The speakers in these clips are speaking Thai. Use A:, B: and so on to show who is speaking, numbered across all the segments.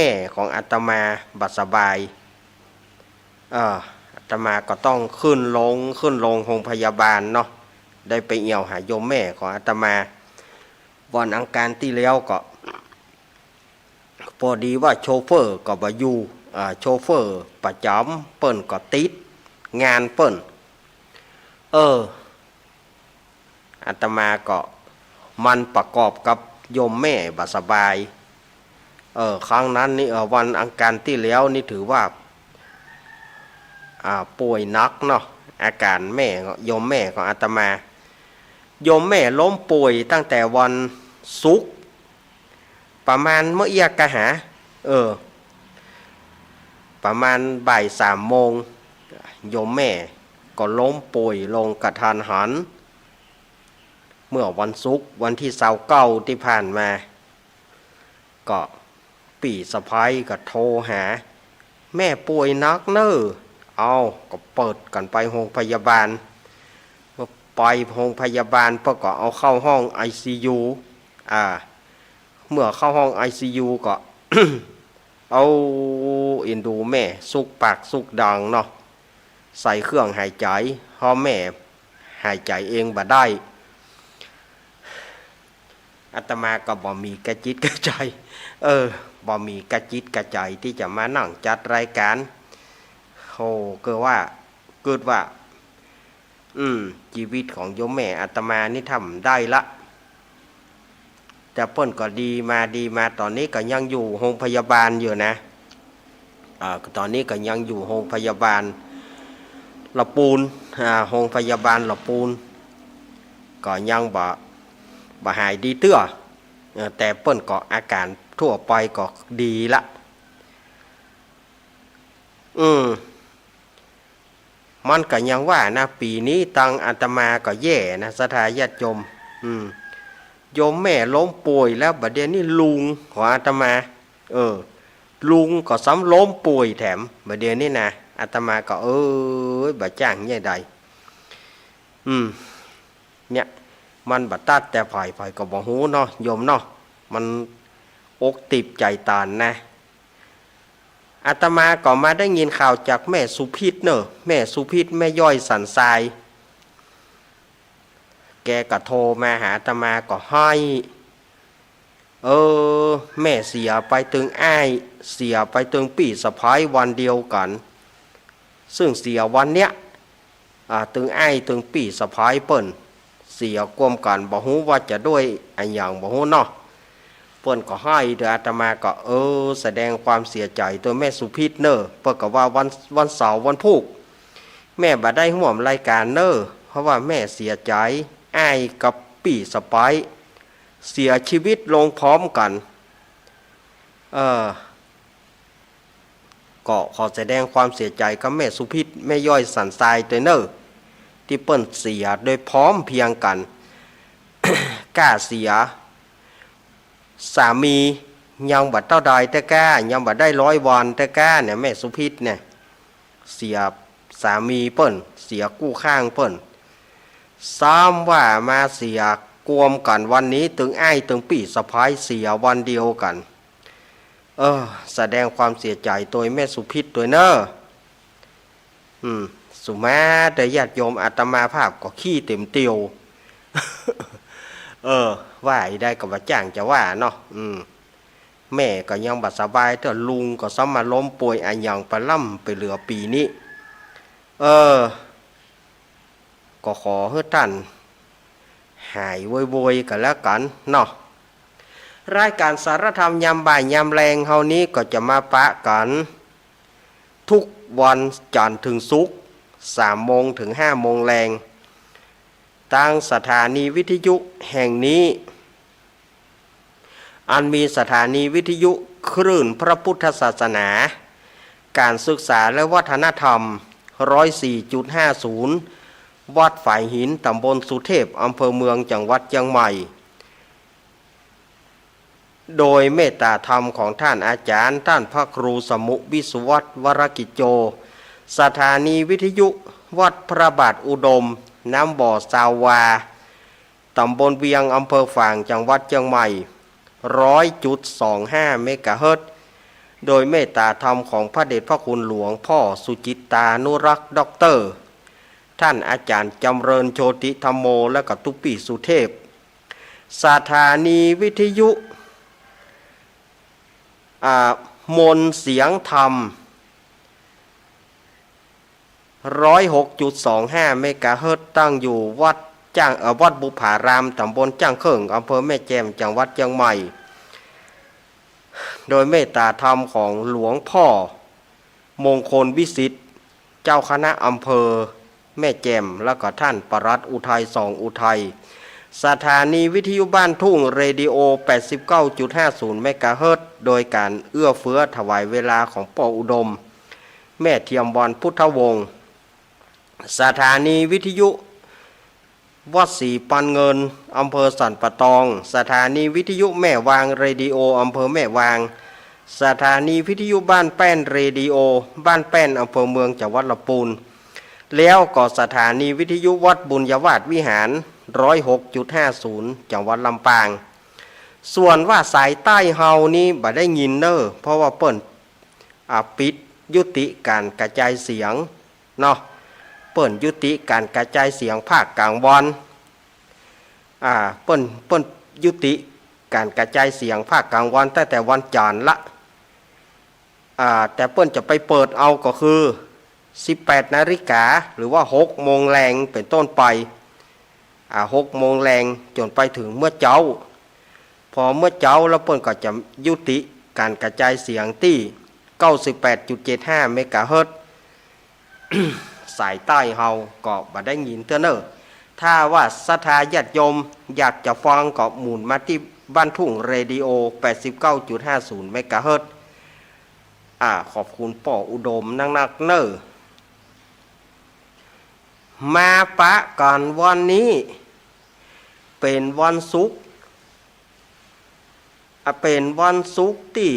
A: แม่ของอาตมาบัดสบายอาตมาก็ต้องขึ้นลงโรงพยาบาลเนาะได้ไปเอี่ยวหาโยมแม่ของอาตมาวันอังคารที่แล้วก็พอดีว่าโชเฟอร์ก็บ่อยู่โชเฟอร์ประจำเปิ้นก็ติดงานเปิ้นอาตมาก็มันประกอบกับโยมแม่บัดสบายครั้งนั้นนี่วันอังคารที่แล้วนี่ถือว่าป่วยนักเนาะอาการแม่โยมแม่ของอาตมาโยมแม่ล้มป่วยตั้งแต่วันศุกร์ประมาณเมื่อเอียกะหาประมาณบ่าย3 โมงโยมแม่ก็ล้มป่วยลงกระทันหันเมื่อวันศุกร์วันที่29ที่ผ่านมาก็ปี่สะพ้ายก็โทรหาแม่ป่วยนักเนอะก็เปิดกันไปโรงพยาบาลไปโรงพยาบาลเพื่อก็เอาเข้าห้อง ICU เมื่อเข้าห้อง ICU ก็ เอาเอ็นดูแม่สุกปากสุกดังเนาะใส่เครื่องหายใจเพราะแม่หายใจเองบ่ได้อาตมาก็บ่มีกระจิตกระใจบ่มีกระจิตกระใจที่จะมานั่งจัดรายการเกิดว่าชีวิตของโยมแม่อาตมานี่ทำได้ละแต่เพิ่นก็ดีมาตอนนี้ก็ยังอยู่โรงพยาบาลอยู่นะตอนนี้ก็ยังอยู่โรงพยาบาลละปูนโรงพยาบาลละปูนก็ยังบ่หายดีเตื้อแต่เปิ้นก็อาการทั่วไปก็ดีละมันก็ยังว่านะปีนี้ตังอาตมาก็แย่นะสถาญาติโยมโยมแม่ล้มป่วยแล้วบัดเดี๋ยวนี้ลุงของอาตมาลุงก็ซ้ำล้มป่วยแถมบัดเดี๋ยวนี้นะอาตมาก็บ่จ้างใหญ่ใดเนี่ยมันบัดตัดแต่ไผก็บ่ฮู้เนาะโยมเนาะมันอกติบใจตานนะอาตมาก็มาได้ยินข่าวจากแม่สุพิษเนอะแม่สุพิษแม่ย่อยสันทรายแกก็โทรมาหาอาตมาก็ให้แม่เสียไปตึงอ้ายเสียไปตึงปี่สะพ้ายวันเดียวกันซึ่งเสียวันเนี้ยตึงอ้ายตึงปี่สะพ้ายเปิ้นเสียกวมกันบ่ฮู้ว่าจะด้วยอันอย่างบ่ฮู้เนาะเปิ้นก็ให้เด้ออาตมาก็แสดงความเสียใจตัวแม่สุพิษเนอะเปิ้นก็ว่าวันเสาร์วันพุธแม่บ่ได้ร่วมรายการเนอะเพราะว่าแม่เสียใจอ้ายกับปี่สะพ้ายเสียชีวิตลงพร้อมกันก็ขอแสดงความเสียใจกับแม่สุพิษแม่ย่อยสันทรายตัวเนอะที่เปิ้นเสียโดยพร้อมเพียงกัน กล้าเสียสามียังบัดเท่าใดแต่กล้ายังบัดได้100 วันแต่กล้าเนี่ยแม่สุพิษเนี่ยเสียสามีเปิ้นเสียกู้ข้างเปิ้นซ้ำว่ามาเสียกวมกันวันนี้ถึงอ้ายถึงปี่สะพ้ายเสียวันเดียวกันแสดงความเสียใจโดยแม่สุพิษตัวเนอะสุมาแต่ญาติโยมอาตมาภาพก็ขี้เต็มเตียว ว่าได้กับว่าจ้างจะว่าเนาะแม่ก็ยังบัดสบายแต่ลุงก็ซ้ำมาล้มป่วยอันยังไปล่ำไปเหลือปีนี้ก็ขอให้ท่านหายโวยๆกันแล้วกันเนาะรายการสารธรรมยามบ่ายยามแรงเฮานี้ก็จะมาปะกันทุกวันจันทร์ถึงศุกร์3 โมงถึง5 โมงแรงทางสถานีวิทยุแห่งนี้อันมีสถานีวิทยุคลื่นพระพุทธศาสนาการศึกษาและวัฒนธรรม 104.50 วัดฝ่ายหินตำบลสุเทพอำเภอเมืองจังหวัดเชียงใหม่โดยเมตตาธรรมของท่านอาจารย์ท่านพระครูสมุวิสุวัตรวรกิจโจสถานีวิทยุวัดพระบาทอุดมน้ำบ่อสาวาตำบลเวียงอำเภอฝางจังหวัดเชียงใหม่ 100.25 เมกะเฮิรตซ์ โดยเมตตาธรรมของพระเดชพระคุณหลวงพ่อสุจิตตานุรักษ์ด็อกเตอร์ท่านอาจารย์จำเริญโชติธรรมโมและกับตุปีสุเทพสถานีวิทยุมนเสียงธรรม 106.25 เมกะเฮิรตซ์ตั้งอยู่วัดบุผารามตำบลจ้างเขิงอำเภอแม่แจ่มจังหวัดเชียงใหม่โดยเมตตาธรรมของหลวงพ่อมงคลวิสิทธิ์เจ้าคณะอำเภอแม่แจ่มแล้วก็ท่านปรัตอุทัยสองอุทัยสถานีวิทยุบ้านทุ่งเรดิโอ 89.50 เมกะเฮิรตซ์โดยการเอื้อเฟื้อถวายเวลาของป่ออุดมแม่เทียมบอนพุทธวงศ์สถานีวิทยุวัดศรีปันเงินอำเภอสันปะตองสถานีวิทยุแม่วางเรดิโออำเภอแม่วางสถานีวิทยุบ้านแป้นเรดิโอบ้านแป้นอำเภอเมืองจังหวัดลำพูนแล้วก็สถานีวิทยุวัดบุญยวาสวิหาร 106.50 จังหวัดลำปางส่วนว่าสายใต้เฮานี้บ่ได้ยินเด้อเพราะว่าเปิ้นปิดยุติการกระจายเสียงเนาะเปิ้นยุติการกระจายเสียงภาคกลางวันเปิ้นยุติการกระจายเสียงภาคกลางวันตั้งแต่วันจันทร์ละแต่เปิ้นจะไปเปิดเอาก็คือ18 นาฬิกาหรือว่า6 โมงแรงเป็นต้นไป6 โมงแรงจนไปถึงเมื่อเจ้าพอเมื่อเจ้าแล้วเปิ้นก็จะยุติการกระจายเสียงที่ 98.75 เมกะเฮิรตซ์ สายใต้เฮาก็บ่ได้ยินเตื้อเนอถ้าว่าศรัทธาญาติโยมอยากจะฟังก็หมุนมาที่บ้านทุ่งเรดิโอ 89.50 เมกะเฮิรตซ์ขอบคุณป่ออุดมนักเนอมาปะก่อนวันนี้เป็นวันศุกร์เป็นวันศุกร์ที่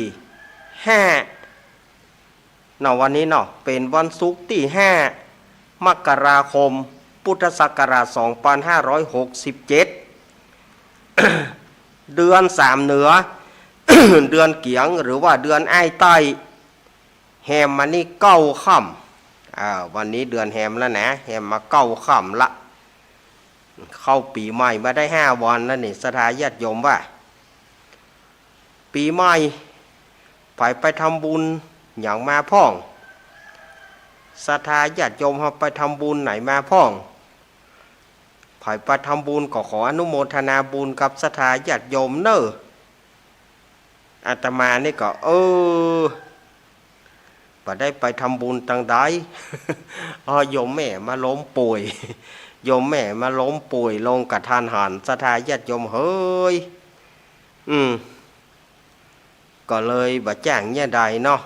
A: 5วันนี้เป็นวันศุกร์ที่5 มกราคมพุทธศักราช 2567 เดือน3เหนือ เดือนเกียงหรือว่าเดือนอ้ายใต้แฮมมานี่9 ค่ำวันนี้เดือนแฮมแล้วนะแฮมมา9 ค่ำละเข้าปีใหม่มาได้5 วันแล้วนี่ศรัทธาญาติโยมว่าปีใหม่ไปทำบุญอย่างมาพ่องศรัทธาญาติโยมไปทำบุญไหนมาพ่องไปทำบุญก็ขออนุโมทนาบุญกับศรัทธาญาติโยมเนออาตมานี่ก็บ่ได้ไปทำบุญตั้งใด โยมแม่มาล้มป่วยโยมแม่มาล้มป่วยลงกระทันหันศรัทธาญาติโยมเฮ้ยก็เลยบ่จ้างเนี่ยใดเนาะ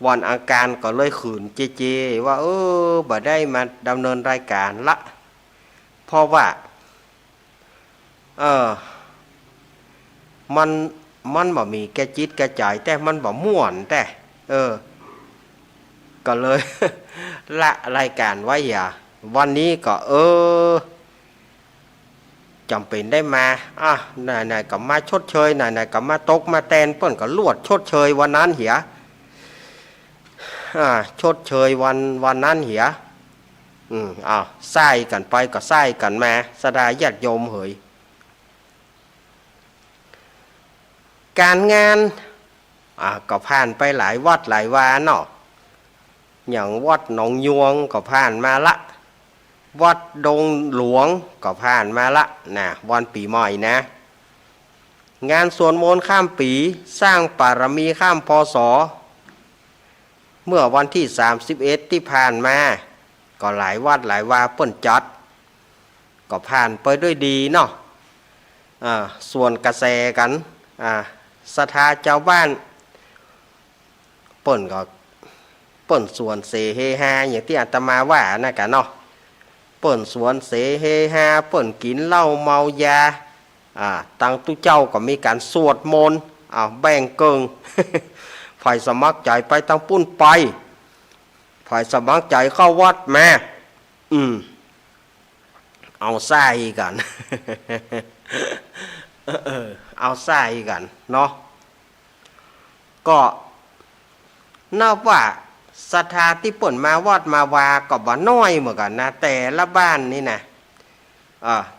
A: วันอาการก็เลยขืนเจว่าบ่ได้มาดำเนินรายการละเพราะว่ามันบ่มีแก่จิตแก่ใจแต่มันบ่ม่วนแต่ก็เลย ละรายการไว้วันนี้ก็จำเป็นได้มาไหนๆก็มาชดเชยไหนๆก็มาตกมาแตนเปิ้นก็ลวดชดเชยวันนั้นเหียชดเชยวันนั้นเหียใส่กันไปก็ใส่กันมาศรัทธาญาติโยมเหยการงานก็ผ่านไปหลายวัดหลายวาเนาะอย่างวัดหนองยวงก็ผ่านมาละวัดดงหลวงก็ผ่านมาละนะวันปีใหม่นะงานสวดมนต์ข้ามปีสร้างปารมีข้ามพศเมื่อวันที่31ที่ผ่านมาก็หลายวัดหลายวาเปิ้นจัดก็ผ่านไปด้วยดีเนาะส่วนกระแสกันศรัทธาเจ้าบ้านเปิ้นส่วนเสเฮฮาอย่างที่อาตมาว่านะกันเนาะเปิ้นสวนเสเฮฮาเปิ้นกินเหล้าเมายาตั้งตุเจ้าก็มีการสวดมนต์แบ่งเกิง ฝ่ายสมัครใจไปตั้งปุ้นไปฝ่ายสมัครใจเข้าวัดแม่เอาใส่กัน เอาใส่กันเนาะก็ นับว่าศรัทธาที่เปิ่นมาวัดมาวาก็บ่น้อยเหมือนกันนะแต่ละบ้านนี่นะ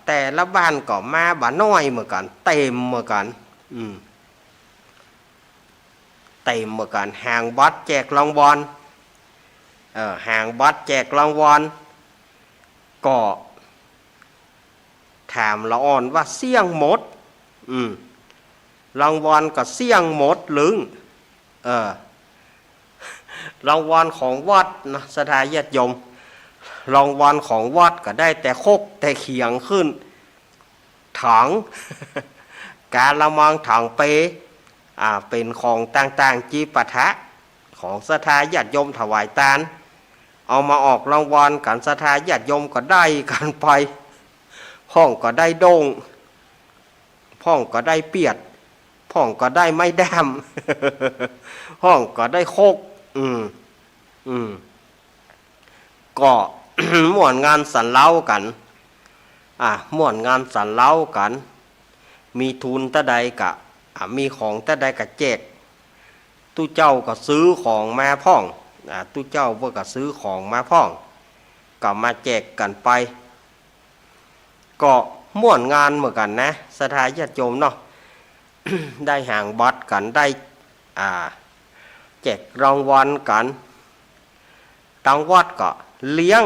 A: แต่ละบ้านก็มาบ่น้อยเหมือนกันเต็มเหมือนกันเต็มเหมือนกันห่างบัตรแจกรางวัลห่างบัตรแจกรางวัลก็ถามละอ่อนว่าเสี่ยงหมดรางวัลก็เสี่ยงหมดลึงรางวัลของวัดนะศรัทธาญาติโยมรางวัลของวัดก็ได้แต่คกแต่เขียงขึ้นถัง การละมังถังเปเป็นของต่างๆจีปะทะของศรัทธาญาติโยมถวายทานเอามาออกรางวัลกันศรัทธาญาติโยมก็ได้กันไปพ่องก็ได้โด่งพ่องก็ได้เปียดพ่องก็ได้ไม้แดม พ่องก็ได้โคกก็ ม่วนงานสันเล้ากันม่วนงานสันเล้ากันมีทุนตะใดกะมีของตะใดกะแจกตู้เจ้าก็ซื้อของมาพ่องตู้เจ้าเพื่อก็ซื้อของมาพ่องก็มาแจกกันไปก็ม่วนงานเหมือนกันนะศรัทธาญาติโยมเนาะ ได้ห่างบัตรกันได้แจกรางวัลกันตังวัดก็เลี้ยง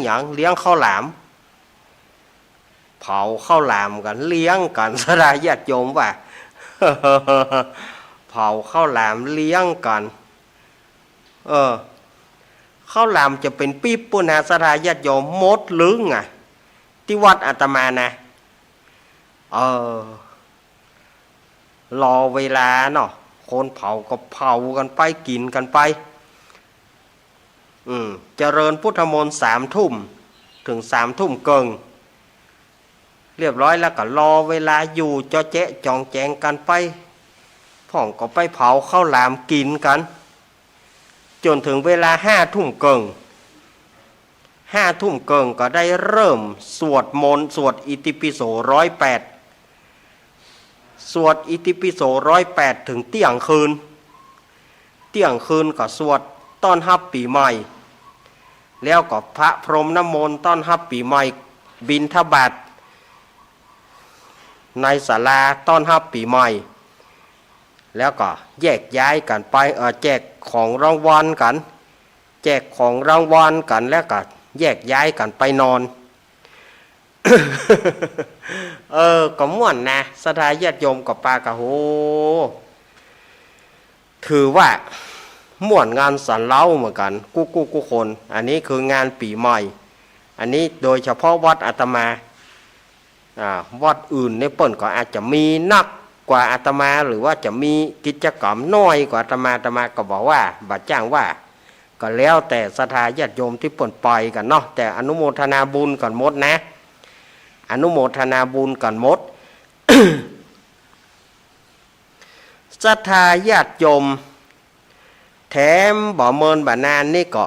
A: อย่างเลี้ยงข้าวหลามเผาข้าวหลามกันเลี้ยงกันศรัทธาญาติโยมว่า เผาข้าวหลามเลี้ยงกันข้าวหลามจะเป็นปี๊บปุณาศรัทธาญาติโยมมดลึงที่วัดอาตมานะรอเวลาเนาะคนเผาก็เผากันไปกินกันไปเจริญพุทธมนต์3 ทุ่มถึง3 ทุ่มเกิงเรียบร้อยแล้วก็รอเวลาอยู่จอแจ๊ะจองแจงกันไปพ่องก็ไปเผาข้าวหลามกินกันจนถึงเวลา5 ทุ่มเกิง5 ทุ่มเกิงก็ได้เริ่มสวดมนต์สวดอิติปิโส108สวดอิติปิโส108ถึงเที่ยงคืนก็สวดต้อนรับปีใหม่แล้วก็พระพรหมน้ำมนต์ต้อนรับปีใหม่บิณฑบาตในศาลาต้อนรับปีใหม่แล้วก็แยกย้ายกันไปแจกของรางวัลกันแจกของรางวัลกันแล้วก็แยกย้ายกันไปนอน ก็ม่วนนะศรัทธาญาติโยมกับปากะโหถือว่าม่วนงานสันเล้าเหมือนกันกู้คนอันนี้คืองานปีใหม่อันนี้โดยเฉพาะวัดอาตมาวัดอื่นในเปิ่นก็อาจจะมีนักกว่าอาตมาหรือว่าจะมีกิจกรรมน้อยกว่าอาตมาก็บอกว่าบัดจ้างว่าก็แล้วแต่ศรัทธาญาติโยมที่เปิ่นปล่อยกันเนาะแต่อนุโมทนาบุญกันหมดนะอนุโมทนาบุญกันหมด ศรัทธาญาติโยมแถมบ่เมินบ่นานนี่ก็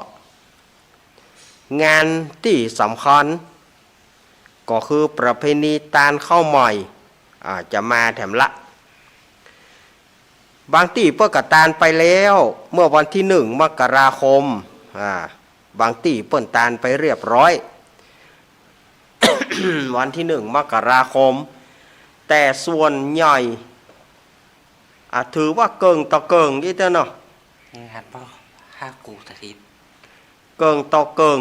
A: งานที่สำคัญก็คือประเพณีตาลข้าวใหม่จะมาแถมละบางที่เพื่อกตาลไปแล้วเมื่อวันที่1 มกราคมบางที่เปิ้นตาลไปเรียบร้อย วันที่1 มกราคมแต่ส่วนใหญ่ถือว่าเกิงต่อเกิงนี่เด้อเนาะ
B: งานพ่อ5 กูสถิต
A: เกิงต่อเกิง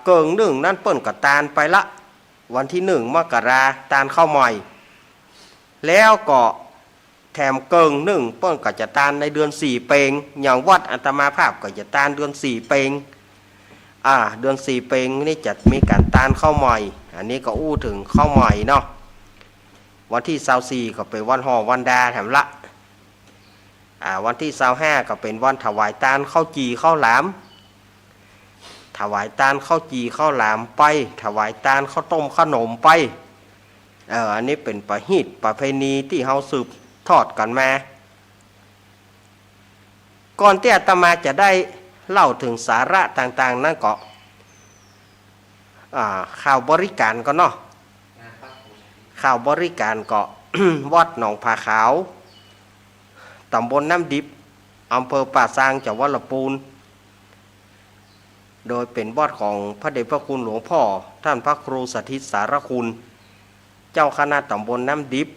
A: เกิง1นั่นเปิ้นก็ตาลไปละวันที่1 มกราตาลเข้าใหม่แล้วก็แถมเกิง1เปิ้นก็จะตาลในเดือน4เปงอย่างวัดอาตมาภาพก็จะตาลเดือน4เปงเดือน4เปงนี่จะมีการตาลเข้าใหม่อันนี้ก็อู้ถึงเข้าใหม่เนาะวันที่24ก็เป็นวันห่อวันดาแถมละวันที่25ก็เป็นวันถวายตาลข้าวจี่ข้าวหลามถวายตาลข้าวจี่ข้าวหลามไปถวายตาลข้าวต้มขนมไปอันนี้เป็นประเพณีที่เฮาสืบทอดกันมาก่อนที่อาตมาจะได้เล่าถึงสาระต่างๆนั่นก็ข่าวบริการก็เนาะข่าวบริการก็ วัดหนองผาขาว ตำบลน้ำดิบอำเภอป่าซางจังหวัดลำพูนโดยเป็นวัดของพระเดชพระคุณหลวงพ่อท่านพระครูสถิตสารคุณเจ้าคณะตำบลน้ำดิบ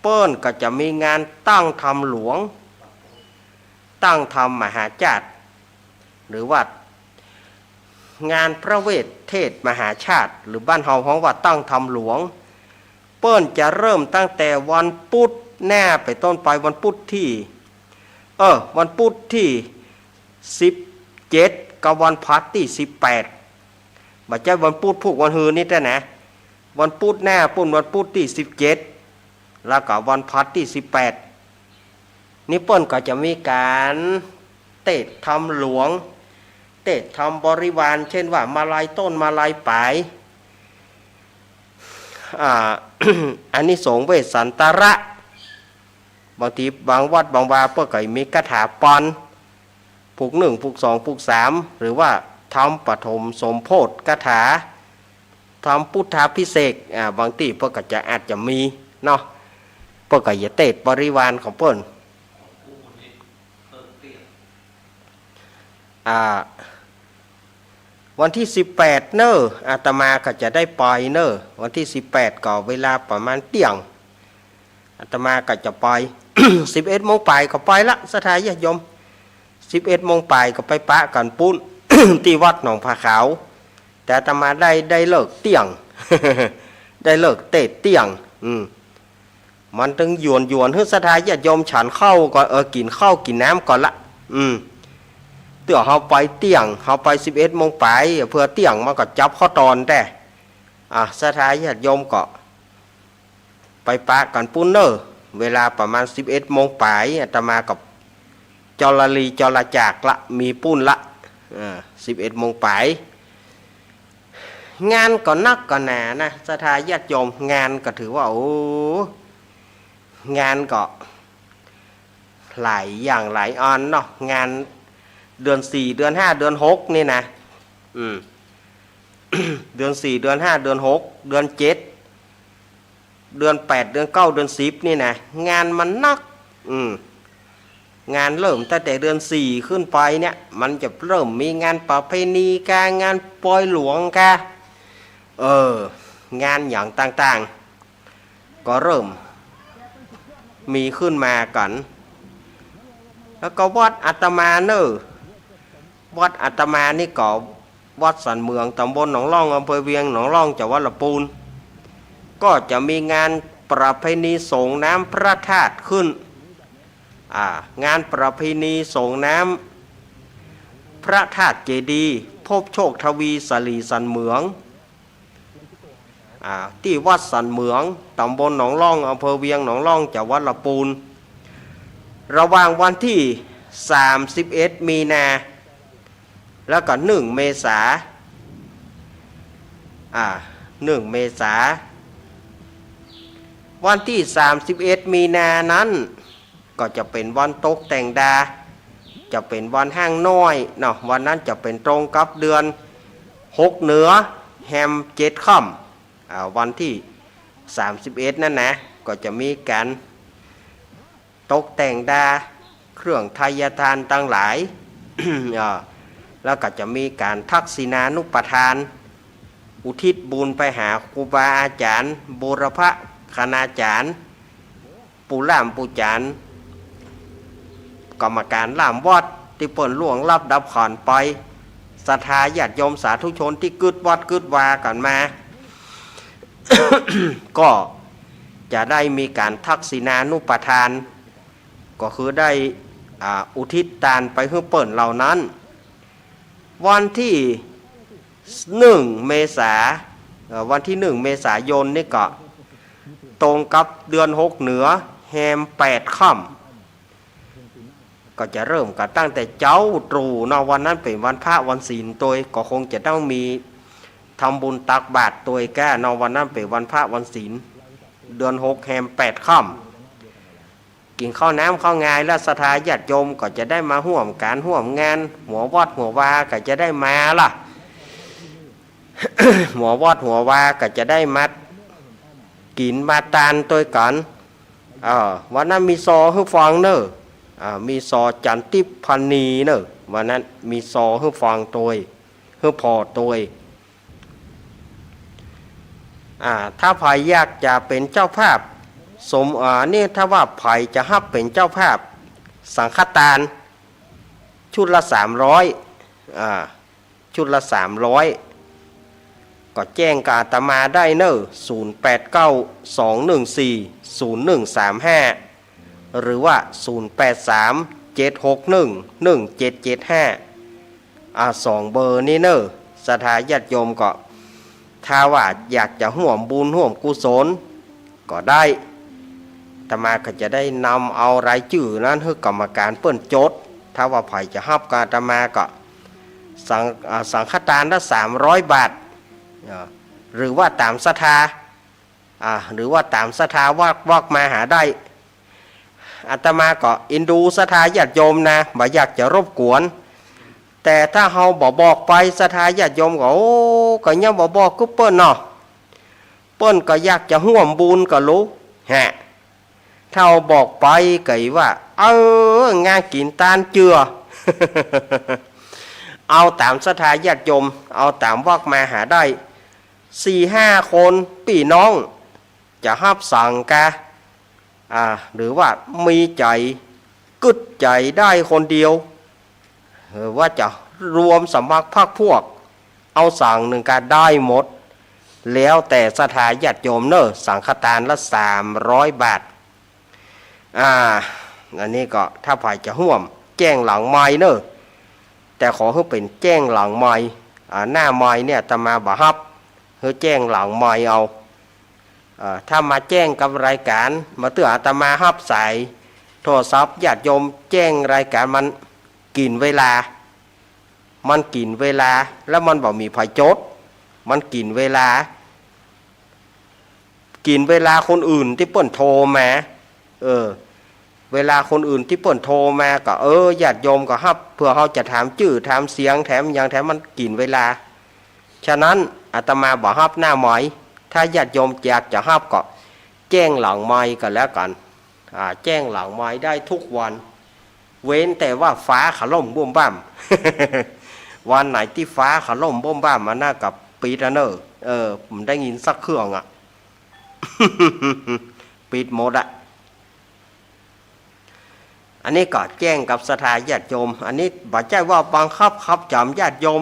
A: เปิ้นก็จะมีงานตั้งธรรมหลวงตั้งธรรมมหาจาตุหรือว่างานพระเวทเทศมหาชาติหรือบ้านเฮาฮ้องว่าตั้งธรรมหลวงเปิ้นจะเริ่มตั้งแต่วันพุธหน้าไปต้นไปวันพุธที่วันพุธที่17กับวันพัดที่18บ่ใช่วันพุธพวกวันฮือนี่แต่นะวันพุธหน้าปุ่นวันพุธที่17แล้วก็วันพัดที่18นี่เปิ้นก็จะมีการเทศธรรมหลวงเทศธรรมบริวารเช่นว่ามาลัยต้นมาลัยปลายอันนี้สงส์เวสสันตระบางทีบางวัดบางวาเพื่อก็มีคาถาปอนผูก1ผูก2ผูก3หรือว่าทำปฐมสมโพธิคาถาทำพุทธาภิเษกบางทีเพื่อก็จะอาจจะมีเนาะเพื่อก็จะเทศบริวารของเพิ่นวันที่18เนอะอาตมาก็จะได้ปล่อยเนอะวันที่18ก็เวลาประมาณเที่ยงอาตมาก็จะปล่อย 11 โมงปลายก็ปล่อยละสถานญาติโยม11 โมงปลายก็ไปปะกันปุ้น ที่วัดหนองผาขาวแต่อาตมาได้เลิกเที่ยง ได้เลิกเตะเที่ยงมันต้องหยวนให้สถานญาติโยมฉันข้าวก่อนกินข้าวกินน้ำก่อนละเตื่อเขาไปเที่ยงเขาไป11 โมงปลายเพื่อเที่ยงมันก็จับข้อตอนแต่สถานญาติโยมก็ไปปะกันปุ้นเนอเวลาประมาณ11 โมงปลายอาตมากับจรจากละมีปุ้นละ11 โมงปลายงานก็นักก็หนานะสถานญาติโยมงานก็ถือว่าโอ้งานก็หลายอย่างหลายอันเนาะงานเดือน4เดือน5เดือน6นี่นะเดือน4เดือน5เดือน6เดือน7เดือน8เดือน9เดือน10นี่นะงานมันนักงานเริ่มตั้งแต่เดือน4ขึ้นไปเนี่ยมันจะเริ่มมีงานประเพณีการงานปล่อยหลวงกงานอย่างต่างๆก็เริ่มมีขึ้นมากันแล้วก็วัดอาตมาเนอะวัดอาตมานี่ก็วัดสันเมืองตำบลหนองล่องอำเภอเวียงหนองล่องจังหวัดลำพูนก็จะมีงานประเพณีส่งน้ำพระธาตุขึ้นงานประเพณีส่งน้ำพระธาตุเจดีย์พบโชคทวีสลีสันเมืองที่วัดสันเมืองตำบลหนองล่องอำเภอเวียงหนองล่องจังหวัดลำพูนระหว่างวันที่31 มีนาแล้วก็1 เมษา1 เมษาวันที่31 มีนานั้นก็จะเป็นวันตกแต่งดาจะเป็นวันห้างน้อยเนาะวันนั้นจะเป็นตรงกับเดือน6เหนือแฮม7ค่ำวันที่31นั่นนะก็จะมีการตกแต่งดาเครื่องไทยทานต่างหลาย แล้วก็จะมีการทักษิณานุปทานอุทิศบุญไปหาครูบาอาจารย์บูรพคณาจารย์ปู่ล่ามปู่จารย์กรรมการล่ามวัดที่เปิ่นล่วงรับดับขอนไปศรัทธาญาติโยมสาธุชนที่กึดวัดกึดวากันมา ก็จะได้มีการทักษิณานุปทานก็คือได้อุทิศทานไปให้เปิ่นเหล่านั้นวันที่1 เมษาวันที่1 เมษายนนี่ก็ตรงกับเดือน6เหนือแฮม8ค่ำก็จะเริ่มกันตั้งแต่เจ้าตรู่เนาะวันนั้นเป็นวันพระวันศีลตัวก็คงจะต้องมีทำบุญตักบาตรตัวแก่เนาะวันนั้นเป็นวันพระวันศีลเดือน6แฮม8ค่ำกินข้าวน้ำข้าวงายและศรัทธาญาติโยมก็จะได้มาร่วมการร่วมงานหัววัดหัววาก็จะได้มาล่ะ หัววัดหัววาก็จะได้มากินมาทานตัวกัน วันนั้นมีซอให้ฟังเนอะมีซอจันทิพันนีเนอะวันนั้นมีซอให้ฟังตัวให้พอตัวถ้าไผ่อยากจะเป็นเจ้าภาพนี่ถ้าว่าไผ่จะฮับเป็นเจ้าภาพสังฆทานชุดละ300ชุดละ300ก็แจ้งกับอาตมาได้เนอะ0892140135หรือว่า08376117752เบอร์นี้เนอะศรัทธาญาติโยมก็ถ้าว่าอยากจะร่วมบุญร่วมกุศลก็ได้อาตมาก็จะได้นำเอารายชื่อนั้นให้กรรมการเปิ้นจดถ้าว่าไผ่จะฮับกับอาตมาก็สังฆทานละ300 บาทหรือว่าตามศรัทธาหรือว่าตามศรัทธาวอกมาหาได้อาตมาก็อินดูศรัทธาญาติโยมนะบ่อยากจะรบกวนแต่ถ้าเฮาบอกไปศรัทธาญาติโยมก็ยังบอกก็เปิ้นเนาะเปิ้นก็อยากจะร่วมบุญก็รู้ถ้าบอกไปก็ว่างานกินตานเจือ เอาตามศรัทธาญาติโยมเอาตามวอกมาหาได้4-5 คนพี่น้องจะฮับสั่งกะหรือว่ามีใจกึดใจได้คนเดียวว่าจะรวมสมัครพรรคพวกเอาสั่งหนึ่งกะได้หมดแล้วแต่ศรัทธาญาติโยมเนอะสังฆทานละ300 บาทอันนี้ก็ถ้าไผ่จะห่วมแจ้งหลังไม้เนอะแต่ขอให้เป็นแจ้งหลังไม้หน้าไม้เนี่ยอาตมาบ่ฮับให้แจ้งหลังไม้เอาถ้ามาแจ้งกับรายการมาเตือนอาตมาฮับสายโทรศัพท์ญาติโยมแจ้งรายการมันกินเวลาแล้วมันบอกมีไผจดมันกินเวลาคนอื่นที่เปิ้นโทรมาเวลาคนอื่นที่เปิ้นโทรมาก็ญาติโยมก็ฮับเพื่อเขาจะถามชื่อถามเสียงแถมอย่างแถมมันกินเวลาฉะนั้นอาตมาบอกฮับหน้าหมายถ้าญาติโยมอยากจะฮับก็แจ้งหลังไม้กันแล้วกันแจ้งหลังไม้ได้ทุกวันเว้นแต่ว่าฟ้าขล่มบ่มบ้าม วันไหนที่ฟ้าขล่มบ่มบ้ามมันน่ากับปิดเนอะผมได้ยินสักเครื่องปิดหมดอันนี้ก็แจ้งกับศรัทธาญาติโยมอันนี้บ่ใช่ว่าบังคับจำญาติโยม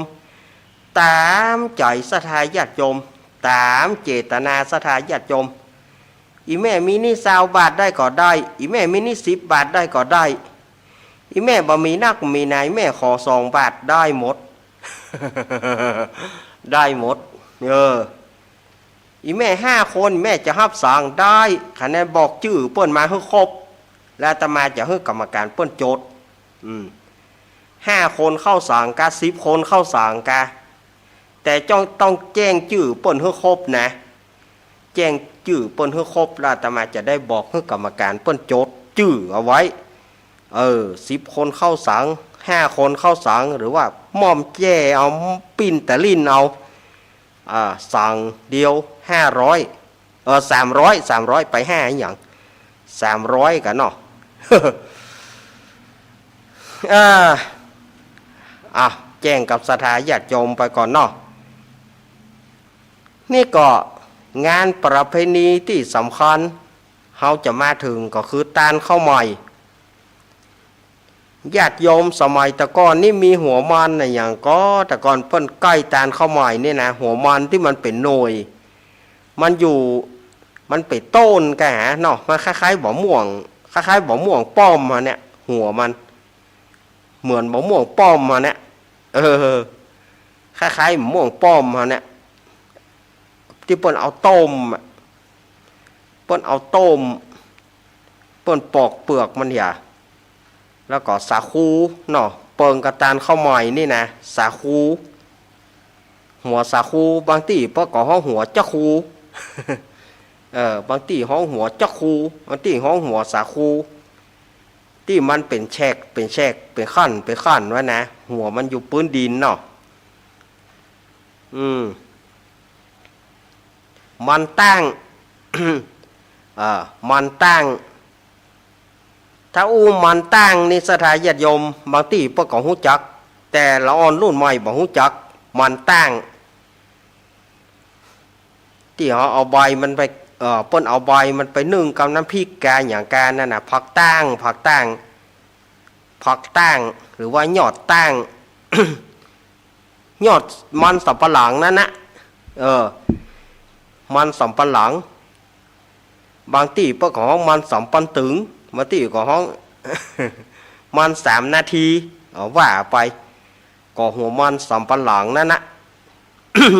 A: ตามใจศรัทธาญาติโยมตามเจตนาศรัทธาญาติโยมอีแม่มีนี่20 บาทได้ก็ได้อีแม่มีนี่10 บาทได้ก็ได้อีแม่บ่มีนักมีนายแม่ขอ2 บาทได้หมด ได้หมดอีแม่5 คนแม่จะฮับสั่งได้คะแนนบอกชื่อเปิ้นมาให้ครบแล้วอาตมาจะให้กรรมการเปิ้นโจทย์5 คนเข้าสั่งกะ10 คนเข้าสั่งกะแต่ต้องแจ้งชื่อเปิ้นให้ครบนะแจ้งชื่อเปิ้นให้ครบแล้วอาตมาจะได้บอกให้กรรมการเปิ้นโจทย์ชื่อเอาไว้10 คนเข้าสัง5 คนเข้าสังหรือว่าม่อมแจ้เอาปิ้นแต่ลิ้นเอาสั่งเดียว500 300ไป5อย่าง300กันเนาะ แจ้งกับศรัทธาญาติโยมไปก่อนเนาะนี่ก็งานประเพณีที่สำคัญเขาจะมาถึงก็คือตาลข้าวใหม่ญาติโยมสมัยตะก่อนนี่มีหัวมันนะอย่างก็แต่ก่อนเพิ่นใกล้ตาลข้าวใหม่นี่นะหัวมันที่มันเป็นหน่วยมันเป็นต้นแกเนาะมันคล้ายๆบ่อม่วงป้อมมาเนี่ยหัวมันเหมือนบ่อม่วงป้อมมาเนี่ยคล้ายๆบ่อม่วงป้อมมาเนี่ยที่เปิ้นเอาต้มเปิ้นปอกเปลือกมันอย่าแล้วก็สาคูเนาะเปิงกระตานข้าวใหม่นี่นะสาคูหัวสาคูบางที่เปิ้นก็ห้องหัวเจ้าคู บางที่ห้องหัวเจ้าคูบางที่ห้องหัวสาคูที่มันเป็นแฉกเป็นขั้นไว้นะหัวมันอยู่พื้นดินเนาะมันตั้ง ถ้าอู้มันตั้งนี่สถาญาติโยมบางทีเปิ้นก็ฮู้จักแต่ละอ่อนรุ่นใหม่บ่ฮู้จักมันตั้งที่เขาเอาใบมันไปเปิ้นเอาใบมันไปนึ่งกับน้ำพริกกาอย่างกานั่นน่ะผักตั้งหรือว่ายอดตั้ง ยอดมันสำปะหลังนั่นนะมันสำปะหลังบางตีเปิ้นของมันสำปันตึงบางตีของห้อง มัน3 นาทีว่าไปก็หัวมันสำปะหลังนั่นนะ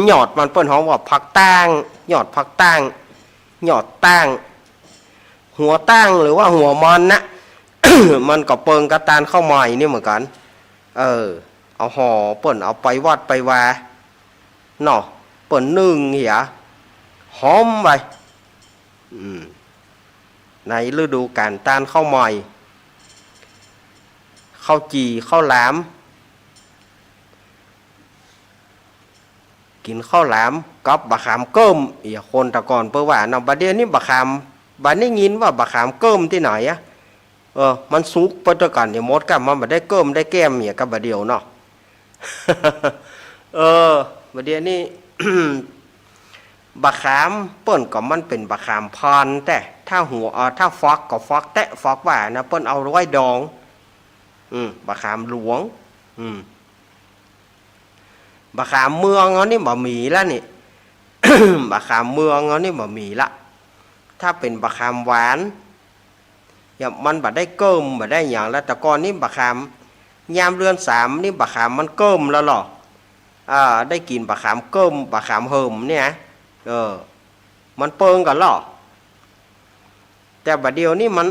A: ยอดมันเปิ้นห้องว่าผักตั้งยอดผักตั้งยอดตั้งหัวตั้งหรือว่าหัวมันนะ มันก็เปิงกระตานเข้าใหม่นี่เหมือนกันเอาห่อเปิ้นเอาไปวัดไปวาเนาะเปิ้นนึ่งเหียหอมไปในฤดูกาลตานเข้าใหม่ข้าวจี่ข้าวหลามกินข้าวหลามกับบะขามเกิ้มอีกคนแต่ก่อนเปิ้นว่าเนาะบัดเดี๋ยวนี้บะขามบัดนี้ยินว่าบะขามเกิ้มที่ไหนอะมันสุกไปตะกันเนี่ยมดกับมันบ่ได้เกิ้มได้แก้มเนี่ยกับบัดเดียวเนาะ บัดเดี๋ยวนี้ บะขามเปิ้นก็มันเป็นบะขามพันแต่ถ้าหัวถ้าฟักก็ฟักแตะฟักว่านะเปิ้นเอาไว้ดองบะขามหลวงบะขามเมืองอันนี้บ่มีแล้วนี่ บะขามเมืองอันนี้บ่มีละถ้าเป็นบะขามหวานอย่างมันบ่ได้เกิ้มบ่ได้อย่างแล้วแต่ก่อนนี้บะขามยามเดือน3นี่บะขามมันเกิ้มแล้วหรอได้กินบะขามเกิ้มบะขามเหิมเนี่ยมันเปิงกันหรอแต่บัดเดียวนี่มัน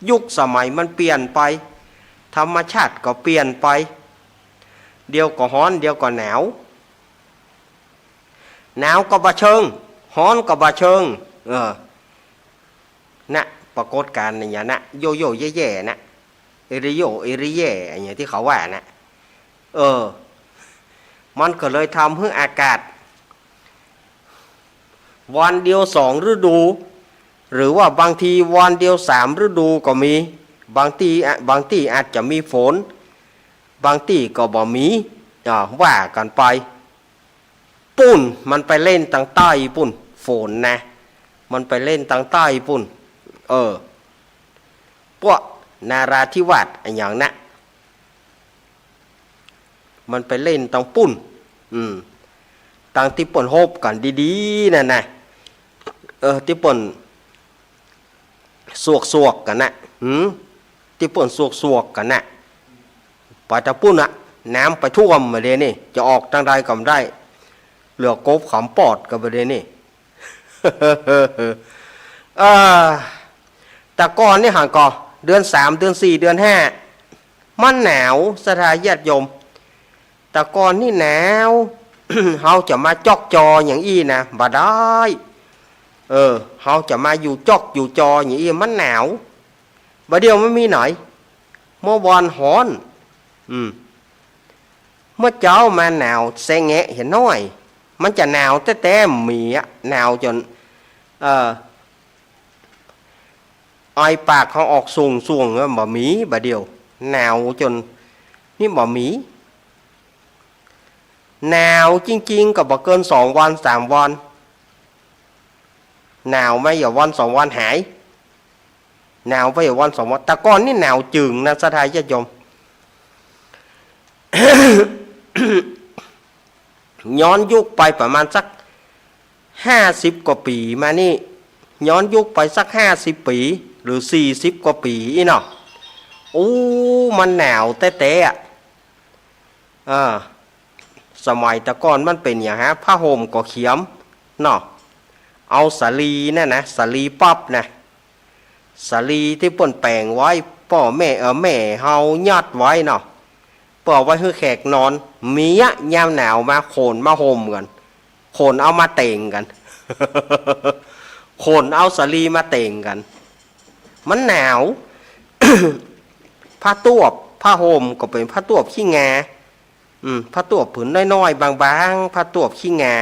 A: ยุคสมัยมันเปลี่ยนไปธรรมชาติก็เปลี่ยนไปเดียวก็ร้อนเดียวก็หนาวก็บะเชิงร้อนก็บะเชิงนะปรากฏการณ์อย่างนี้นะโยโย่แย่ๆนะเอริโยเอริเย่อย่างที่เขาว่านะมันก็เลยทำให้อากาศวันเดียว2 ฤดูหรือว่าบางทีวันเดียว3 ฤดูก็มีบางทีอาจจะมีฝนบางทีก็บ่มีว่ากันไปปุ่นมันไปเล่นทางใต้ปุ่นฝนนะมันไปเล่นทางใต้ปุ่นพวกนาราธิวาสอย่างนั้นมันไปเล่นทางปุ่นทางที่ป่นโฮบกันดีๆนั่นนะที่ป่นสวกกันนะที่ป่นสวกกันนะปาตะปุ่นอะน้ำไปท่วมมาเลยนี่จะออกทางใดก็ไม่ได้เหลือกบขำปอดกันไปเลยนี่ แต่ก่อนนี่ห่างก่อเดือน3 เดือน4 เดือน5มันหนาวสถาญาติโยมแต่ก่อนนี่หนาว เขาจะมาจอกจออย่างอี้นะบ่ได้เขาจะมาอยู่จอกอยู่จออย่างอี้มันหนาวบ่เดียวไม่มีไหนเมื่อวานฮ้อนเมื่อเจ้ามาหนาวแซงแงะเห็นน้อยมันจะหนาวแต่มีอะหนาวจนไอปากเขาออกส่วงบ่มีบ่เดียวหนาวจนนี่บ่มีหนาวจริงๆก็บ่เกิน2 วัน 3 วันหนาวไม่อย่าวัน 2 วันหายหนาวไปอย่าวัน 2 วันแต่ก่อนนี่หนาวจึงนะสถาญาติโยม ย้อนยุคไปประมาณสัก50 กว่าปีมานี่ย้อนยุคไปสัก50 ปีหรือ40 กว่าปีเนาะมันหนาวแต่สมัยตะก่อนมันเป็นอย่างผ้าห่มก็เขียมเนาะเอาสาลีนั่นนะสาลีปั๊บนะสาลีที่ป่นแปลงไว้พ่อแม่แม่เฮายัดไว้เนาะเปิดไว้ให้แขกนอนมียามหนาวมาโขนมาห่มกันโขนเอามาเต่งกัน โขนเอาสาลีมาเต่งกันมันหนาว ผ้าตวบผ้าห่มก็เป็นผ้าตวบขี้งาผ้าตวบผืนน้อยๆบางๆผ้าตวบขี้งา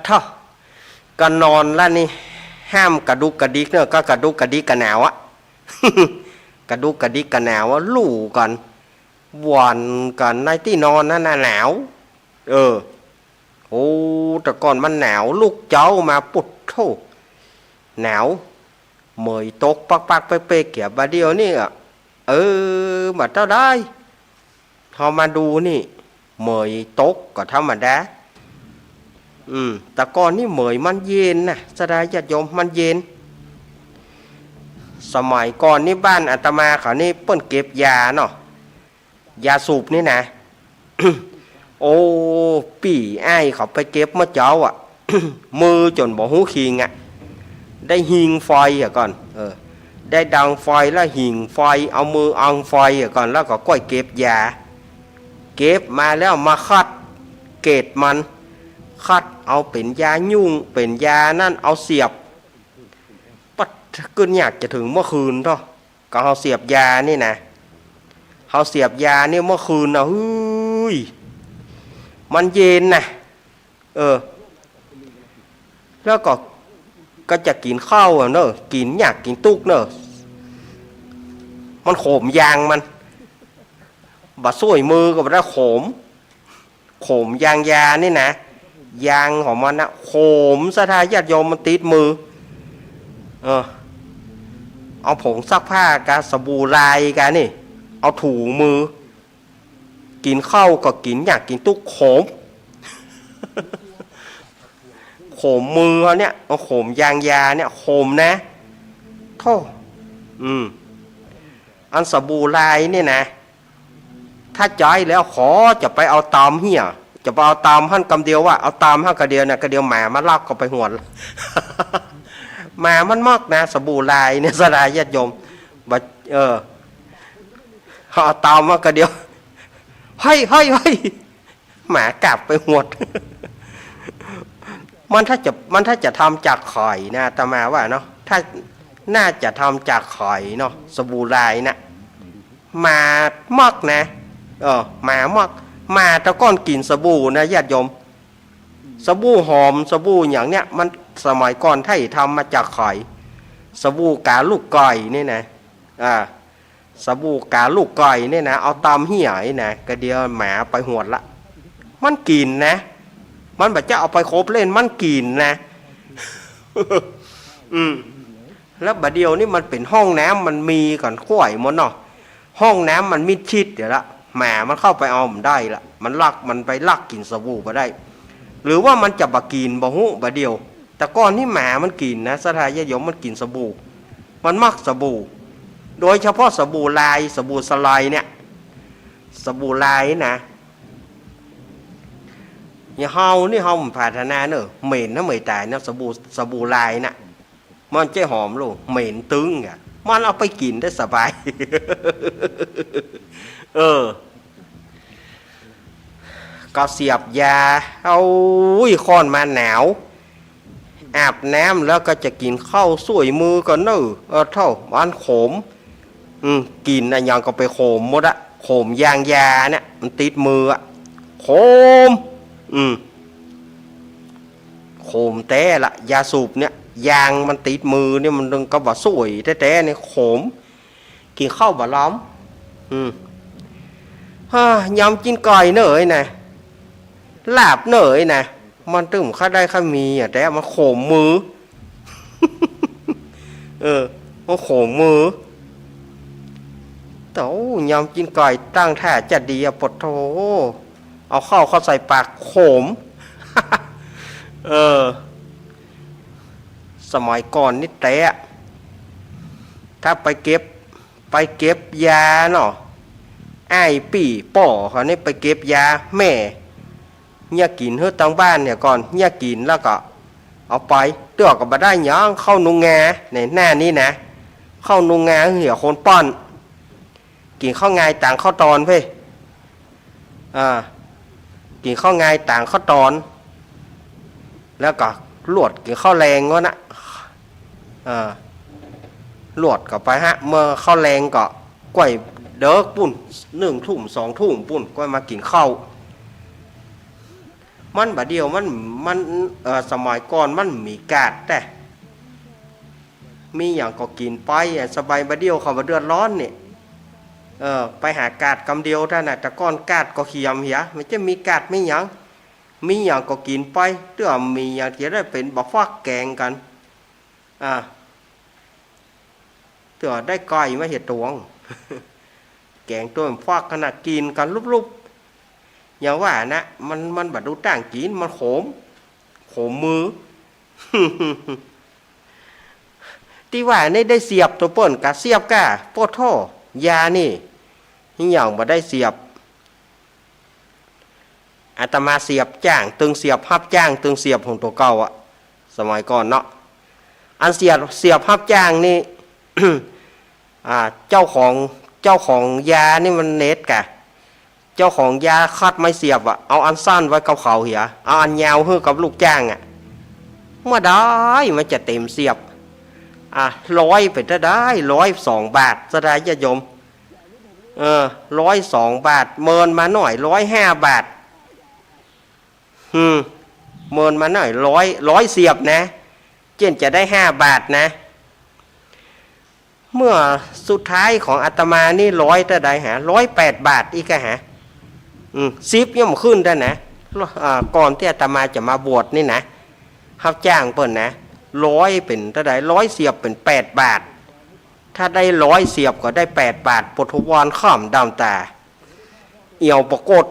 A: ท่อก็นอนแล้วนี่ห้ามกระดุกกระดิกเนอะก็กระดุกกระดิกกระหนาวอะ กระดุกกระดิกกระหนาวว่าลู่กันหวันกันในที่นอนนั่นน่ะหนาวโอ้แต่ก่อนมันหนาวลูกเจ้ามาปุดโธหนาวเมยตกปักๆเป๊ะๆเกี่ยบาเดียวนี่มาเท่าได้พอมาดูนี่เมยตกก็ธรรมดาแต่ก่อนนี่เมยมันเย็นนะสดายญาติโยมมันเย็นสมัยก่อนนี่บ้านอาตมาเขานี่เปิ้นเก็บยาเนาะยาสูบนี่นะ โอ้ปี่ไอ้เขาไปเก็บมาเจ้าอ่ะ มือจนบ่หูคิงอ่ะได้หิงไฟอ่ะก่อนได้ดังไฟแล้วหิงไฟเอามืออังไฟอ่ะก่อนแล้วก็ก้อยเก็บยาเก็บมาแล้วมาคัดเกตมันคัดเอาเป็นยายุ่งเป็นยานั่นเอาเสียบปัดเกินอยากจะถึงเมื่อคืนเนาะก็เอาเสียบยานี่นะเอาเสียบยานี่เมื่อคืนนะเฮ้ยมันเย็นนะแล้วก็จะกินข้าวเนอะกินอยากกินตุกเนอะมันขมยางมันบะส่วยมือก็ได้ขมยางยานี่นะยางของมันนะขมสะทายญาติโยมมันติดมือเอาผงซักผ้ากาสบู่ลายกานี่เอาถูมือกินข้าวก็กินอยากกินตุกขม ขมมือเนี่ยเอาขมยางยาเนี่ยขมนะโธ่อันสบู่ลายนี่นะถ้าใจแล้วขอจะไปเอาตามเหี้ยจะไปเอาตามหั่นกำเดียวว่าเอาตามหั่นกระเดียวนะกระเดียวหมามันลากก็ไปหวนหมามันมากนะสบู่ลายเนี่ยสลายญาติโยมบัดเอาตามมากระเดียวเฮ้ยหมากลับไปหวดมันถ้าจะทำจากไข่นะตามาว่าเนาะถ้าน่าจะทำจากไข่เนาะสบู่ลายนะมามากนะหมามากมาตะก้อนกินสบู่นะญาติโยมสบู่หอมสบู่อย่างเนี้ยมันสมัยก่อนไทยทำมาจากไข่สบู่กาลูกไก่นี่นะสบู่กาลูกไก่นี่นะเอาตามเหี้ยนี่นะกระเดียวหมาไปหวดละมันกินนะมันแบบจะเอาไปโคบเล่นมันกินนะ แล้วบัดเดียวนี่มันเป็นห้องน้ำมันมีก่อนข้อยมันเนาะห้องน้ำมันมิดชิดเดี๋ยวละหมามันเข้าไปเอามันได้ละมันไปลักกินสบู่มาได้ หรือว่ามันจะบะกินบะหุบะเดียวแต่ก่อนนี่หมามันกินนะสถายยมมันกินสบู่มันมักสบู่โดยเฉพาะสบู่ลายสบู่สไลด์เนี่ยสบู่ลายนะอย่าเฮานี่เฮามันพัฒนาเนอะเหม็นนะเหม็นตายนะสบู่ลายนะมันจะหอมลูกเหม็นตึงอ่ะมันเอาไปกินได้สบาย ก็เสียบยาเอาค้อนมาหนาวอาบน้ำแล้วก็จะกินข้าวสวยมือก่อนเนอะเท่ามันขมกินอะไรอย่างก็ไปขมหมดอะขมยางยาเนี่ยมันติดมืออะขมขมแต่ละยาสูบเนี่ยยางมันติดมือเนี่ยมันก็บ่สวยแต่เนี่ยขมกินข้าวบ่ล้อมยำกินไก่เนยนะลาบเนยนะมันตึมข้าได้ข้ามีอ่ะแต่มันโขมมือ มันโขมมือแต่ยำกินไก่ตั้งท่าจะดีอะปดโถเอาเข้าใส่ปากโขม สมัยก่อนนี่แต่ถ้าไปเก็บยาเนาะไอ้ปี่ป่อเขานี่ไปเก็บยาแม่เนี่ยกินเฮือตั้งบ้านเนี่ยก่อนเนี่ยกินแล้วก็เอาไปเตือกก็มาได้หยังเข้านุงงาในหน้านี้นะเข้านุงงาเหี่ยคนป้อนกินข้าวไงต่างข้าวตอนเพ่กินข้าวไงต่างข้าวตอนแล้วก็ลวดกินข้าวแรงก็นะลวดก็ไปฮะเมื่อข้าวแรงก็กล้วยเด็กปุ่น1 ทุ่ม 2 ทุ่มปุ่นกล้วยมากินข้าวมันบะเดียวมันสมัยก่อนมันมีกาดแต่ มีอย่างก็กินไปสบายบะเดียวเขาบ่เดือดร้อนเนี่ยไปหากาดกำเดียวท่านน่ะแต่ก้อนกาดก็เขียมเหียมันจะมีกาดไม่หยังมีอย่างก็กินไปเตื้อมีอย่างที่ได้เป็นบ่ฟักแกงกันเตื้อได้ก้อยมาเห็ดตวง แกงตัวมันฟักขนาดกินกันลุบๆอย่างว่านะมันบัดดูต่างกินมันขมมือ ที่ว่านี่ได้เสียบตัวเปิ่นกะเสียบกะโปโทยานี่อย่างบ่ได้เสียบอาตมาเสียบจ้างตึงเสียบพับจ้างตึงเสียบของตัวเก่าอะสมัยก่อนเนาะอันเสียบพับจ้างนี่ เจ้าของยานี่มันเน็ตกะเจ้าของยาคัดไม่เสียบอะเอาอันสั้นไว้กับเขาเหียเอาอันยาวให้กับลูกจ้างอะเมื่อได้มันจะเต็มเสียบ100ไปได้102 บาทสดายญาติโยม102 บาทเมินมาหน่อย105 บาทเมินมาหน่อยร้อยเสียบนะเจนจะได้5 บาทนะเมื่อสุดท้ายของอาตมานี่100เท่าใดหา108 บาทอีกหา10ย่อมขึ้นได้นะก่อนที่อาตมาจะมาบวชนี่นะรับจ้างเปิ้นนะ100เป็นเท่าใด100เสียบเป็น8 บาทถ้าได้100เสียบก็ได้8 บาทปฐวานข้ามดำตาเอี่ยวปรากฏ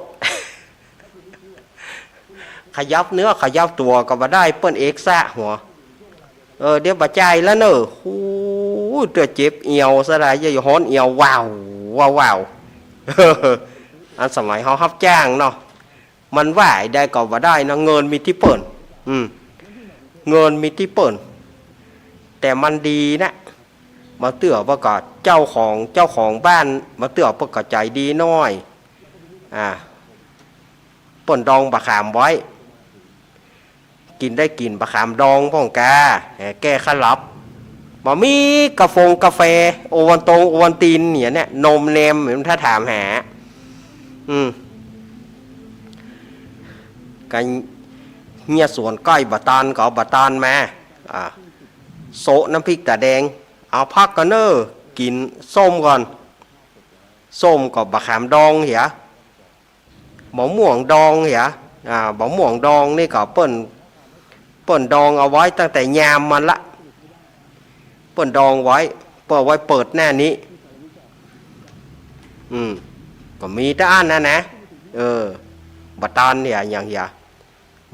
A: ขยับเนื้อขยับตัวก็บ่ได้เปิ้นเอกซะหัวเดี๋ยวบ่ใจายแล้วเนอะหูตัวเจ็บเอี่ยวซะได้อย่าฮ้อนเอี่ยวว้าวอันสมัยเฮารับจ้างเนาะมันว่าได้ก็บ่ได้นะเงินมีที่เปิ้นเงินมีที่เปิ้นแต่มันดีนะมาเตื้อว่าก็เจ้าของบ้านมาเตื้อเพิ่นก็ใจดีน้อยเปิ้นดองบะขามไว้กินได้กินบะขามดองพ่องกาแก้ขลับบ่มีกาแฟโอวันตีนเนี่ยนมเนมเหมือนถ้าถามหากันเฮียสวนก้อยบะตานก็เอาบะตานมาโซะน้ำพริกตาแดงเอาพักกันเนอกินส้มก่อนส้มกับบะขามดองเหียบะม่วงดองเหียบะม่วงดองนี่ก็เปิ้นดองเอาไว้ตั้งแต่ยามมันละเปิ้นดองไว้เปิดหน้านี้ก็มีแต่อันนะบะตานเนี่ยอย่างเหีย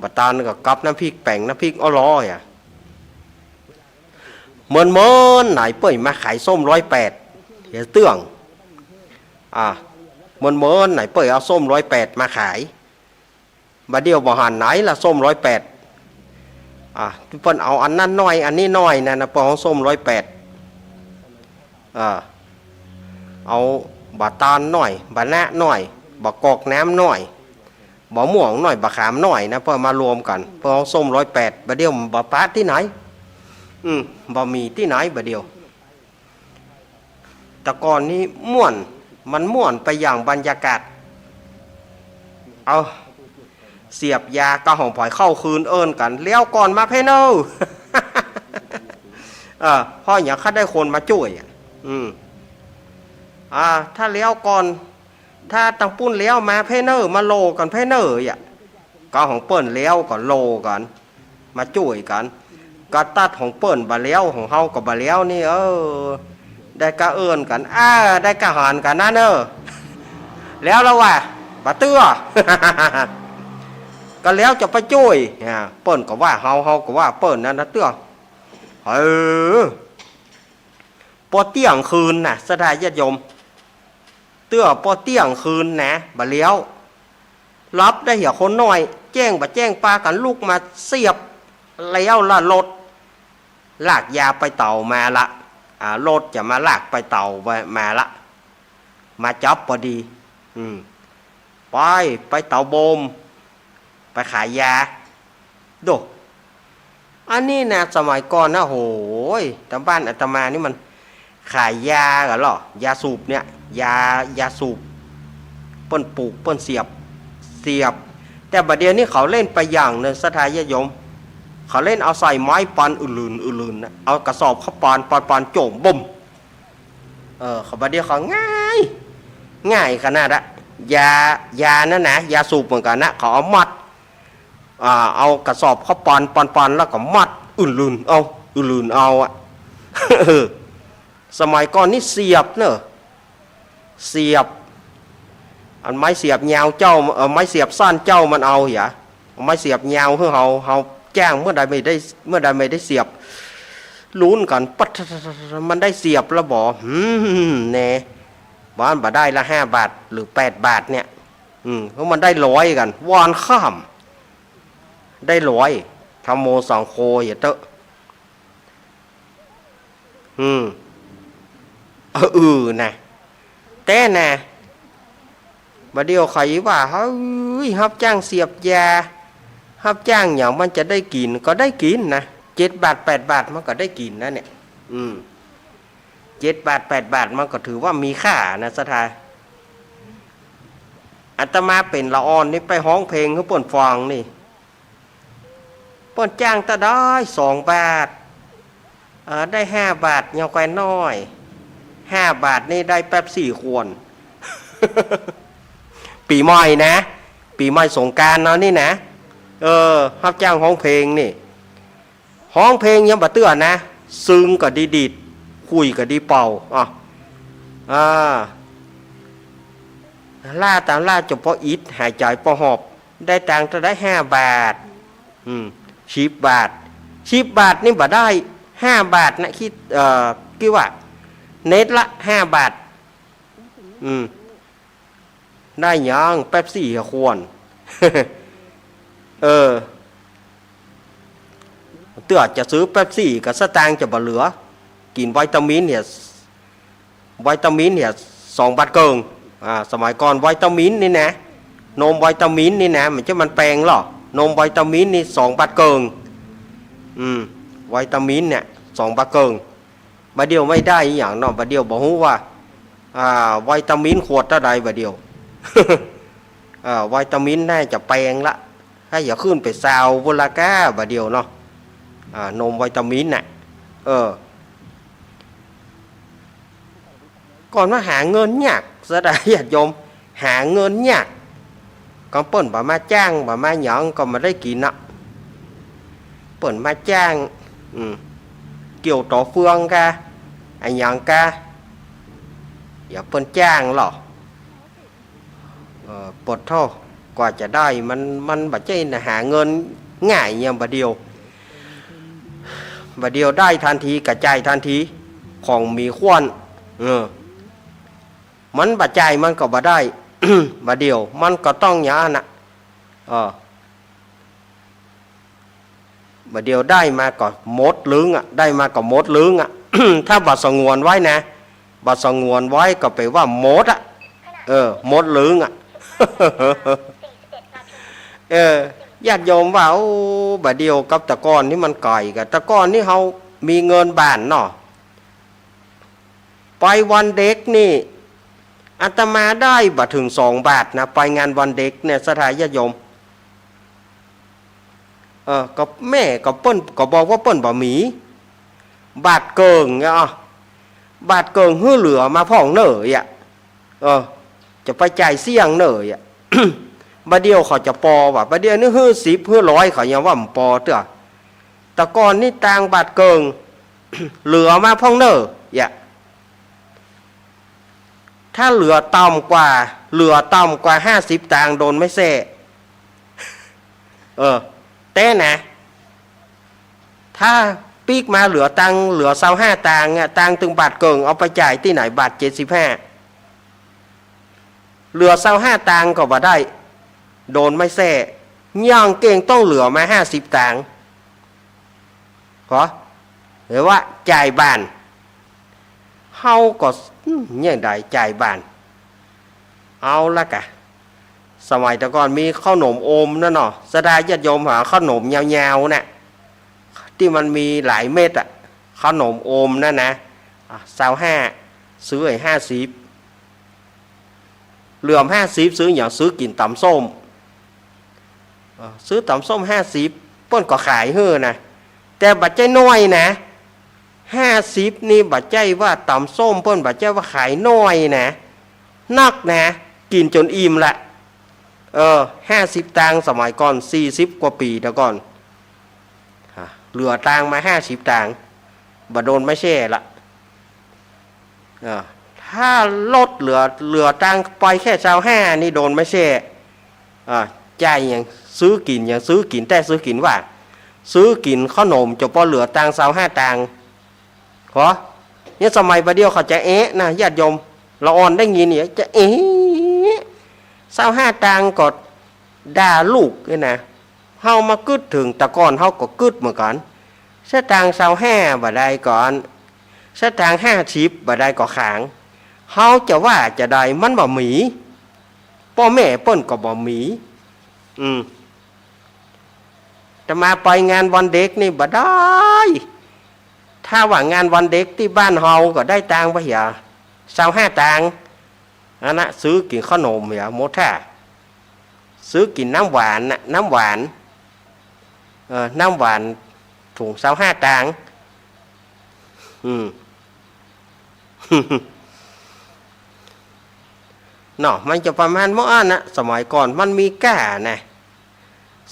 A: บะตานก็กับน้ำพริกแป้งน้ำพริกอ้อล้ออ่ะเมินไหนเปิ้นมาขายส้ม108เหียเตื้องเมินไหนเปิ้นเอาส้ม108มาขายบัดเดียวบ่หันไหนละส้ม108เปิ้นเอาอันนั้นน้อยอันนี้น้อยนั่นนะเปิ้นเอาส้ม108เอาบะตานน้อยบะนะน้อยบะกอกน้ำน้อยบะม่วงน้อยบะขามน้อยนะเปิ้นมารวมกันเปิ้นเอาส้ม108บัดเดียวบ่ปาดที่ไหนบ่มีที่ไหนบัดเดียวแต่ก่อนนี้มันม่วนไปอย่างบรรยากาศเอาเสียบยากระห่องผอยเข้าคืนเอิ้นกันเลี้ยวก่อนมาเพเนอ พ่ออย่างคัดได้คนมาช่วยถ้าเลี้ยวก่อนถ้าตังปุ้นเลี้ยวมาเพเนอร์มาโลกันเพเนอร์ก็ของเปิ้นเลี้ยวก่อนโลกันมาช่วยกันก็ตัดของเปิ้นบะเลี้ยวของเฮากับบะเลี้ยวนี่ได้กะเอิ้นกันได้กะหานกันนะเนอแล้วว่ะบะเตื้อ ก็แล้วจะไปช่วยเปิ้นก็ว่าเฮาก็ว่าเปิ้นนั่นนะเตื้อพอเที่ยงคืนน่ะสดายญาติโยมเตื้อพอเที่ยงคืนนะบะเลี้ยวรับได้เหี่ยคนน้อยแจ้งปากันลูกมาเสียบแล้วละรถลากยาไปเต่ามาละรถจะมาลากไปเต่ามาละมาจับพอดีไปเต่าโบมไปขายยาดูอันนี้นะสมัยก่อนนะโหยแต่บ้านอาตมานี่มันขายยากันหรอยาสูบเนี่ยยาสูบเปิ้นปลูกเปิ้นเสียบแต่บัดเดี๋ยวนี้เขาเล่นไปอย่างหนึ่งสถายโยม เขาเล่นเอาใส่ไม้ปันอื่นนะเอากระสอบเขาปานโจ่งบุ่มเขาบาเดียวเขาง่ายขนาดอะยานั่นนะยาสูบเหมือนกันนะเขาเอามัดเอากระสอบเขาปันแล้วก็มัดอื่นเอาอะ สมัยก่อนนี่เสียบเนอะเสียบอันไม้เสียบยาวเจ้าไม้เสียบสั้นเจ้ามันเอาอย่าไม้เสียบยาวเพื่อเขาจ้างเมื่อใดไม่ได้เสียบลุ้นกันปัดมันได้เสียบแล้วบอกแน่บ้านบ่ได้ละ5 บาทหรือ8 บาทเนี่ยเพราะมันได้100กันวานข้ามได้100ทำโมสังโคอย่าเตอะนะแต่นะบัดเดียวใครว่าเฮ้ยรับจ้างเสียบยารับจ้างอย่างมันจะได้กินก็ได้กินนะ7 บาท 8 บาทมันก็ได้กินนะเนี่ย7 บาท 8 บาทมันก็ถือว่ามีค่านะสถาอาตมาเป็นละอ่อนนี่ไปฮ้องเพลงเขาเปิ่นฟังนี่เปิ่นจ้างตะได้2 บาทได้5 บาทเงาไกวน้อย5 บาทนี่ได้แป๊บ4 ขวด ปีใหม่นะปีใหม่สงกรานต์เนาะนี่นะรับจ้างฮ้องเพลงนี่ฮ้องเพลงยังบ่เตื้อนะซึ้งก็ดีดีดคุยก็ดีเป่าล่าตามล่าจบพออิดหายใจพอหอบได้ตังค์จะได้5 บาท10 บาท10 บาทนี่บ่ได้5 บาทนะคิดกี่ว่าเน็ตละ5 บาทได้ยังแป๊บซี่ควร เตื้อจะซื้อแป๊บซี่กับสตางค์จะบ่เหลือกินวิตามินเนี่ย2 บาทเกิงสมัยก่อนวิตามินนี่นะนมวิตามินนี่นะมันจะมันแปลงหรอนมวิตามินนี่2 บาทเกิงวิตามินเนี่ย2 บาทเกิงบัดเดียวไม่ได้อย่างเนาะบัดเดียวบ่ฮู้ว่าวิตามินขวดเท่าใดบัดเดียว วิตามินน่าจะแปลงละให้อย่าขึ้นไปซาวโบลาก้าบัดเดียวเนาะนมวิตามินน่ะก่อนว่าหาเงินยากซะได้ญาติโยมหาเงินยากก็เปิ้นบ่มาจ้างบ่มาหยังก็มาได้กินน่ะเปิ้นมาจ้างเกี่ยวต่อเฟืองกะไอ้หยังกะอย่าเปิ้นจ้างหรอปวดท่อกว่าจะได้มันบ่ใช่หาเงินง่ายอย่างบัดเดียวได้ทันทีกระจายทันทีของมีควนมันบ่ใจายมันก็บ่ได้ บัดเดียวมันก็ต้องอย่างนั้นน่ะบัดเดียวได้มาก็มดลึงได้มาก็มดลึง ถ้าบ่สงวนไว้นะบ่สงวนไว้ก็แปลว่ามดมดลึง ญาติโยมว่าบัดเดียวกับตะกอนนี่มันไก่กับตะกอนนี่เฮามีเงินบ้านเนาะไปวันเด็กนี่อาตมาได้บ่ถึง2 บาทนะไปงานวันเด็กเนี่ยสถานญาติโยมก็แม่ก็เปิ้นก็บอกว่าเปิ้นบ่มีบาทเกิงเนี่ยบาทเกิงฮื้อเหลือมาพ่องเน่อจะไปจ่ายเสี่ยงเน่อ บัดเดียวเขาจะปอว่าบัดเดียวนี่ฮื้อ10ฮื้อ100เขายังว่ามันปอเด้อแต่ก่อนนี่ต่างบาทเกิง เหลือมาพ่องเน่อถ้าเหลือต่ำกว่า50 ตังค์โดนไม่แซ่ แต่นะถ้าปีกมาเหลือ25 ตังค์ตังค์ถึงบาทเกิงเอาไปจ่ายที่ไหนบาท75เหลือ25 ตังค์ก็บ่ได้โดนไม่แซ่ย่างเก่งต้องเหลือมา50 ตังค์หรือว่าจ่ายบ้านเฮาก็ยังได้จ่ายบ้านเอาละกะสมัยแต่ก่อนมีข้าวหนมโอมนั่นเนาะสดาญาติโยมหาข้าวหนมยาวๆน่ะที่มันมีหลายเม็ดข้าวหนมโอมนั่นนะ25ซื้อ50เหลือ50ซื้ออย่างซื้อกินตำส้มซื้อตำส้ม50 เปิ้นก็ขายเฮ้อนะแต่บัดใจน้อยนะ50นี่บัดใจว่าตำส้มเปิ้นบัดใจว่าขายน้อยนะนักนะกินจนอิ่มละ50ตังค์สมัยก่อน40กว่าปีแต่ก่อนเหลือตังค์มา50ตังค์บ่โดนไม่แช่ละถ้าลดเหลือตังค์ไปแค่25นี่โดนไม่แช่ใจอย่างซื้อกินอย่างซื้อกินแต่ซื้อกินว่าซื้อกินขนมจะพอเหลือตังค์25ตังค์ขอเนี่ยสมัยประเดียวเขาจะนะญาติโยมละอ่อนได้ยินเนี่ยจะ25ตังค์ก็ด่าลูกนี่นะเฮามากึดถึงแต่ก่อนเฮาก็กึดเหมือนกันสตางค์25บ่ได้ก่อนสตางค์50บ่ได้ก็ขางเฮาจะว่าจะได้มันบ่มีพ่อแม่เปิ้นก็บ่มีแต่มาไปงานวันเด็กนี่บ่ได้ถ้าว่างานวันเด็กที่บ้านเฮาก็ได้ตังค์บ่เหี่ย25ตังค์อันน่ะซื้อกินขนมเหี่ยหมดท่าซื้อกินน้ำหวานน่ะน้ำหวานน้ำหวานถุง25ตังค์เนาะมันจะประมาณเมื่อนะสมัยก่อนมันมีก้านะ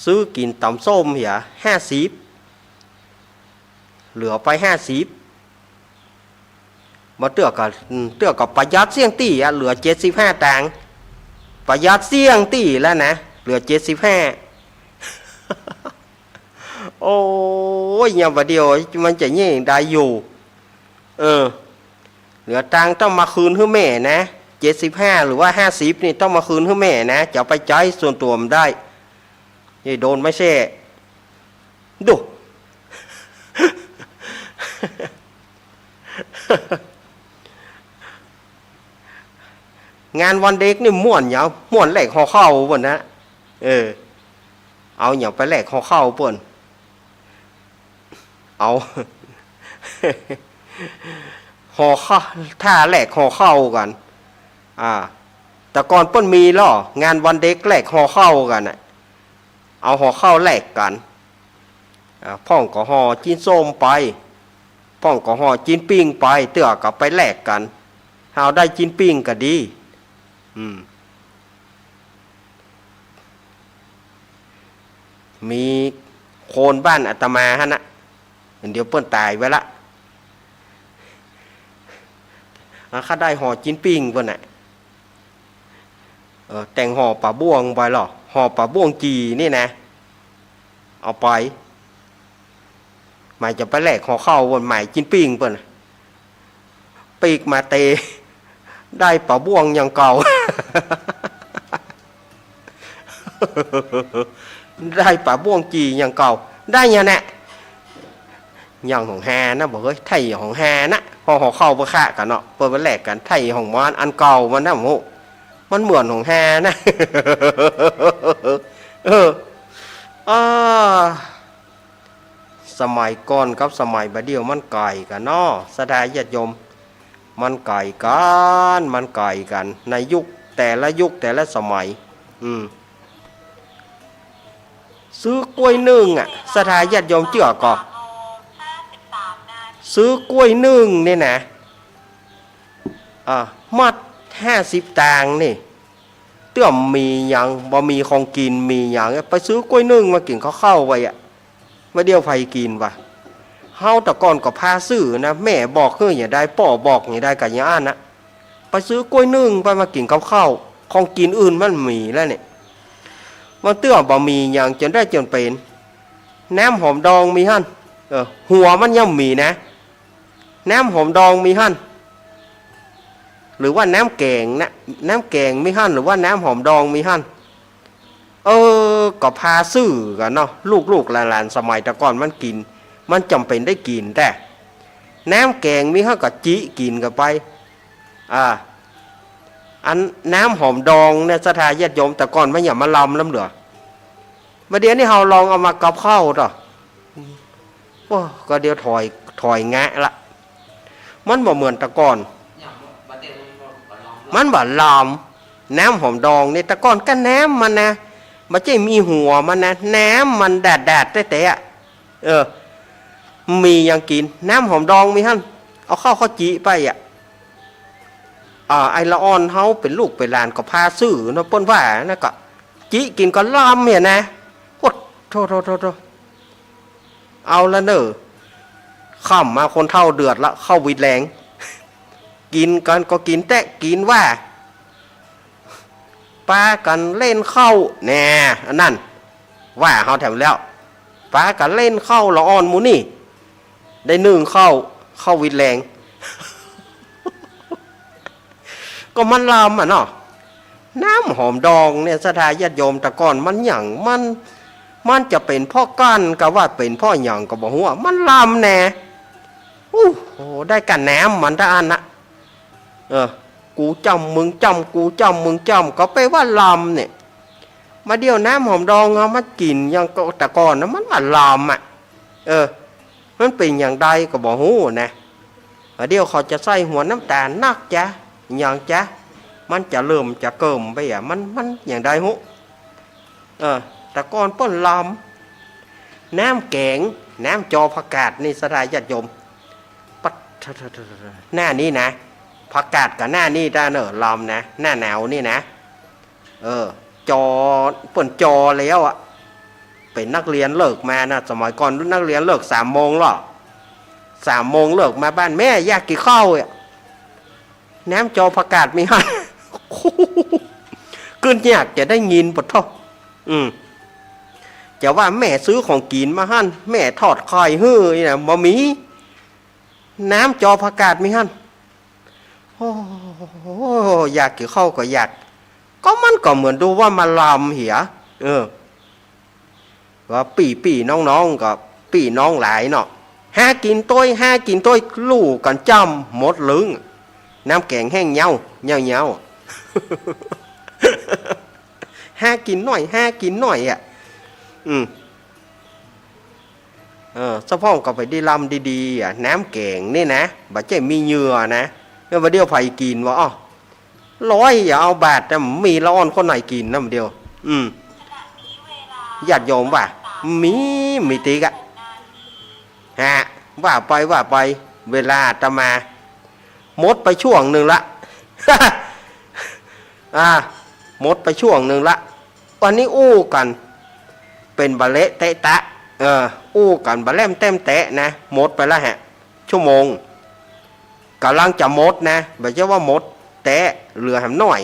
A: ซื้อกินตำส้มเหี่ย50เหลือไป50มาเตือกับประหยัดเสี่ยงตี้เหลือ75ตังค์ประหยัดเสี่ยงตี้แล้วนะเหลือ75โอ้ยอย่างประเดียวมันจะแย่งได้อยู่เหลือตังค์ต้องมาคืนให้แม่นะ75หรือว่า50นี่ต้องมาคืนให้แม่นะจะไปใช้ส่วนตัวมันได้นี่โดนไม่ใช่ดู งานวันเด็กนี่ม่วนอย่างม่วนแหลกห่อข้าวป่นนะเอาอย่างไปแหลกห่อข้าวป่นเอา ห่อข้าวถ้าแหลกห่อข้าวกันแต่ก่อนเปิ้นมีล่องานวันเด็กแหลกห่อข้าวกันน่ะเอาห่อข้าวแหลกกันพ่องก็ห่อจิ้นส้มไปพ่องก็ห่อจิ้นปิ้งไปเตื้อกับไปแหลกกันเอาได้จิ้นปิ้งก็ดีมีโคนบ้านอาตมาฮะนะเดี๋ยวเปิ้นตายไว้ละข้าได้ห่อจิ้นปิ้งเปิ้นน่ะแต่งห่อปลาบ่วงไปหรอห่อปลาบ่วงจีนี่นะเอาไปหมายจะไปแลกห่อข้าววันใหม่จิ้นปิ้งเปิ้นปีกมาเตได้ปลาบ่วงอย่างเก่า ได้ปลาบ่วงจีอย่างเก่าได้ยังแน่อย่างของแฮนะบอกเฮ้ยไทยของแฮนะพอห่อเข้าไปฆ่ากันเนาะเปิดไปแลกกันไทยของมันอันเก่ามันนะโมมันเหมือนของแฮนะ สมัยก่อนกับสมัยบัดเดียวมันไก่กันเนาะสดายญาติโยมมันไก่กันในยุคแต่ละสมัยซื้อกล้วยนึ่งสดายญาติโยมเจือก่อซื้อกล้วยนึ่งนี่นะมัด50ตังค์นี่เตื้อมมีอย่างบ่มีของกินมีอย่างไปซื้อกล้วยนึ่งมากินเข้าไว้มาเดียวไฟกินวะเฮาแต่ก่อนก็พาซื้อนะแม่บอกเฮ้ยอย่าได้ป่อบอกอย่าได้กันอย่างนั้นนะไปซื้อกล้วยนึ่งไปมากินข้าวของกินอื่นมันมีแล้วเนี่ยมันเตื้อมบ่มีอย่างจนได้จนเป็นน้ำหอมดองมีหั่นหัวมันยังมีนะน้ำหอมดองมีหั่นหรือว่าน้ำแกงนะน้ำแกงมีหั่นหรือว่าน้ำหอมดองมีหั่นก็พาซื้อกันเนาะลูกหลานสมัยแต่ก่อนมันกินมันจำเป็นได้กินแต่น้ำแกงมีหั่นก็จิกินกันไปอันน้ำหอมดองเนี่ยสถาญาติโยมแต่ก่อนไม่อย่ามาลำล้ำเหลือประเดี๋ยวนี้เราลองเอามากับข้าวต่อก็เดี๋ยวถอยแงะละมันบ่เหมือนแต่ก่อนมันบ่ลอมน้ำหอมดองนี่แต่ก่อนก็น้ำมันนะ มันจะมีหัวมันนะน้ำมันแดดแต่มีอย่างกินน้ำหอมดองมีฮั่นเอาข้าวจีไปไอละอ่อนเฮาเป็นลูกเป็นหลานก็พาซื้อนะเปิ้นว่านะก็จีกินก็ล้ำเนี่ยนะโอ้โทเอาละเนอข้ามมาคนเท่าเดือดละเข้าวิดแรงกินกันก็กินแต่กินว่าปากันเล่นเข้าแน่อันนั้นว่าเขาแถมแล้วปากันเล่นเข้าละอ่อนมูนี่ได้หนึ่งเข้าวิดแรง ก็มันลำเนาะน้ำหอมดองเนี่ยสถาญาติโยมแต่ก่อนมันหยั่งมันจะเป็นพ่อก้านก็ว่าเป็นพ่อหยั่งก็บอกว่ามันลำแน่โอ้โหได้กันแหนมมันท่าอันนะกูจำมึงจำกูจำมึงจำก็ไปว่าลำเนี่ยมาเดียวน้ำหอมดองเอามากินยังแต่ก่อนนะมันว่าลำมันเป็นอย่างใดก็บอกหูนะมาเดียวเขาจะใส่หัวน้ำตาลนักจ้ะอย่างจ้ะมันจะเริ่มจะเกิมไปมันอย่างใดหูแต่ก่อนเปิ้นลำน้ำแกงน้ำจอผักกาดนี่สถาญาติโยมปัดหน้านี้นะผักกาดกับหน้านี่ได้เนอะลำนะหน้าหนาวนี่นะจอเปิ่นจอแล้วเป็นนักเรียนเลิกมานะสมัยก่อนนักเรียนเลิก3 โมงหรอ3 โมงเลิกมาบ้านแม่อยากกินข้าวน้ำจอผักกาดมีฮะขึ้นอยากจะได้ยินปะท่อจะว่าแม่ซื้อของกินมาหั่นแม่ทอดไข่เฮ้ยนะบะหมี่น้ำจอผักกาดมีหั่นโอ้อยากกินข้าวก็อยากก็มันก็เหมือนดูว่ามาลำเหียว่าปีน้องกับปีน้องหลายเนาะห้ากินต้อยลู่กันจำหมดลึงน้ำแกงแห้งเงาห้ากินหน่อยสะพ้องก็ไปได้ลำดีๆน้ำแกงนี่นะบัดเจ้มีเหยื่อนะแล้วมาเดียวไผกินวะร้อยอย่าเอาบาทแต่มีละอ่อนคนไหนกินนะมาเดียวญาติโยมว่ะมีตีกว่าไปเวลาจะมาหมดไปช่วงหนึ่งละ หมดไปช่วงหนึ่งละวันนี้อู้กันเป็นบะเละเตะตะอู้กันบะแลมเต็มเตะนะหมดไปแล้วชั่วโมงกำลังจะหมดนะไม่ใช่ว่าหมดเตะเหลือแหมหน่อย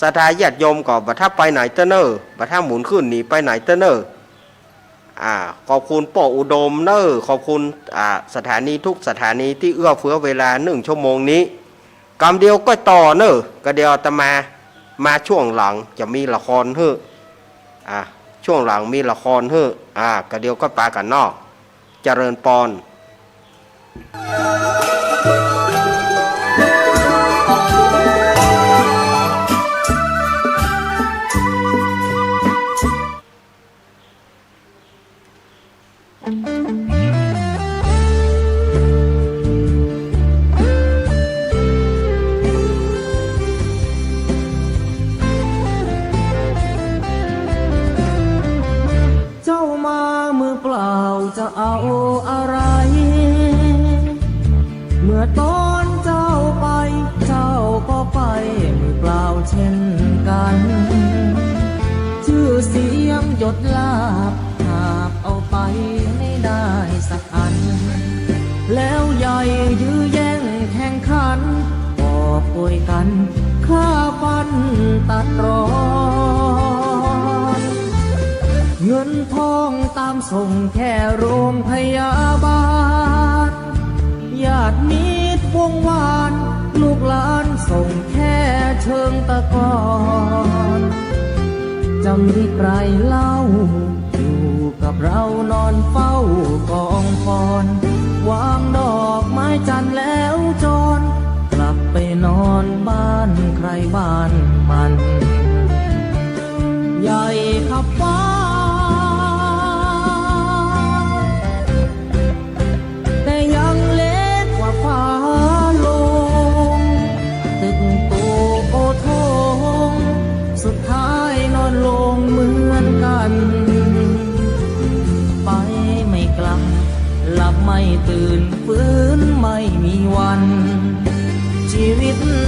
A: สถาญาติโยมก็บัดถ้าไปไหนเตเนอร์บัดถ้าหมุนขึ้นหนีไปไหนเตเนอร์ขอบคุณป่ออุดมเนอร์ขอบคุณสถานีทุกสถานีที่เอื้อเฟื้อเวลา1 ชั่วโมงนี้กำเดียวก็ต่อเนอร์ก็เดียวจะมาช่วงหลังจะมีละครช่วงหลังมีละครก็เดียวก็ปากันนอกเจริญปอน
C: จะเอาอะไรเมื่อตอนเจ้าไปเจ้าก็ไปมือเปล่าเช่นกันชื่อเสียงหยดลาบหากเอาไปไม่ได้สักอันแล้วใหญ่ยื้อแย่งแข่งขันบอกป่วยกันฆ่าฟันตัดรอนเงินทองตามส่งแค่โรงพยาบาลญาติมิตรวงวานลูกหลานส่งแค่เชิงตะกอนจะมีใครเล่าอยู่กับเรานอนเฝ้ากองฟอนวางดอกไม้จันทร์แล้วจรกลับไปนอนบ้านใครบ้านมันใหญ่ขับฟ้าน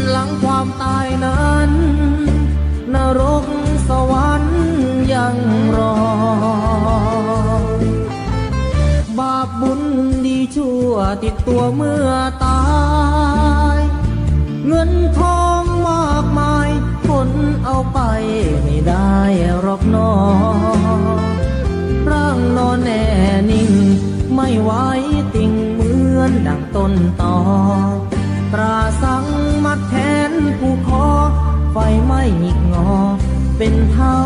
C: หลังความตายนั้น นรกสวรรค์ยังรอ บาปบุญดีชั่วติดตัวเมื่อตาย เงินทองมากมายคนเอาไปไม่ได้หรอกนอร่างนอนแน่นิ่งไม่ไหวติ่งเหมือนดังต้นตอตราสังมัดแขนผู้คอไฟไหม้หงิกงอเป็นเท่า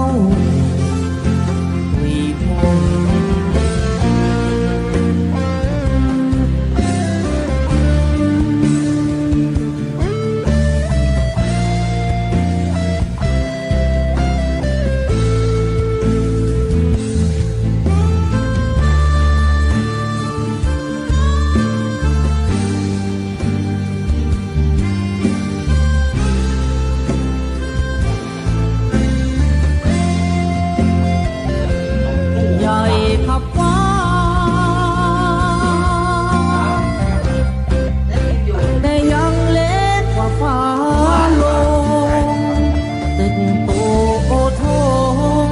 C: วีพง ใหญ่ขับฟ้าแต่ยังเล็กกว่าฟ้าลงตึกโตโอทง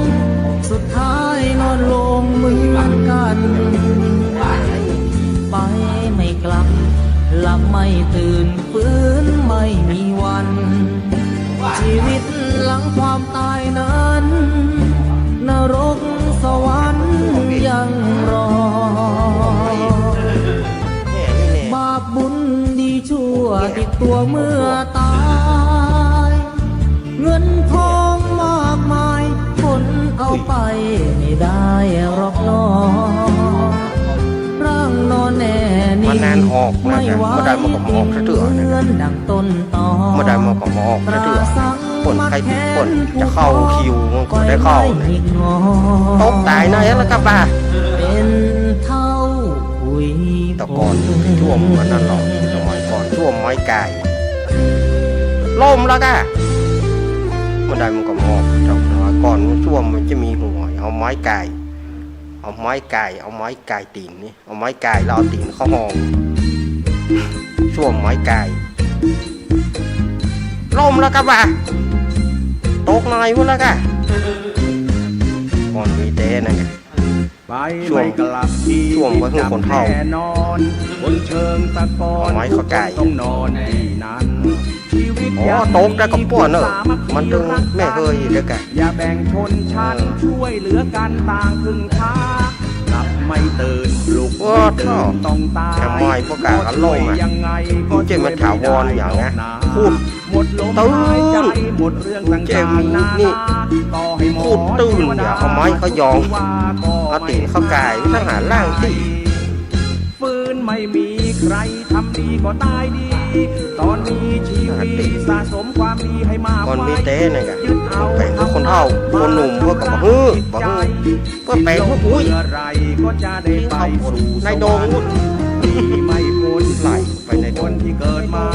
C: สุดท้ายนอนลงเหมือนกันไปไม่กลับหลับไม่ตื่นฟื้นไม่มีวันชีวิตหลังความตายนั้นนรกสวรรค์ยังรอ บาปบุญดีชั่วติดตัวเมื่อตาย เงินทองมากมายคนเอาไปไม่ได้หรอกนอร่างนอนแน่นิ่งไม่ไหวติ่งเหมือนดังต้นตอ
A: เมื่อใดมันก็มาออกเถื่อผลใครผลจะเข้าคิวมันก็ได้เข้าตกตายนะแล้วก็ป่ะ
C: เป็นเท่าหุย
A: ตะกอนช่วมมันนั่นหรอกสมัยก่อนช่วมไม้ไก่ล่มแล้วก็เมื่อใดมันก็มาออกจากสมัยก่อนช่วมมันจะมีหัวเอาไม้ไก่เอาไม้ไก่ตีนนี่เอาไม้ไก่แล้วเอาตีนเข้าห้องช่วมไม้ไก่ล่มแล้วก็ป่ะตกหน่อยพุ่นแล้วก็ก่อนมีเต้นั่นไง
D: ไปไม่กลับที่
A: ช่วงไว้ให้คนเฒ่า
D: แน่นอนบนเชิงตะกอน
A: เอาไม้เข้าไก่
D: ต้องนอนที่นั้นชีวิต
A: อ๋อตกได้กับป้วนเนอะมันตึงแม่เคยเด็กแก
D: อย่าแบ่งชนชั้นช่วยเหลือกันต่างครึ่งทางหลับไม่ตื่นลุกไม่ตื่นต้องตาย
A: แค่ไม้พวกกากันล่มอ่ะ
D: ยังไง
A: มันจะมาถาวรอย่างเงี้ยพูด
D: หมดลม
A: ตื่น
D: หายใจหมดเรื่องต่างๆนา
A: นี่
D: นาต่อให้หมอ
A: พูดตื่นอย่าเอาไม้เขายอง
D: ว่าก็
A: เอาตีนเข้ากายทหารล่างตี
D: ฟื้นไม่มีใครทำดีก็ตายดี ตอนนี้ชีวิตสะสมความดีให้มาก
A: ก่อนมีเต้นั่นไง
D: ยึดเอา
A: แบ่งพวกคนเฒ่าคนหนุ่มพวกกับฮื้อบ่ฮื้อเพื่อแบ่งพวกอุ้ย
D: เมื่อไรก็จะได้ไปสู่ส
A: ในโด
D: ว
A: ง
D: รร
A: นู่น
D: ค์ที่ไม่พ้น
A: ไหลไปในโดง
D: คนที่เกิดมา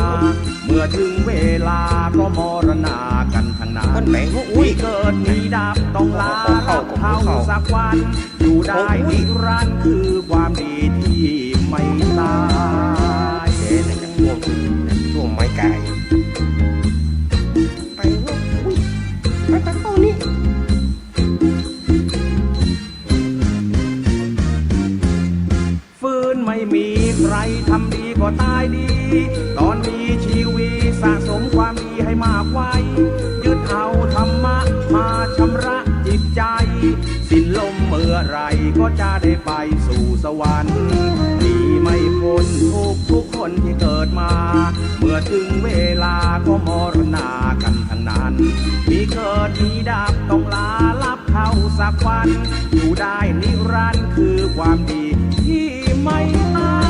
D: เมื่อถึงเวลาก็มรณากันทั้งนั้
A: มัน
D: น
A: แบ่งพวกอุ้ย
D: ที่เกิดมีดับต้องลา
A: ของเข้า
D: เข้า
A: ของเข้า
D: สักวันอยู่ได้นิรันดร์คือความดีที่ไม่ตาย
A: เต้นั่นไงช่วงไม้ไก่ไปพวกอุ้ยไปเข้านี่
D: ฟื้นไม่มีใครทำดีก็ตายดี ตอนนี้ชีวิตสะสมความดีให้มากไว้ ยึดเอาธรรมะมาชำระจิตใจ สิ้นลมเมื่อไรก็จะได้ไปสู่สวรรค์ที่ไม่พ้นทุกคนที่เกิดมา เมื่อถึงเวลาก็มรณากันทั้งนั้น มีเกิดมีดับต้องลาลับเข้าสักวัน อยู่ได้นิรันดร์คือความดีที่ไม่ตาย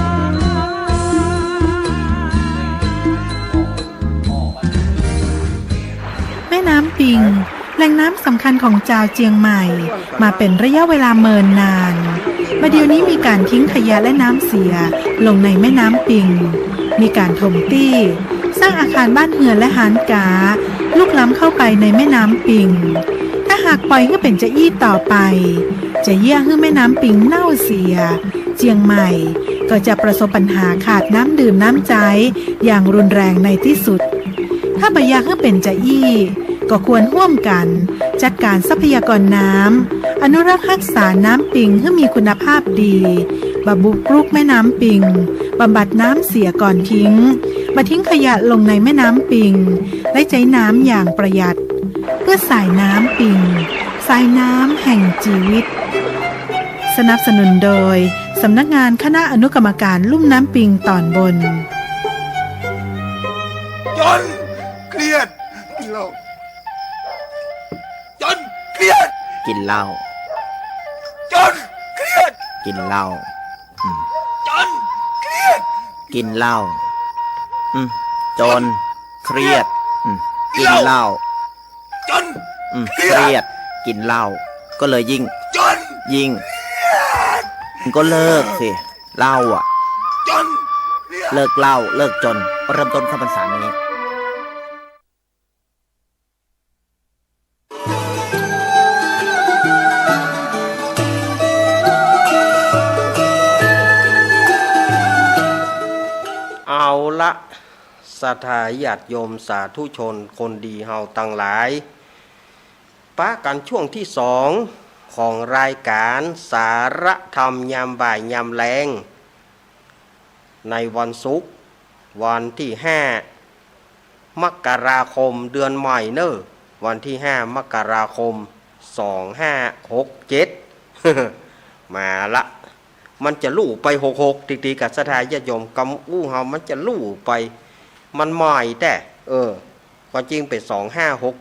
E: แม่น้ำปิงแหล่งน้ำสำคัญของชาวเจียงใหม่มาเป็นระยะเวลาเมินนานมาเดี๋ยวนี้มีการทิ้งขยะและน้ำเสียลงในแม่น้ำปิงมีการถมตี้สร้างอาคารบ้านเรือนและหานกาลุกล้ำเข้าไปในแม่น้ำปิงถ้าหากปล่อยให้เป็นจะอี้ต่อไปจะเยี่ยให้แม่น้ำปิงเน่าเสียเจียงใหม่ก็จะประสบปัญหาขาดน้ำดื่มน้ำใจอย่างรุนแรงในที่สุด ถ้าบ่อยากให้เป็นจะอี้ก็ควรร่วมกันจัดการทรัพยากรน้ำอนุรักษ์รักษาน้ำปิงให้มีคุณภาพดีบำบุกรุกแม่น้ำปิงบำบัดน้ำเสียก่อนทิ้งมาทิ้งขยะลงในแม่น้ำปิงและใช้น้ำอย่างประหยัดเพื่อสายน้ำปิงสายน้ำแห่งชีวิตสนับสนุนโดยสำนักงานคณะอนุกรรมการลุ่มน้ำปิงตอนบน
F: จนเครียดกินเหล้าจนเครียด
G: กินเหล้า
F: จนเครียด
G: กินเหล้า
F: จนเครียด
G: กินเหล้าจนเครียดกินเหล้า
F: จน
G: เครียดกินเหล้าก็เลยยิ่งก็เลิกสิเหล้าอ่ะ
F: จน
G: เลิกเหล้าเลิกจนเริ่มต้นเข้าพรรษานี้
A: เอาละศรัทธาญาติโยมสาธุชนคนดีเฮาตั้งหลายปะกันช่วงที่สองของรายการสารธรรมยามบ่ายยามแลงในวันศุกร์วันที่5มกราคมเดือนใหม่เนอะวันที่5มกราคม2567 มาละมันจะลู่ไป66ตีๆกับศรัทธาญาติโยมกำอู้เฮามันจะลู่ไปมันใหม่แต่ความจริงเป็น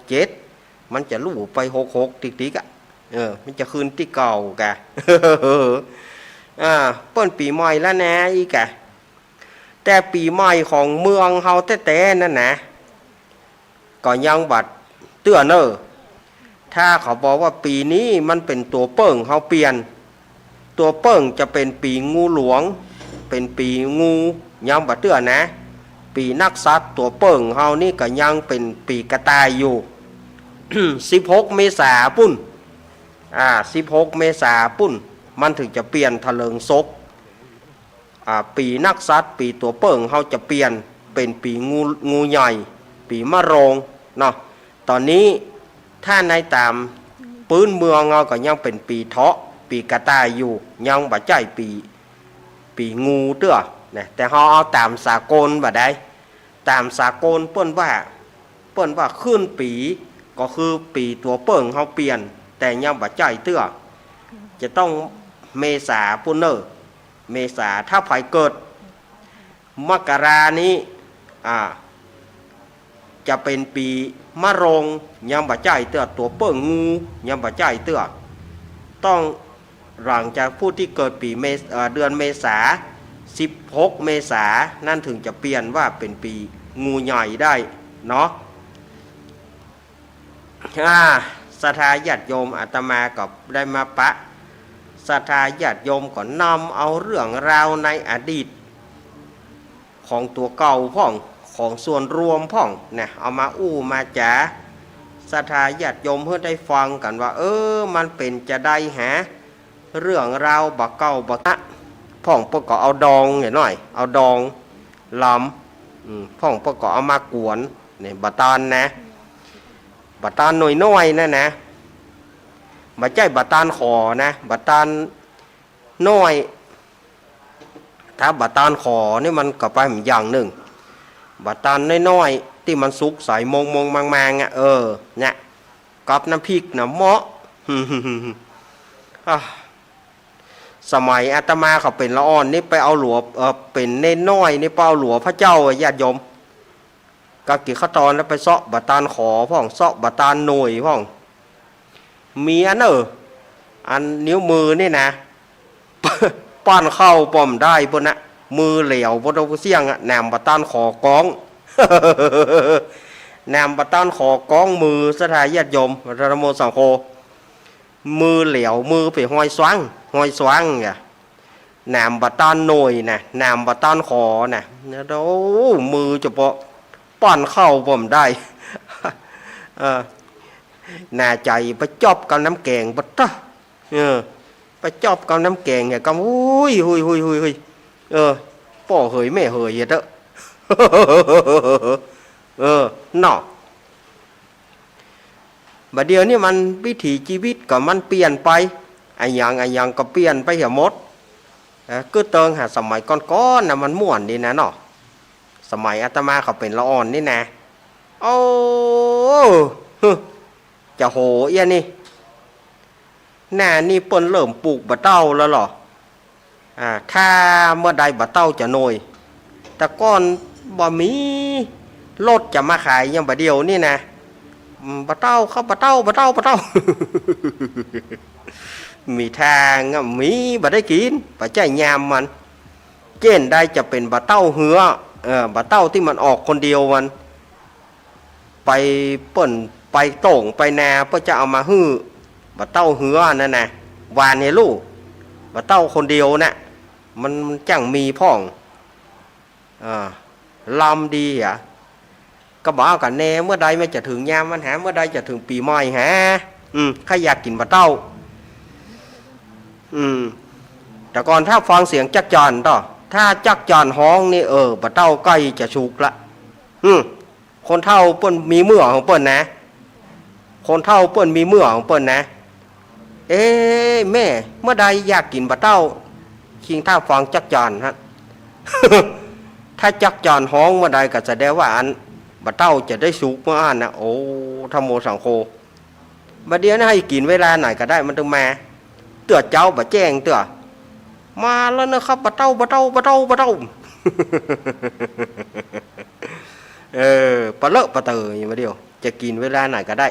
A: 2567มันจะลู่ไป66ตีๆกะมันจะคืนที่เก่ากะเปิ้นปีใหม่แล้วนะอีกะแต่ปีใหม่ของเมืองเฮาแท้ๆนั่นนะก็ยังบัดเตื้อเนอถ้าเขาบอกว่าปีนี้มันเป็นตัวเปิ้งเฮาเปลี่ยนตัวเปิ้งจะเป็นปีงูหลวงเป็นปีงูยังบัดเตื้อนะปีนักษัตริย์ตัวเปิ้งเฮานี่ก็ยังเป็นปีกระต่ายอยู่ 16 เมษายนปุ้น16 เมษายนปุ้นมันถึงจะเปลี่ยนทะเลิงศกปีนักษัตริย์ปีตัวเปิ้งเขาจะเปลี่ยนเป็นปีงูใหญ่ปีมะโรงเนาะตอนนี้ถ้าในตามปื้นเมืองเราก็ยังเป็นปีเถาะปีกระต่ายอยู่ยังบ่ใจปีงูเตื้อนะแต่เขาเอาตามสากลบ่ได้ตามสากลเปิ้นว่าขึ้นปีก็คือปีตัวเปิ้งเขาเปลี่ยนแต่ยังบ่ใจเตื้อจะต้องเมษาปุ้นเนอเมษาถ้าไผเกิดมกรานี้จะเป็นปีมะโรงยังบ่ใจเตื้อตัวเปิ้งงูยังบ่ใจเตื้อต้องหลังจากผู้ที่เกิดปีเดือนเมษา16 เมษานั่นถึงจะเปลี่ยนว่าเป็นปีงูใหญ่ได้เนาะศรัทธาญาติโยมอาตมาก็ได้มาปะศรัทธาญาติโยมก็นำเอาเรื่องราวในอดีตของตัวเก่าพ่องของส่วนรวมพ่องเนี่ยเอามามาจ๋าศรัทธาญาติโยมเพื่อได้ฟังกันว่ามันเป็นจะได้เรื่องราวบักเก่าบักนะพ่องประกอบเอาดองหน่อยเอาดองลำพ่องประกอบเอามากวนเนี่ยบัตานนะบัตานหน่อยๆนะบัใจบัตานขอนะบัตานน้อยถ้าบัตานขอนี่มันก็ไปเหมือนอย่างหนึ่งบัตานน้อยๆที่มันสุกใส่มงมังเนี่ยกับน้ำพริกน้ำเมาะสมัยอาตมาเขาเป็นละอ่อนนี่ไปเอาหลวเป็นเน้นน้อยนี่ไปเอาหลวพระเจ้าญาติโยมก็กินข้าวตอนแล้วไปเซาะบัตานขอพ่องเซาะบัตานหน่วยพ่องเมียอันนิ้วมือนี่นะป้อนเข้าป้อมได้พวกนะมือเหลวพวกเราเสี่ยงแหนมบัตานขอกองแหนมบัตานขอกองมือสถาญาติโยมระโมสังโฆมือเหลวมือไปห้อยสว่างเนี่ยแหนมบัตานหน่วยนะแหนมบัตานขอนะโอ้มือจะป้อนเข้าป้อมได้น่าใจไปจอบกับน้ำแกงบัดตะไปจอบกับน้ำแกงเนี่ยก็หุยป่อเหยแม่เหยเยอะ เนาะบัดเดียวนี่มันวิถีชีวิตก็มันเปลี่ยนไปไอ้ยังก็เปลี่ยนไปเหี่ยหมดก็เติงหาสมัยก้อนๆนะมันม่วนดีนะเนาะสมัยอาตมาเขาเป็นละอ่อนนี่นะโอ้จะโหเอี้ยนี่หน้านี่เปิ้นเริ่มปลูกบะเต้าแล้วหรอถ้าเมื่อใดบะเต้าจะโนยแต่ก้อนบ่มีรถจะมาขายยังบะเดียวนี่นะบะเต้าเข้าบะเต้ามีทางมีบะได้กินบะใจยามมันเจนได้จะเป็นบะเต้าเหือบะเต้าที่มันออกคนเดียวมันไปเปิ้นไปโต่งไปนาเพื่อจะเอามาฮื้อบะเต้าเหือนั่นนะวานเนี่ยลูกบะเต้าคนเดียวนะมันจังมีพ่องลำดีอ่ะก็บอกกันแน่เมื่อใดมันจะถึงยามมันหาเมื่อใดจะถึงปีใหม่ฮะใครอยากกินบะเต้าแต่ก่อนถ้าฟังเสียงจักจานต่อถ้าจักจานห้องนี่บะเต้าใกล้จะชุกละคนเท่าเปิ้นมีเมื่อของเปิ้นนะคนเท่าเปิ้นมีเมื่อของเปิ้นนะแม่เมื่อใดอยากกินบะเต้าคิงถ้าฟังจักจานฮะ ถ้าจักจานห้องเมื่อใดก็แสดงว่าอันบะเต้าจะได้สุกเมื่ออันนะโอ้ธรรมโมสังโฆบัดเดี๋ยวนะให้กินเวลาไหนก็ได้มันต้องมาเตือเจ้าบะแจ้งเตือมาแล้วนะครับบะเต้าปลาเลอะปลาเตยอย่างเดียวจะกินเวลาไหนก็ได้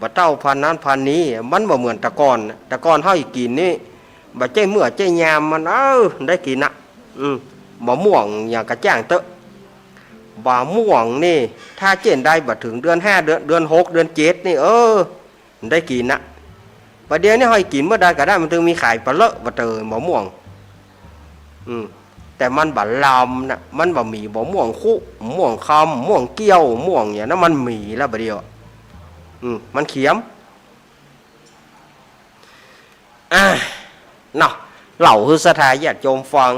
A: บะเต้าพันนั้นพันนี้มันบ่เหมือนตะกอนเฮาอีกกินนี่บะเจ้เมื่อเจ้ยามมันได้กินนะบ่ม่วงอย่างกระจ้างเตอะบ่ม่วงนี่ถ้าเจนได้บ่ถึงเดือน5เดือน6เดือน7นี่ได้กินนะประเดี๋ยวนี้เฮาอีกกินเมื่อใดก็ได้มันถึงมีขายปลาเลอะปลาเตยบ่ม่วงแต่มันบะลำนะมันบะหมี่บะม่วงคุม่วงคำม่วงเกี้ยวม่วงอย่างนั้นมันหมี่แล้วบะเดียวมันเขียมเนาะเหล่าคือสถาญาติโยมฟัง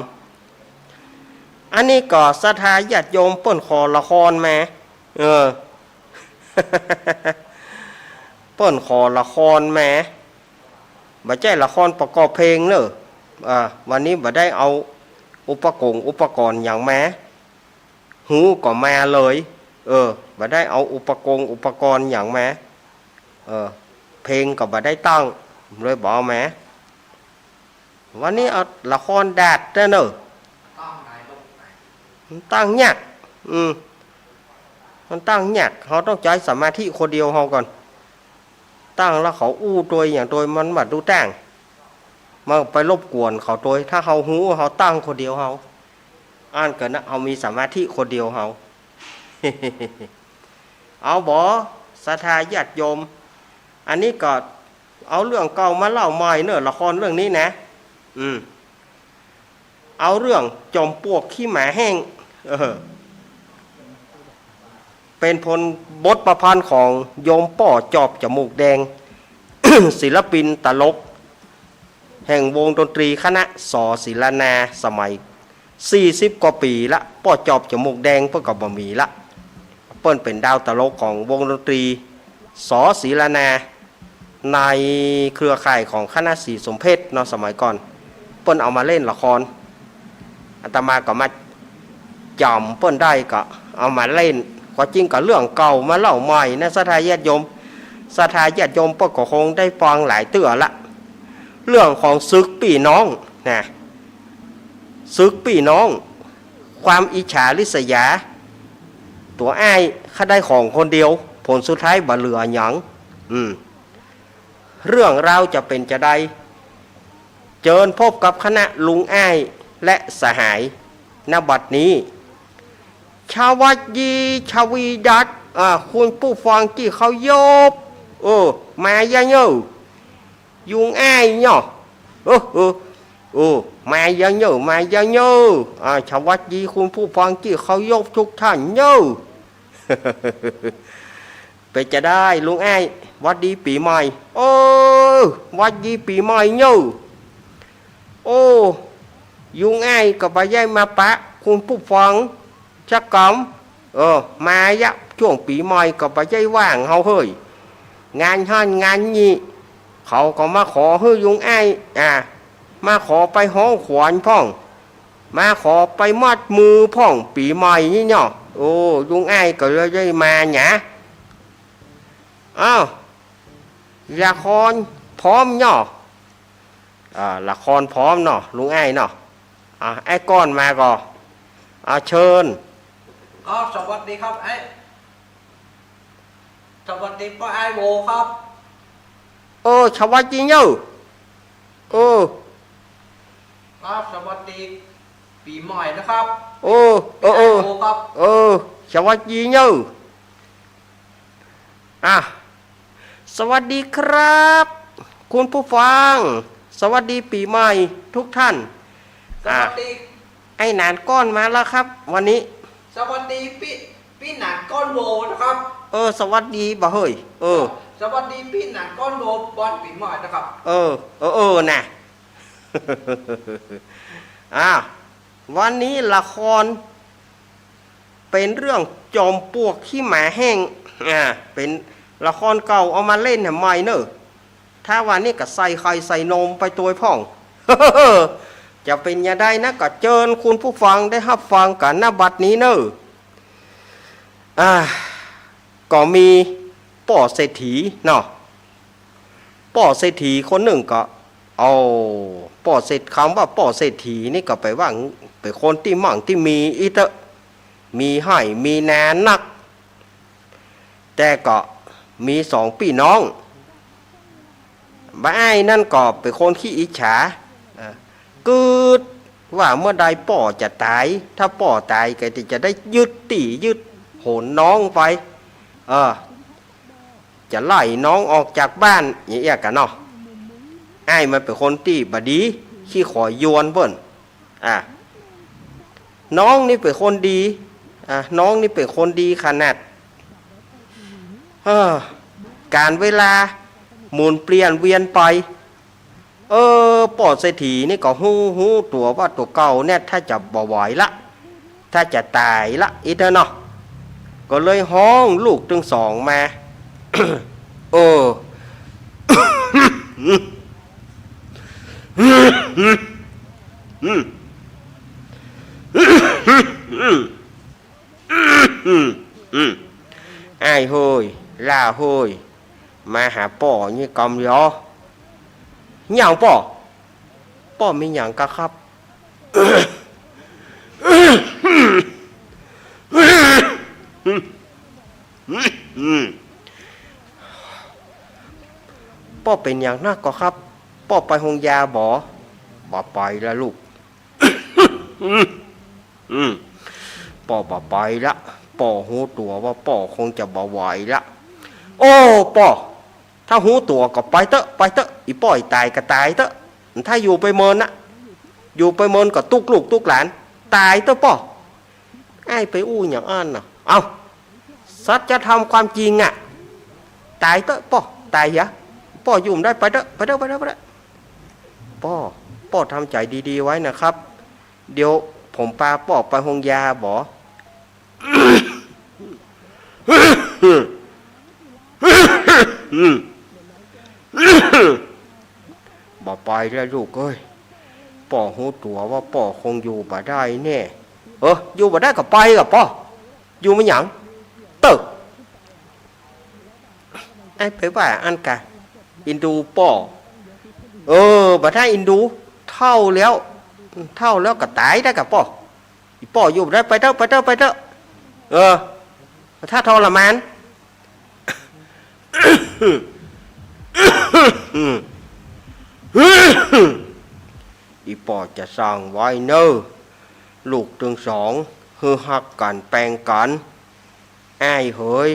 A: อันนี้ก็สถาญาติโยมเปิ้นขอละครมาเปิ้นขอละครมาบ่ใช่ละครประกอบเพลงเนอะวันนี้บ่ได้เอาอุปกรณ์อย่างแม้หูก็มาเลยบ่ได้เอาอุปกรณ์อย่างแม้เพลงก็บ่ได้ตั้งเลยบอกแม้วันนี้เอาละครดาดเด้อเนอะตั้งยากมันตั้งยากเขาต้องใช้สมาธิคนเดียวเขาก่อนตั้งแล้วเขาอู้ตัวอย่างตัวมันบัดดูตั้งมาไปรบกวนเขาตัวถ้าเขาหูเขาตั้งคนเดียวเขาอ่านเกิดนะเขามีสมาธิคนเดียวเขา เอาบ่ศรัทธาญาติโยมอันนี้ก็เอาเรื่องเก่ามาเล่าใหม่เนอะละครเรื่องนี้นะเอาเรื่องจอมปลวกขี้หมาแห้งเป็นผลบทประพันธ์ของโยมป่อจอบจมูกแดง ศิลปินตลกแห่งวงดนตรีคณะสอศิลานาสมัย40 กว่าปีละป่อจอบจมูกแดงเพื่อกับบะหมี่ละเปิ้นเป็นดาวตลกของวงดนตรีสอศิลานาในเครือข่ายของคณะศรีสมเพชรเนาะสมัยก่อนเปิ้นเอามาเล่นละครอาตมาก็มาจำเปิ้นได้ก็เอามาเล่นก็จริงกับเรื่องเก่ามาเล่าใหม่นะศรัทธาญาติโยมเปิ้นก็คงได้ฟังหลายเตื้อละเรื่องของศึกพี่น้องนะศึกพี่น้องความอิจฉาริษยาตัวอ้ายข้าได้ของคนเดียวผลสุดท้ายบ่เหลือหยังเรื่องราวจะเป็นจะได้เจิญพบกับคณะลุงอ้ายและสหายณบัดนี้ชาวัดยีชาวีดัดคุณผู้ฟังที่เขายบมาเยอะยุงอ้ายเนาะมาเยอะชาวัดยีคุณผู้ฟังที่เขายบทุกท่านเนาะ ไปจะได้ลุงอ้ายวัดดีปีใหม่วัดดีปีใหม่เนาะยุงอ้ายกับใบใหญ่มาปะคุณผู้ฟังชักกำมายะ ช่วงปีใหม่ก็ไปใจว่างเฮาเฮ้ยงานฮั่นงานนี้เขาก็มาขอเฮ้ยยุงไอ้มาขอไปห้องขวานพ่องมาขอไปมัดมือพ่องปีใหม่นี่เนาะโอ้ยุงไอ้ก็เลยได้มาหนะอ้าวละครพร้อมเนาะละครพร้อมเนาะลุงไอ้เนาะไอ้ก้อนมาก่อนเชิญ
B: สวัสดีครับไอ้สวัสดีป้าไอ้โบครับ
A: ชาวบ้านจริงเนาะ
B: สวัสดีปีใหม่นะครับ
A: โอ้
B: ครับ
A: สวัสดีเนาะสวัสดีครับ คุณผู้ฟังสวัสดีปีใหม่ทุกท่าน
B: สวัสดี
A: ไอ้หนานก้อนมาแล้วครับ วันนี้
B: สวัสดีพี่หนังก้อนโบนะครับ
A: สวัสดีบ่เฮ้ย
B: สวัสดีพี่หนังก้อนโบบอลปีใหม่นะครับ
A: น่ะ วันนี้ละครเป็นเรื่องจอมปลวกขี้หมาแห้งเป็นละครเก่าเอามาเล่นทำไมเนอะถ้าวันนี้ก็ใส่ไข่ใส่นมไปตัวพ่อง จะเป็นยังไงนะก็เชิญคุณผู้ฟังได้รับฟังกันหน้าบัดนี้เนอะก็มีป่อเศรษฐีเนาะป่อเศรษฐีคนหนึ่งก็ป่อเศรษฐีคำว่าป่อเศรษฐีนี่ก็ไปว่าเป็นคนที่มั่งที่มีอิตมีให้มีแนนนักแต่ก็มีสองพี่น้องบ้าไอ้นั่นก็เป็นคนขี้อิจฉาเกิดว่าเมื่อใดป่อจะตายถ้าป่อตายก็จะได้ยึดโหนน้องไปจะไล่น้องออกจากบ้านอย่างเงี้ยกันเนาะไอ้มันเป็นคนที่บดีขี้ขอยวนเพิ่นน้องนี่เป็นคนดีน้องนี่เป็นคนดีขนาดการเวลาหมุนเปลี่ยนเวียนไปป่อเศรษฐีนี่ก็หูตัวว่าตัวเก่าเนี่ยถ้าจะบ่ไหวละถ้าจะตายละอีเถอะเนาะก็เลยห้องลูกทั้งสองมา ไอ้เฮยล่าเฮยมาหาป่อนี่กำยอหยังป่อมีหยังกะครับ ป่อเป็นอย่างนักก็ครับป่อไปโรงยาบ่ไปแล้วลูก ป่อบ่ไปละป่อหูตัวว่าป่อคงจะบ่ไหวละป่อถ้าหูตัวก็ไปเตอะอีป่อยตายก็ตายเตอะถ้าอยู่ไปเมินนะอยู่ไปเมินก็ตุกลูกตุกหลานตายเตอะป่อไอ้ไปอู้อย่างอันน่ะเอาสัจธรรมความจริงตายเตอะป่อตายยะป่ออยู่ได้ไปเตอะป่อทำใจดีๆไว้นะครับเดี๋ยวผมพาป่อไปโรงยาบ่ บ่ไปแล้วลูกเอ้ยป่อหูตัวว่าป่อคงอยู่บ่ได้แน่อยู่บ่ได้ก็ไปกับป่ออยู่ไม่หยังตึกไอ้ไปว่าอันกะอินดูป่อบ่ได้อินดูเท่าแล้วก็ตายได้กับป่อป่ออยู่ได้ไปเถอะถ้าทรมาน อีป่อจะสร้างไว้เนอลูกทั้งสองคือหักกันแปลงกันไอ้เฮย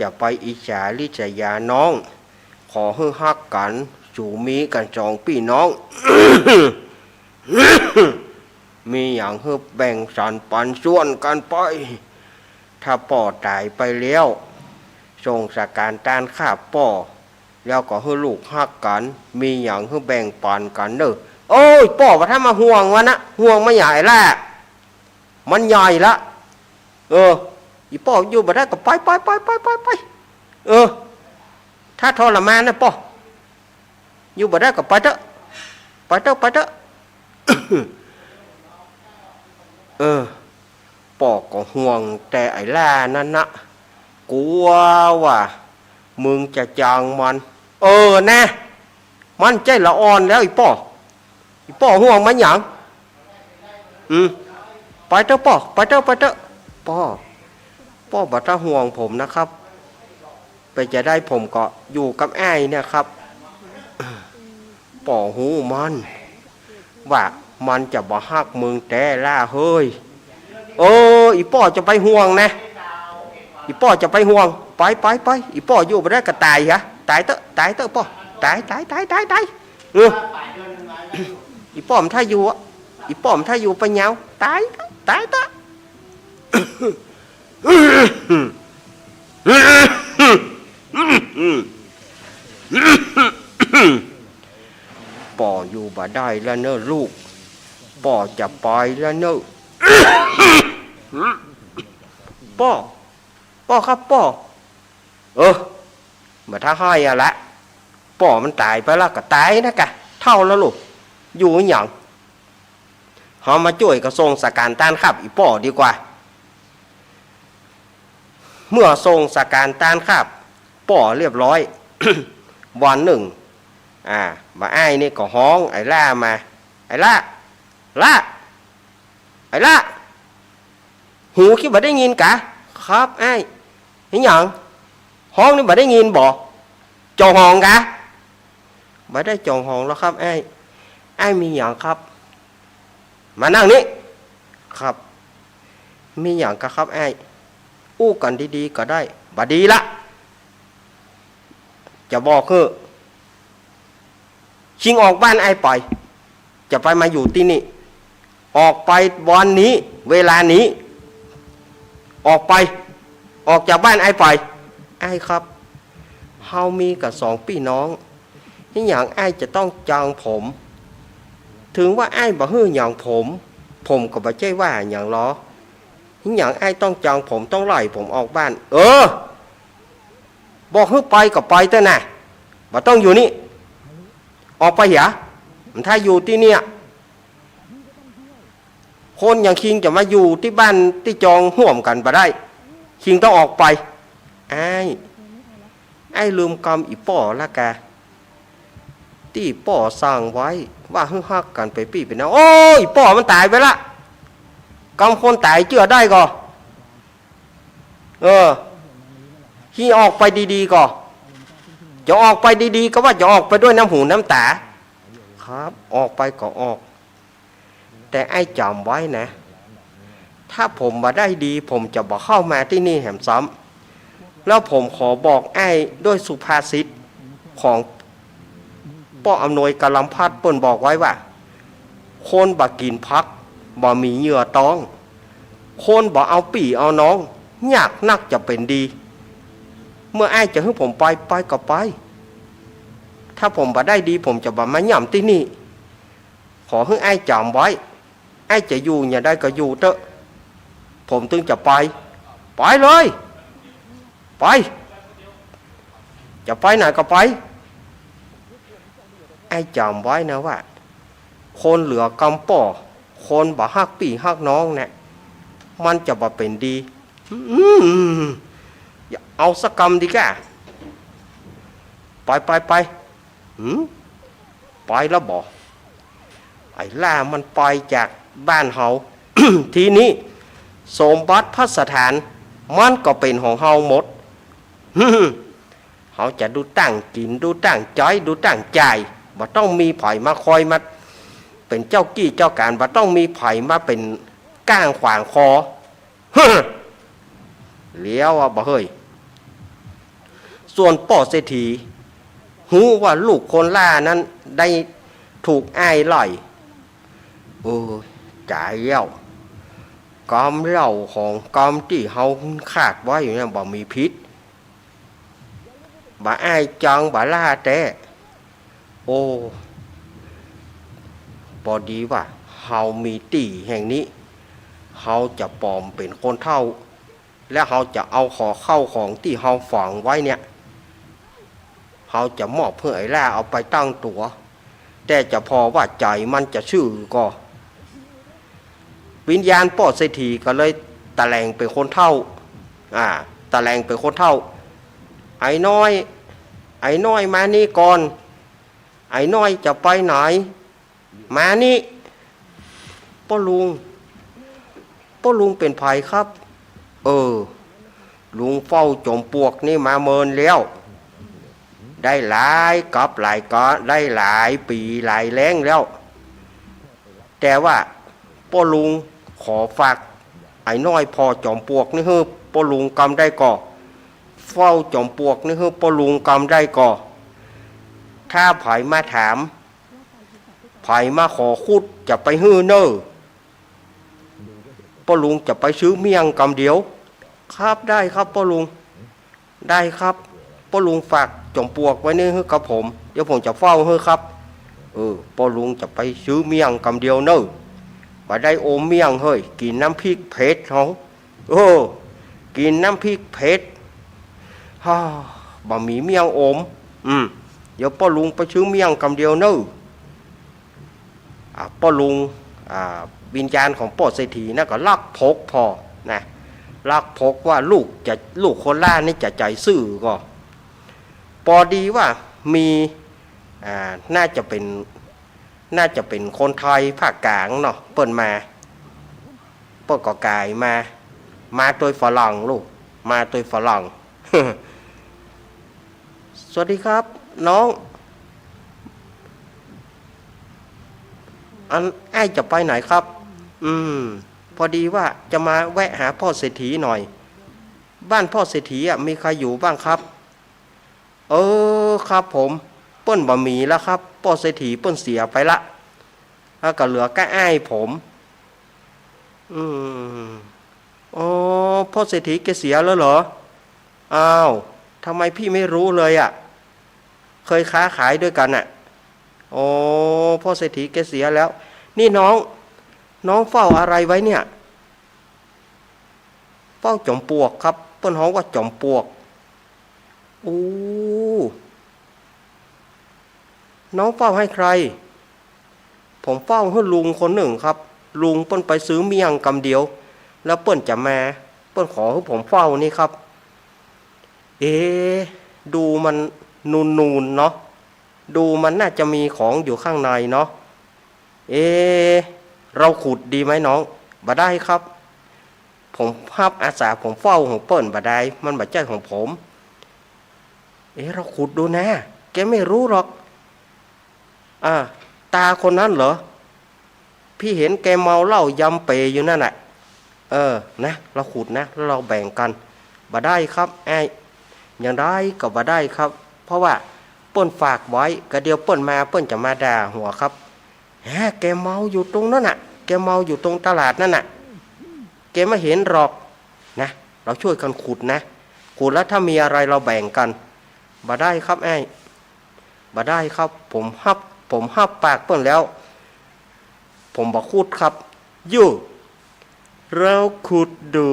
A: จะไปอิจฉาลิษยาน้องขอให้หักกันสู่มีกันสองพี่น้อง มีอย่างให้แบ่งสรรปันส่วนกันไปถ้าป่อตายไปแล้วส่งสการต้านข้าป่อแล้วก็ให้ลูกหักกันมีอย่างให้แบ่งปันกันเด้อโอ้ยป่อว่าถ้ามาห่วงวะนะห่วงไม่ใหญ่ละมันใหญ่ละ อีป่ออยู่บ่ได้ก็ไปถ้าทรมานนะป่ออยู่บ่ได้ก็ไปเถอะป่อก็ห่วงแต่ไอ้ล่านั่นนะกลัวว่ามึงจะจางมันนะมันใจละอ่อนแล้วอีป่อห่วงมันหยังไปเถอะป่อบ่ต้องห่วงผมนะครับไปจะได้ผมก็อยู่กับไอ้เนี่ยครับป่อหูมันว่ามันจะบ่ฮักมึงแต่ล่าเฮ้ยอีป่อจะไปห่วงนะอีป่อจะไปห่วงไปอีป่ออยู่บ่ได้ก็ตายฮะตายเถอะป่อตายอีป่อมถ้าอยู่ไปเหงาตายเถอะป่ออยู่บ่ได้แล้วเนอะลูกป่อจะไปแล้วเนอะป่อครับป่อมาถ้าให้อะละป่อมันตายไปแล้วก็ตายนะกะเท่าแล้วลูกอยู่อย่างเขามาช่วยกระทรวงสการต้านขับอีป่อดีกว่าเมื่อทรงสการต้านขับป่อเรียบร้อย วันหนึ่งมาไอ้นี่ก็ฮ้องไอ้ล่ามาไอ้ล่าหูคิดบ่ได้ยินกะครับไอ้เห็นยังฮ้องนี่บ่ได้ยินบ่จงห้องกะบ่ได้จงห้องแล้วครับไอ้มีอย่างครับมานั่งนี่ครับมีอย่างกะครับไอ้อู้กันดีๆก็ได้บ่ดีละจะบอกคือชิงออกบ้านไอ้ไปจะไปมาอยู่ที่นี่ออกไปวันนี้เวลานี้ออกจากบ้านไอ้ไปไอ้ครับเฮามีกับ2พี่น้องนี่อย่างไอ้จะต้องจางผมถึงว่าไอ้บ่ฮื้ออย่างผมก็บ่ใช่ว่าอย่างล้อนี่อย่างไอ้ต้องจางผมต้องไล่ผมออกบ้านบอกฮื้อไปก็ไปเถอะนะบ่ต้องอยู่นี่ออกไปเหรอถ้าอยู่ที่เนี่ยคนอย่างคิงจะมาอยู่ที่บ้านที่จองห่วมกันบ่ได้คิงต้องออกไปไอ้ลืมกรรมอีป่อละกะที่ป่อสร้างไว้ว่าฮึ่ฮักกันไปปี้ไปนะอีป่อมันตายไปละกรรมคนตายเชื่อได้ก่อที่ออกไปดีๆก่อจะออกไปดีๆก็ว่าจะออกไปด้วยน้ำหูน้ำตาครับออกไปก็ออกแต่ไอ้จำไว้นะถ้าผมมาได้ดีผมจะบอกเข้ามาที่นี่แหมซ้ำแล้วผมขอบอกไอ้ด้วยสุภาษิตของป้ออำนวยกะลำพัดเปิ้นบอกไว้ว่าคนบ่กินพักบ่มีเหยื่อต้องคนบ่เอาปี่เอาน้องยากนักจะเป็นดีเมื่อไอ้จะให้ผมไปก็ไปถ้าผมบ่ได้ดีผมจะบ่มาย่ำที่นี่ขอให้ไอ้จำไว้ไอ้จะอยู่อย่าได้ก็อยู่เถอะผมถึงจะไปเลยไปจะไปไหนก็ไปไอ้จำไว้นะว่าคนเหลือกำป่อคนบ่ฮักปี่ฮักน้องเนี่ยมันจะบ่เป็นดีอย่าเอาสักกรรมดีกะไปไปแล้วบอกไอ้ล่ามันไปจากบ้านเฮา ทีนี้สมบัติพัสถานมันก็เป็นของเฮาหมด เขาจะดูตั้งกินดูตั้งใจดูตั้งใจบ่ต้องมีไผมาคอยมาเป็นเจ้ากี้เจ้าการบ่ต้องมีไผมาเป็นก้างขวางคอ เลี้ยวบ่เฮ้ยส่วนป่อเศรษฐีหูว่าลูกคนล่านั้นได้ถูกอ้ายไล่จ่ายแล้วกรรมเล่าของกรรมที่เฮาคาดไว้อยู่เนี่ยบ่มีพิษบ่อ้ายจังบ่ล่าแต่พอดีว่าเฮามีตีแห่งนี้เฮาจะปลอมเป็นคนเฒ่า แล้วเราจะเอาขอเข้าของที่เราฝังไว้เนี่ยเราจะมอบเพื่อไอ้ล่าเอาไปตั้งตัว แต่จะพอว่าใจมันจะชื่อก็วิญญาณป้อเศรษฐีก็เลยตะแลงเป็นคนเท่าตะแลงเป็นคนเท่าไอ้น้อยมานี่ก่อนไอ้น้อยจะไปไหนมานี่ป้าลุงเป็นภัยครับลุงเฝ้าจอมปลวกนี่มาเมินแล้วได้หลายกับหลายก็ได้หลายปีหลายแรงแล้ว แต่ว่าป้าลุงขอฝากไอ้น้อยพอจอมปลวกนี่คือป้าลุงกำได้ก่อเฝ้าจอมปลวกนี่คือป้าลุงกำได้ก่อถ้าไผมาถามไผมาขอคุดจะไปฮื้อเนอป้าลุงจะไปซื้อเมี่ยงกำเดียวครับได้ครับป้าลุงได้ครับป้าลุงฝากจอมปลวกไว้นี่ให้กับผมเดี๋ยวผมจะเฝ้าให้ครับป้าลุงจะไปซื้อเมี่ยงกำเดียวเนอมาได้โอมเมี่ยงเฮ้ยกินน้ำพริกเผ็ดเขากินน้ำพริกเผ็ดบะหมี่เมี่ยงโอมเดี๋ยวป้าลุงไปซื้อเมี่ยงกำเดียวเนอป้าลุงวิญญาณของป้าเศรษฐีนะก็ลักพกพอนะลักพกว่าลูกคนล่านี่จะใจซื่อก็พอดีว่ามีน่าจะเป็นคนไทยภาคกลางเนาะเปิ้นก็กายมาโดยฝรั่งลูกมาโดยฝรั่ง สวัสดีครับน้องไอ้จะไปไหนครับพอดีว่าจะมาแวะหาพ่อเศรษฐีหน่อยบ้านพ่อเศรษฐีมีใครอยู่บ้างครับครับผมเปิ้นบะหมี่แล้วครับพ่อเศรษฐีเปิ้นเสียไปละแล้วก็เหลือก็อ้ายผมพ่อเศรษฐีแกเสียแล้วเหรออ้าวทำไมพี่ไม่รู้เลยเคยค้าขายด้วยกันพ่อเศรษฐีแกเสียแล้วนี่น้องเฝ้าอะไรไว้เนี่ยเฝ้าจอมปลวกครับเปิ้นฮ้องว่าจอมปลวกน้องเฝ้าให้ใครผมเฝ้าให้ลุงคนหนึ่งครับลุงเปิ้นไปซื้อเมี่ยงกำเดียวแล้วเปิ้นจะมาเปิ้นขอให้ผมเฝ้านี่ครับดูมันนูนเนาะดูมันน่าจะมีของอยู่ข้างในเนาะเราขุดดีไหมน้องบ่ได้ครับผมพับอาสาผมเฝ้าของเปิ้นบ่ได้มันบ่ใช่ของผมเราขุดดูนะแกไม่รู้หรอกตาคนนั้นเหรอพี่เห็นแกเมาเหล้ายำเปอยู่นั่นแหละนะเราขุดนะแล้วเราแบ่งกันบ่ได้ครับอย่างไรก็บ่ได้ครับเพราะว่าเปิ้นฝากไว้ก็เดี๋ยวเปิ้นมาเปิ้นจะมาด่าหัวครับแกเมาอยู่ตรงนั้นน่ะแกเมาอยู่ตรงตลาดนั่นน่ะแกไม่เห็นหรอกนะเราช่วยกันขุดนะขุดแล้วถ้ามีอะไรเราแบ่งกันบ่ได้ครับบ่ได้ครับผมฮับปากเปิ้นแล้วผมบอกขุดครับเราขุดดู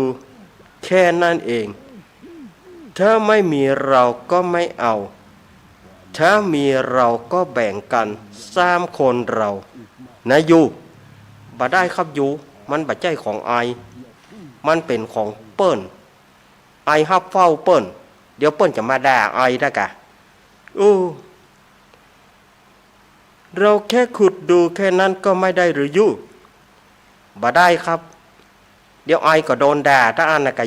A: แค่นั้นเองถ้าไม่มีเราก็ไม่เอาถ้ามีเราก็แบ่งกัน3 คนเรานะบ่ได้ครับมันบ่ใช่ของมันเป็นของเปิ้นฮับเฝ้าเปิ้นเดี๋ยวเปิ้นจะมาด่าได้กะเราแค่ขุดดูแค่นั้นก็ไม่ได้หรือบ่ได้ครับเดี๋ยวก็โดนด่าถ้าน่ะกะ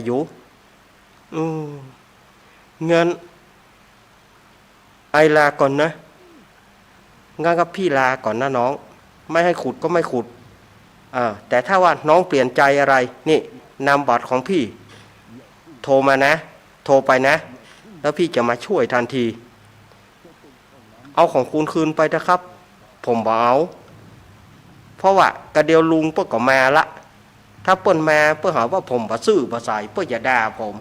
A: เงินลาก่อนนะงั้นก็พี่ลาก่อนนะน้องไม่ให้ขุดก็ไม่ขุดแต่ถ้าว่าน้องเปลี่ยนใจอะไรนี่นำบัตรของพี่โทรมานะโทรไปนะแล้วพี่จะมาช่วยทันทีเอาของคุณคืนไปนะครับผมบ่เอาเพราะว่ากระเดียวลุงเปิ้นก็มาละถ้าเปิ้นมาเปิ้นหาว่าผมบ่ซื่อบ่ใสเปิ้นอย่าด่าผม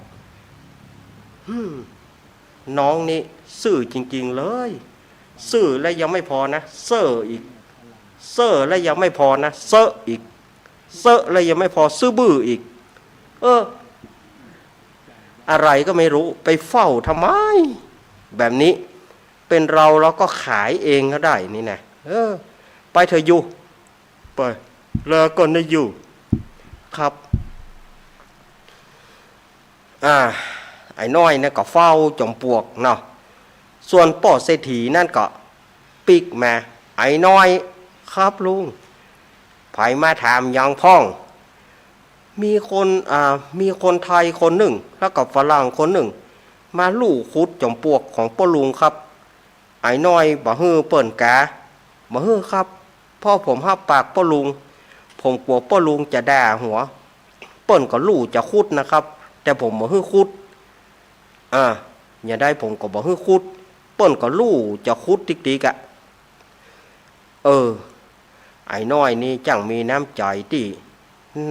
A: น้องนี่ซื่อจริงๆเลยซื่อแล้วยังไม่พอนะเซ่ออีกเซ่อแล้วยังไม่พอนะเซ่ออีกเซ่อแล้วยังไม่พอซื่อบื้ออีก อะไรก็ไม่รู้ไปเฝ้าทำไมแบบนี้เป็นเราก็ขายเองก็ได้นี่นะไปเถอะอยู่ไปลาก่อนนะอยู่ครับไอ้น้อยเนี่ยก็เฝ้าจอมปลวกเนาะส่วนป่อเศรษฐีนั่นก็ปิกมาไอ้น้อยครับลุงไผมาถามยังพ่องมีคนไทยคนหนึ่งแล้วก็ฝรั่งคนหนึ่งมาลู่คุดจอมปลวกของป้าลุงครับไอ้น้อยบ่ฮื้อเปิ่นกาบ่ฮื้อครับพ่อผมห้าปากป้าลุงผมกลัวป้าลุงจะด่าหัวเปิ่นก็ลู่จะคุดนะครับแต่ผมบ่ฮื้อคุดอย่าได้ผมก็บ่ฮื้อคุดเปิ่นก็ลู่จะคุดติ๊กๆไอ้น้อยนี่จังมีน้ำใจที่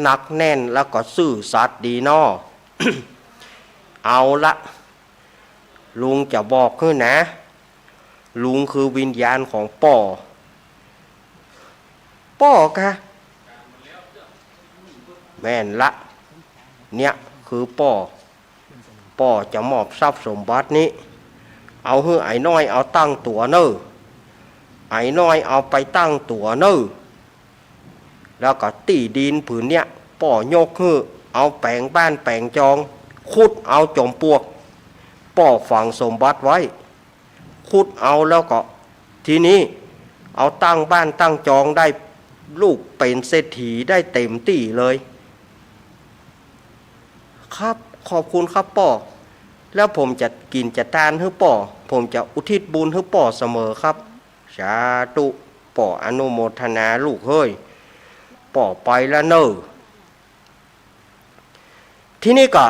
A: หนักแน่นแล้วก็ซื่อสัตย์ดีน้อ เอาละลุงจะบอกให้นะลุงคือวิญญาณของป่อกะแม่นละเนี่ยคือป่อจะมอบทรัพย์สมบัตินี้เอาให้ไอ้น้อยเอาตั้งตัวเนอไอ้น้อยเอาไปตั้งตัวเนอแล้วก็ตีดินผืนเนี้ยป่อยกให้เอาแปลงบ้านแปลงจองขุดเอาจอมปลวกป่อฝังสมบัติไว้ขุดเอาแล้วก็ทีนี้เอาตั้งบ้านตั้งจองได้ลูกเป็นเศรษฐีได้เต็มที่เลยครับขอบคุณครับป่อแล้วผมจะกินจะทานให้ป่อผมจะอุทิศบุญให้ป่อเสมอครับสาธุป่ออนุโมทนาลูกเฮ้ยป่อไปแล้วเนอะที่นี่ก็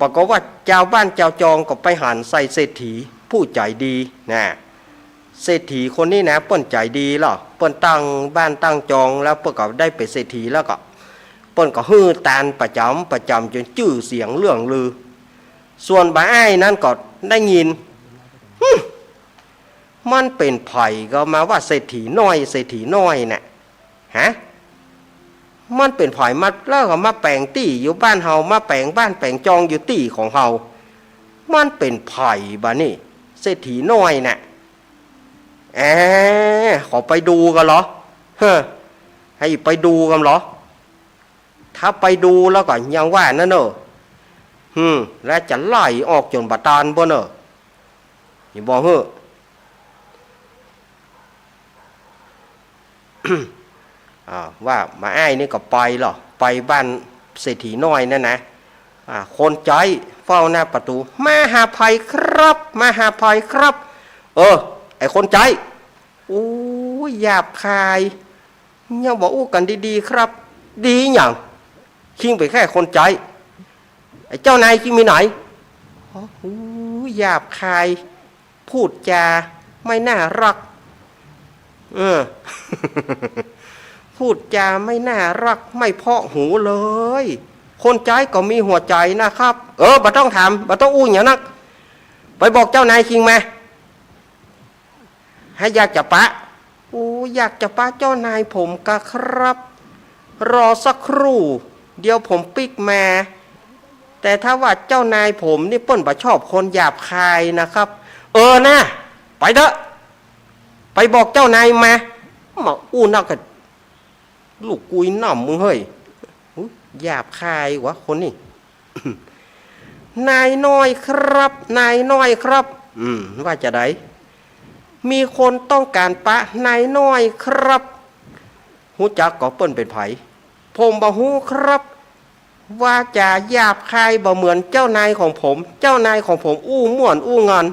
A: ปรากฏว่าเจ้าบ้านเจ้าจองก็ไปหันใส่เศรษฐีผู้ใจดีนะเศรษฐีคนนี้นะเปิ้นใจดีหรอเปิ้นตั้งบ้านตั้งจองแล้วเปิ้นก็ได้เป็นเศรษฐีแล้วก็เปิ้นก็ฮื้อตานประจำจนชื่อเสียงเรื่องลือส่วนบ่าอ้ายนั้นก็ได้ยินมันเป็นไผ่ก็มาว่าเศรษฐีน้อยน่ะฮะมันเป็นไผ่มาแล้วก็มาแปลงตี้อยู่บ้านเฮามาแปลงบ้านแปลงจองอยู่ตี้ของเฮามันเป็นไผ่บะนี่เศรษฐีน้อยน่ะขอไปดูกันเหรอให้ไปดูกันเหรอถ้าไปดูแล้วก็ยังว่านั่นเนอะแล้วจะไล่ออกจนบาตานบ่เนอะอย่าบอกว่ามาอ้ายนี่ก็ไปหรอไปบ้านเศรษฐีน้อยนั่นนะคนใจเฝ้าหน้าประตูมาหาภัยครับมาหาภัยครับไอคนใจโอ้ยหยาบคายยังบอกอู้กันดีๆครับดีอย่างคิงไปแค่คนใจไอเจ้านายคิงมีไหนโอ้ยหยาบคายพูดจาไม่น่ารักพูดจาไม่น่ารักไม่เพาะหูเลยคนใจก็มีหัวใจนะครับบ่ต้องถามบ่ต้องอู้อย่างนักไปบอกเจ้านายคิงมาให้อยากจะปะอยากจะปะเจ้านายผมกะครับรอสักครู่เดี๋ยวผมปิกมาแต่ถ้าว่าเจ้านายผมนี่เปิ้นบ่ชอบคนหยาบคายนะครับนะไปเถอะไปบอกเจ้านายมาอู้นักกันลูกกุยหน่ำมึงเฮ้ยหยาบคายวะคนนี้ นายน้อยครับนายน้อยครับว่าจะได้มีคนต้องการปะนายน้อยครับหูจักก็เปิ้นเป็นไผผมบ่ฮู้ครับว่าจะหยาบคายบ่เหมือนเจ้านายของผมเจ้านายของผมอู้ม่วนอู้งอน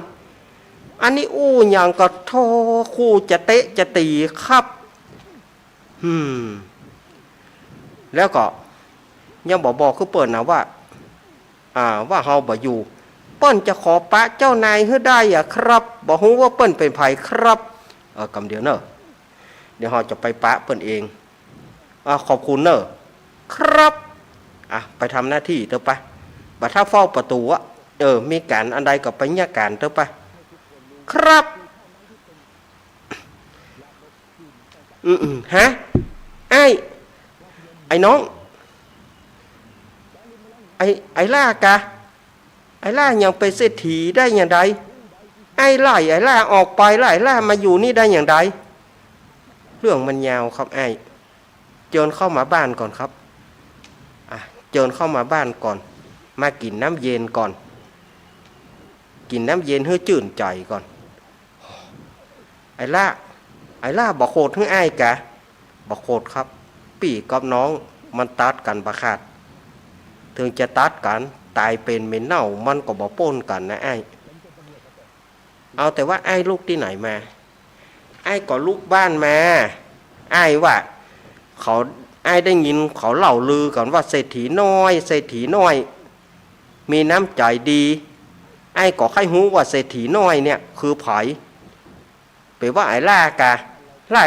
A: อันนี้อู้อย่างก็โทคู่จะเตะจะตีครับแล้วก็ยังบอกคือเปิ้นนะว่าเฮาบ่อยู่เปิ้นจะขอปะเจ้านายให้ได้ครับบ่ฮู้ว่าเปิ้นเป็นไผครับกำเดียวเนอะเดี๋ยวเฮาจะไปปะเปิ้นเองขอบคุณเนอะครับไปทำหน้าที่เถอะไปบัดถ้าเฝ้าประตูมีการอันใดก็ไปเนี่ยการเถอะไปครับไอ้น้อง ไอ้ล่ากะไอ้ล่ายังเป็นเศรษฐีได้อย่างไรไอ้ล่าออกไปไอ้ล่ามาอยู่นี่ได้อย่างไรเรื่องมันยาวครับไอ้เจิญเข้ามาบ้านก่อนครับเจิญเข้ามาบ้านก่อนมากินน้ำเย็นก่อนกินน้ำเย็นให้จื่นใจก่อนไอ้ล่าบอกโคตรให้ไอ้กะบอกโคตรครับปี่กับน้องมันตัดกันประคาดถึงจะตัดกันตายเป็นเม็นเน่ามันก็บอกป้นกันนะไอ้เอาแต่ว่าไอ้ลูกที่ไหนมาไอ้ก็ลูกบ้านมาไอ้ว่าเขาไอ้ได้ยินเขาเล่าลือกันว่าเศรษฐีน้อยมีน้ำใจดีไอ้ก็ใครหูว่าเศรษฐีน้อยเนี่ยคือไผแปลว่าไอ้ล่ากะ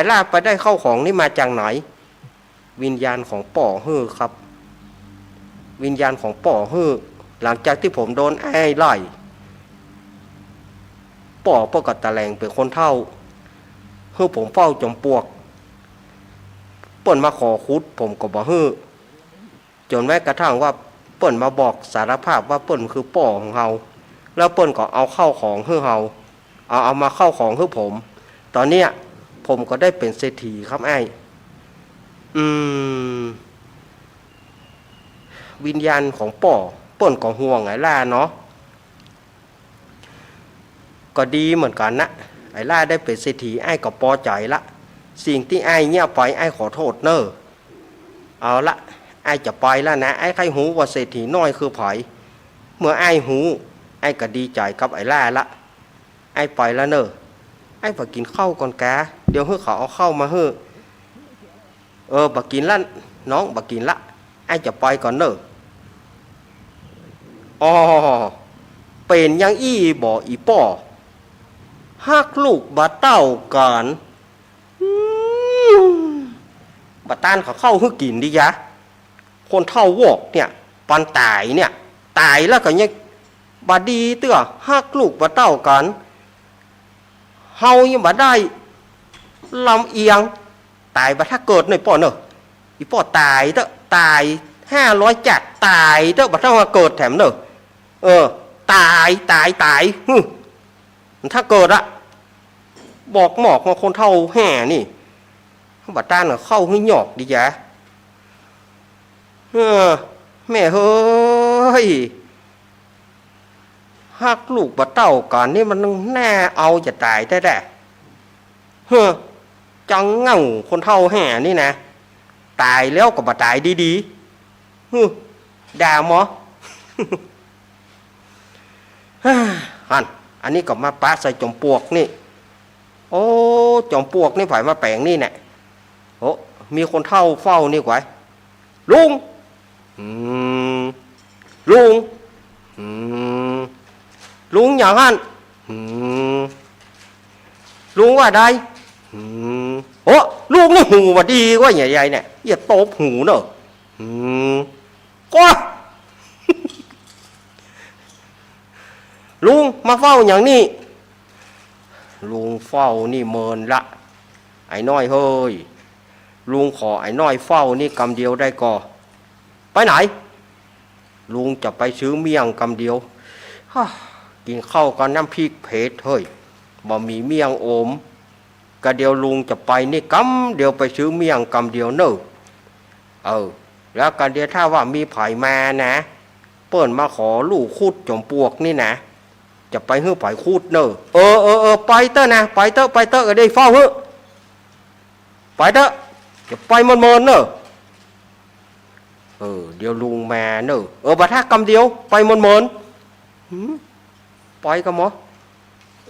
A: ล่าไปได้เข้าของนี่มาจากไหนวิญญาณของป่อฮือครับวิญญาณของป่อฮือหลังจากที่ผมโดนไอ้ไล่ป่อปกติตะแลงเป็นคนเท่าฮือผมเฝ้าจมปวกเปิ่นมาขอคุดผมก็บอกฮือจนแม้กระทั่งว่าเปิ่นมาบอกสารภาพว่าเปิ่นคือป่อของเฮาแล้วเปิ่นก็เอาเข้าของฮือเฮาเอามาเข้าของฮือผมตอนเนี้ยผมก็ได้เป็นเศรษฐีครับไอ้วิญญาณของป่อเปิ่นก็ห่วงไอ้ล่าเนาะก็ดีเหมือนกันนะไอ้ล่าได้เป็นเศรษฐีไอ้ก็พอใจละสิ่งที่ไอ้เงี้ยไปไอ้ขอโทษเนอะเอาละไอ้จะไปแล้วนะไอ้ใครหูว่าเศรษฐีน้อยคือไผเมื่อไอ้หูไอ้ก็ดีใจกับไอ้ล่าละไอ้ไปแล้วเนอะไอ้ไปกินข้าวก่อนแกเดี๋ยวเฮ้เขาเอาข้าวมาเฮ้บักกินละน้องบักกินละไอ้จะไปก่อนเนอะเป็นยังอี้บ่อีป่อฮักลูกบาเต้ากันบาต้านเขาเข้าเพื่อกินดิยะคนเท่าวอกเนี่ยปันตายเนี่ยตายแล้วก็ยังบาดีเตื้อฮักลูกบาเต้ากันเฮายังบาได้ลำเอียงตายบาถ้าเกิดหน่อยป่อเนอะอีป่อตายเต้อตาย500จัดตายเต้อบาถ้ามาเกิดแถมเนอะตายถ้าเกิดอะบอกหมอกมาคนเท่าแห่นี่บัดต้านเข้าให้หยอกดิจ๊ะแม่เฮ้ยฮักลูกบัดเต้าก่อนนี่มันแน่เอาจะตายได้จังเง่าคนเท่าแห่นี่นะตายแล้วก็บัดตายดีด่าหมออันนี้ก็มาปะใส่จมปวกนี่โอ้จมปวกนี่ฝ่ายมาแปลงนี่แน่โอ้มีคนเท่าเฝ้านี่ไว้ลุงอย่างนั้นลุงว่าได้โอ้ลุงนี่หูว่าดีกว่าใหญ่ๆเนี่ยอย่าตบหูเนอะก็ลุงมาเฝ้าอย่างนี้ลุงเฝ้านี่เมินละไอ้น้อยเฮ้ยลุงขอไอ้น้อยเฝ้านี่กำเดียวได้ก่อไปไหนลุงจะไปซื้อเมี่ยงกำเดียวกินข้าวกับน้ำพริกเผ็ดเฮ้ยบ่มีเมี่ยงโอมกะเดียวลุงจะไปนี่กำเดียวไปซื้อเมี่ยงกำเดียวเนอะแล้วกันเดียวถ้าว่ามีไผ่มานะเปิ่นมาขอลูกคุดจมปวกนี่นะจะไปฮื้อไผ่คูดเนอะไปเตอะนะไปเตอะก็ได้เฝ้าฮื้อไปเตอะจะไปเมินเนอะเดี๋ยวลุงมาเนอะบัดถ้ากำเดียวไปเมินไปกันมั้ง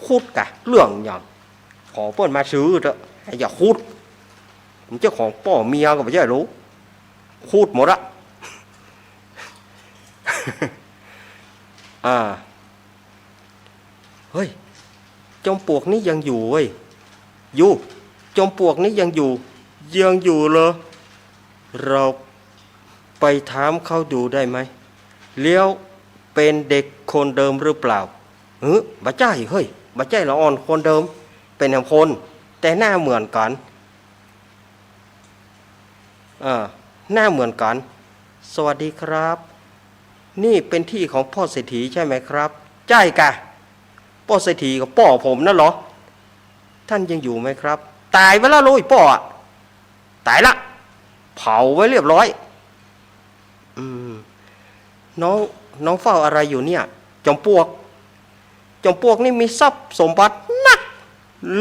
A: คูดกะเรื่องอย่างขอเปิ่นมาซื้อเถอะอย่าคูดผมเจ้าของป่อเมียก็ไม่ใช่รู้คูดหมดละเฮ้ยจอมปลวกนี่ยังอยู่เว้ยอยู่จอมปลวกนี่ยังอยู่เหรอเราไปถามเขาดูได้ไหมเลี้ยวเป็นเด็กคนเดิมหรือเปล่าบ่ใช่เฮ้ยบ่ใช่ละอ่อนคนเดิมเป็นอย่างคนแต่หน้าเหมือนกันหน้าเหมือนกันสวัสดีครับ นี่เป็นที่ของพ่อเศรษฐีใช่ไหมครับใช่กะพ่อเศรษฐีกับป่อผมนั่นเหรอท่านยังอยู่ไหมครับตายไปแล้วลุยป่ออะตายละเผาไว้เรียบร้อยน้องเฝ้าอะไรอยู่เนี่ยจอมปลวกนี่มีทรัพย์สมบัตินัก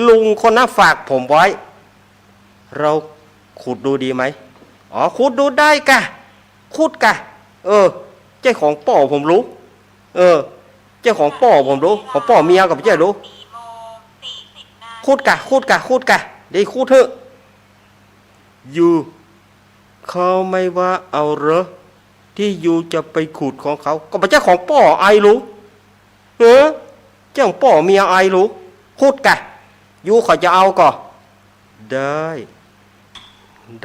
A: ลุงคนนั้นฝากผมไว้เราขุดดูดีไหมอ๋อขุดดูได้กะขุดกะเจ้าของป่อผมรู้เจ้าของป่อผมรู้ของป่อเมียกับเจ้ารู้ขุดกะดีขุดเถอะอยู่เขาไม่ว่าเอาเหรอที่อยู่จะไปขุดของเขาก็เป็นเจ้าของป่อไอรู้เจ้าของป่อเมียไอรู้ขุดกะอยู่เขาจะเอาก็ได้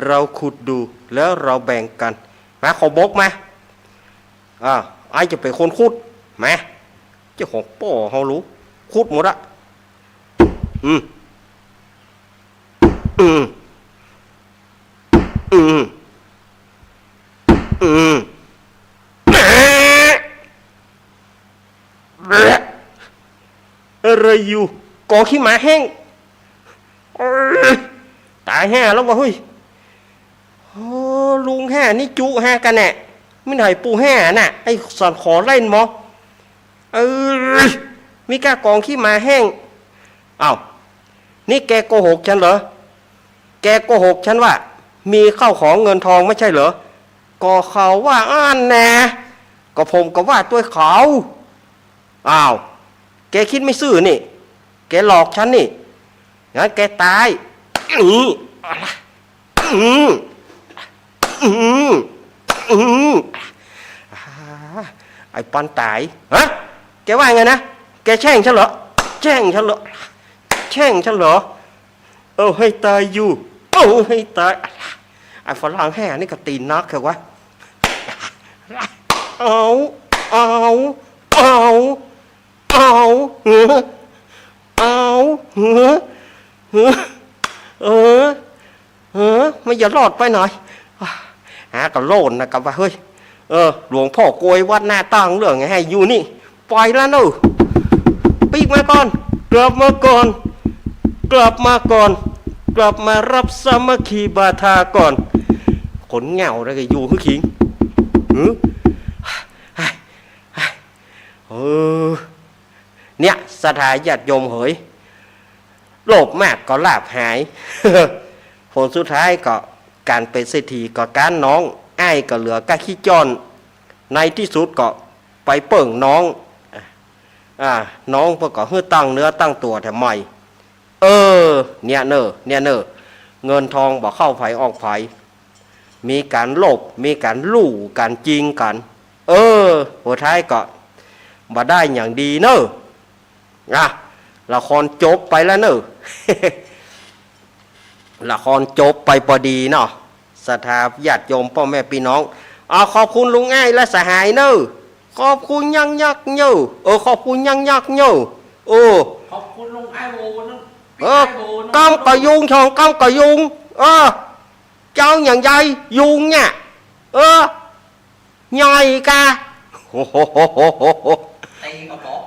A: เราขุดดูแล้วเราแบ่งกันมาขอบกมาไอจะเป็นคนขุดมาเจ้าของป่อเขารู้ขุดหมดละอะไรอยู่กอขี้หมาแห้งตายแห่แล้ววะเฮ้ยลุงแห่นี่จุแห่กันแน่ไม่ไหนปูแห่น่ะไอ้สอนขอเล่นมอมีกากองขี้หมาแห้งอ้าวนี่แกโกหกฉันเหรอแกโกหกฉันว่ามีข้าวของเงินทองไม่ใช่เหรอก็เขาว่าอ่านแน่ก็ผมก็ว่าตัวเขาอ้าวแกคิดไม่ซื่อนี่แกหลอกฉันนี่งั้นแกตายไอ้ปันตายฮะแกว่าไงนะแกแช่งฉันเหรอแช่งฉันเหรอให้ตายอยู่ให้ตายไอ้ฝรั่งแห่นี่ก็ตีนนักแค่วะไม่อย่ารอดไปหน่อยหากับโลนนะกับว่าเฮ้ยหลวงพ่อโกยวัดหน้าตั้งเรื่องไงให้อยู่นี่ปล่อยแล้วเนอะปีกมาก่อนกลับมารับสามัคคีบาทาก่อนขนเหงาได้ก็อยู่คือขิงเนี่ยสถาญาติโยมเหยโลภมากก็ลาภหายผลสุดท้ายก็การเป็นเศรษฐีก็การน้องอ้ายก็เหลือก้าขี้จอนในที่สุดก็ไปเปิ่งน้องน้องก็เฮือตั้งเนื้อตั้งตัวแถมใหม่เนี่ยเนอเงินทองบอกเข้าไผออกไผมีการโลภมีการลู่การจริงกันหัวท้ายก็มาได้อย่างดีเนอะละครจบไปแล้วเนอะละครจบไปพอดีเนาะศรัทธาญาติโยมพ่อแม่พี่น้องขอบคุณลุงง่ายและสหายเนอะขอบคุณยังยักเนอะขอบคุณยังยักเนอะ
B: ขอบคุณลุงไอโวนั่น
A: กำกะยุงชองกำกะยุงเจ้าอย่างใหญ่ยุงเนี่ยใหญ่กะ
B: ตีกระบอก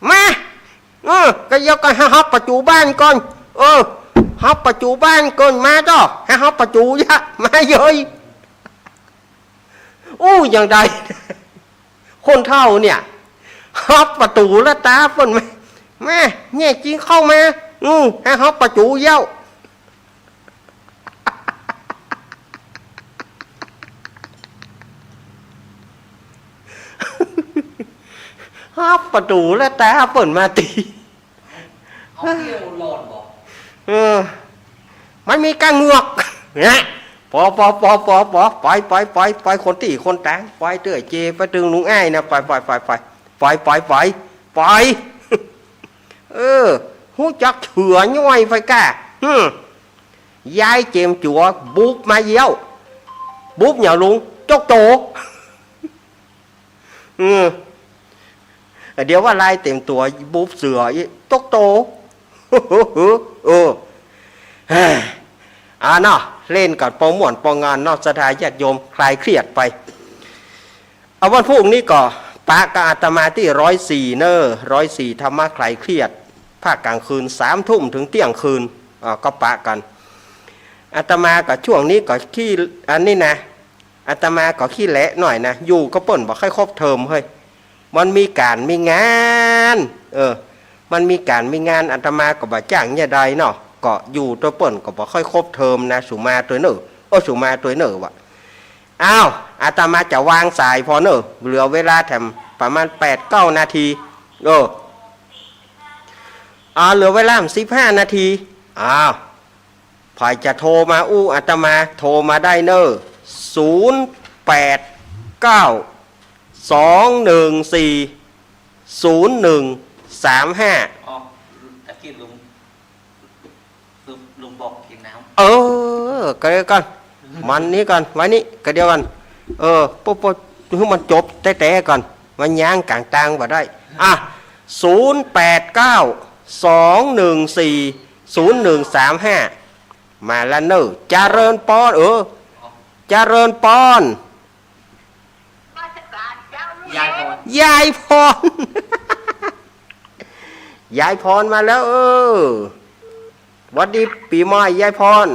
A: มาก็ยกให้ฮับปัจจุบันก่อนฮับปัจจุบันก่อนมาจ้ะให้ฮับปัจจุยะมาเยอะอย่างใดคนเท่าเนี่ยฮับประตูแล้วตาฝนแม่เนี่ยจริงเข้ามาให้ฮับปัจจุเย้าฮับประตูแล้วตาฝนมาตี
B: เอาเที่ยวหลอดบอก
A: มันมีการเงือกเนี่ยปอไปคนตีคนแตงไปเตื้อเจไปตึงลุงอ้ายนะไปหูจักเถื่อย้อยไฟกะยายเจมจัวบุบมาเยี่ยวบุบnhàลุงจกโตเดี๋ยวว่าไล่เต็มตัวบุบเสือจกโตเนาะเล่นกับปองม่วนปองงานนอกสถานญาติโยมคลายเครียดไป เอาวันพรุ่งนี้ก็ปะกับอาตมาที่104เนอ104ธรรมะคลายเครียดภาคกลางคืน3 ทุ่มถึงเที่ยงคืนก็ปะกันอาตมากับช่วงนี้ก็ขี้อันนี้นะอาตมาก็ขี้แหละหน่อยนะอยู่ก็เปิ่นบอกค่อยครบเทอมเฮ้ยมันมีการมีงานมันมีการมีงานอาตมาก็บ่จ้างเนี่ยใดเนาะก็อยู่ตัวเปิ่นก็บอกค่อยครบเทอมนะสุมาตัวเนอสุมาตัวเนอวะอ้าวอาตมาจะวางสายพอเนอะเหลือเวลาแถมประมาณ8-9 นาทีเหลือเวลา15 นาทีอ้าวพายจะโทรมาอาตมาโทรมาได้เนอะ089-214-0135
B: อ๋อตะกี้ลุงบอกกินน้ำ
A: ก็เดี๋ยวก่อนมันนี้ก่อนไว้นี่ก็เดียวกันปุ๊บให้มันจบแต่ก่อนมันย่างกลางตางบ่ได้089-214-0135มาแล้วเนอะเจริญปอนเจริญปอน
B: ยายพร
A: ยายพร ยายพรมาแล้วหวัดดีปีใหม่ยายพร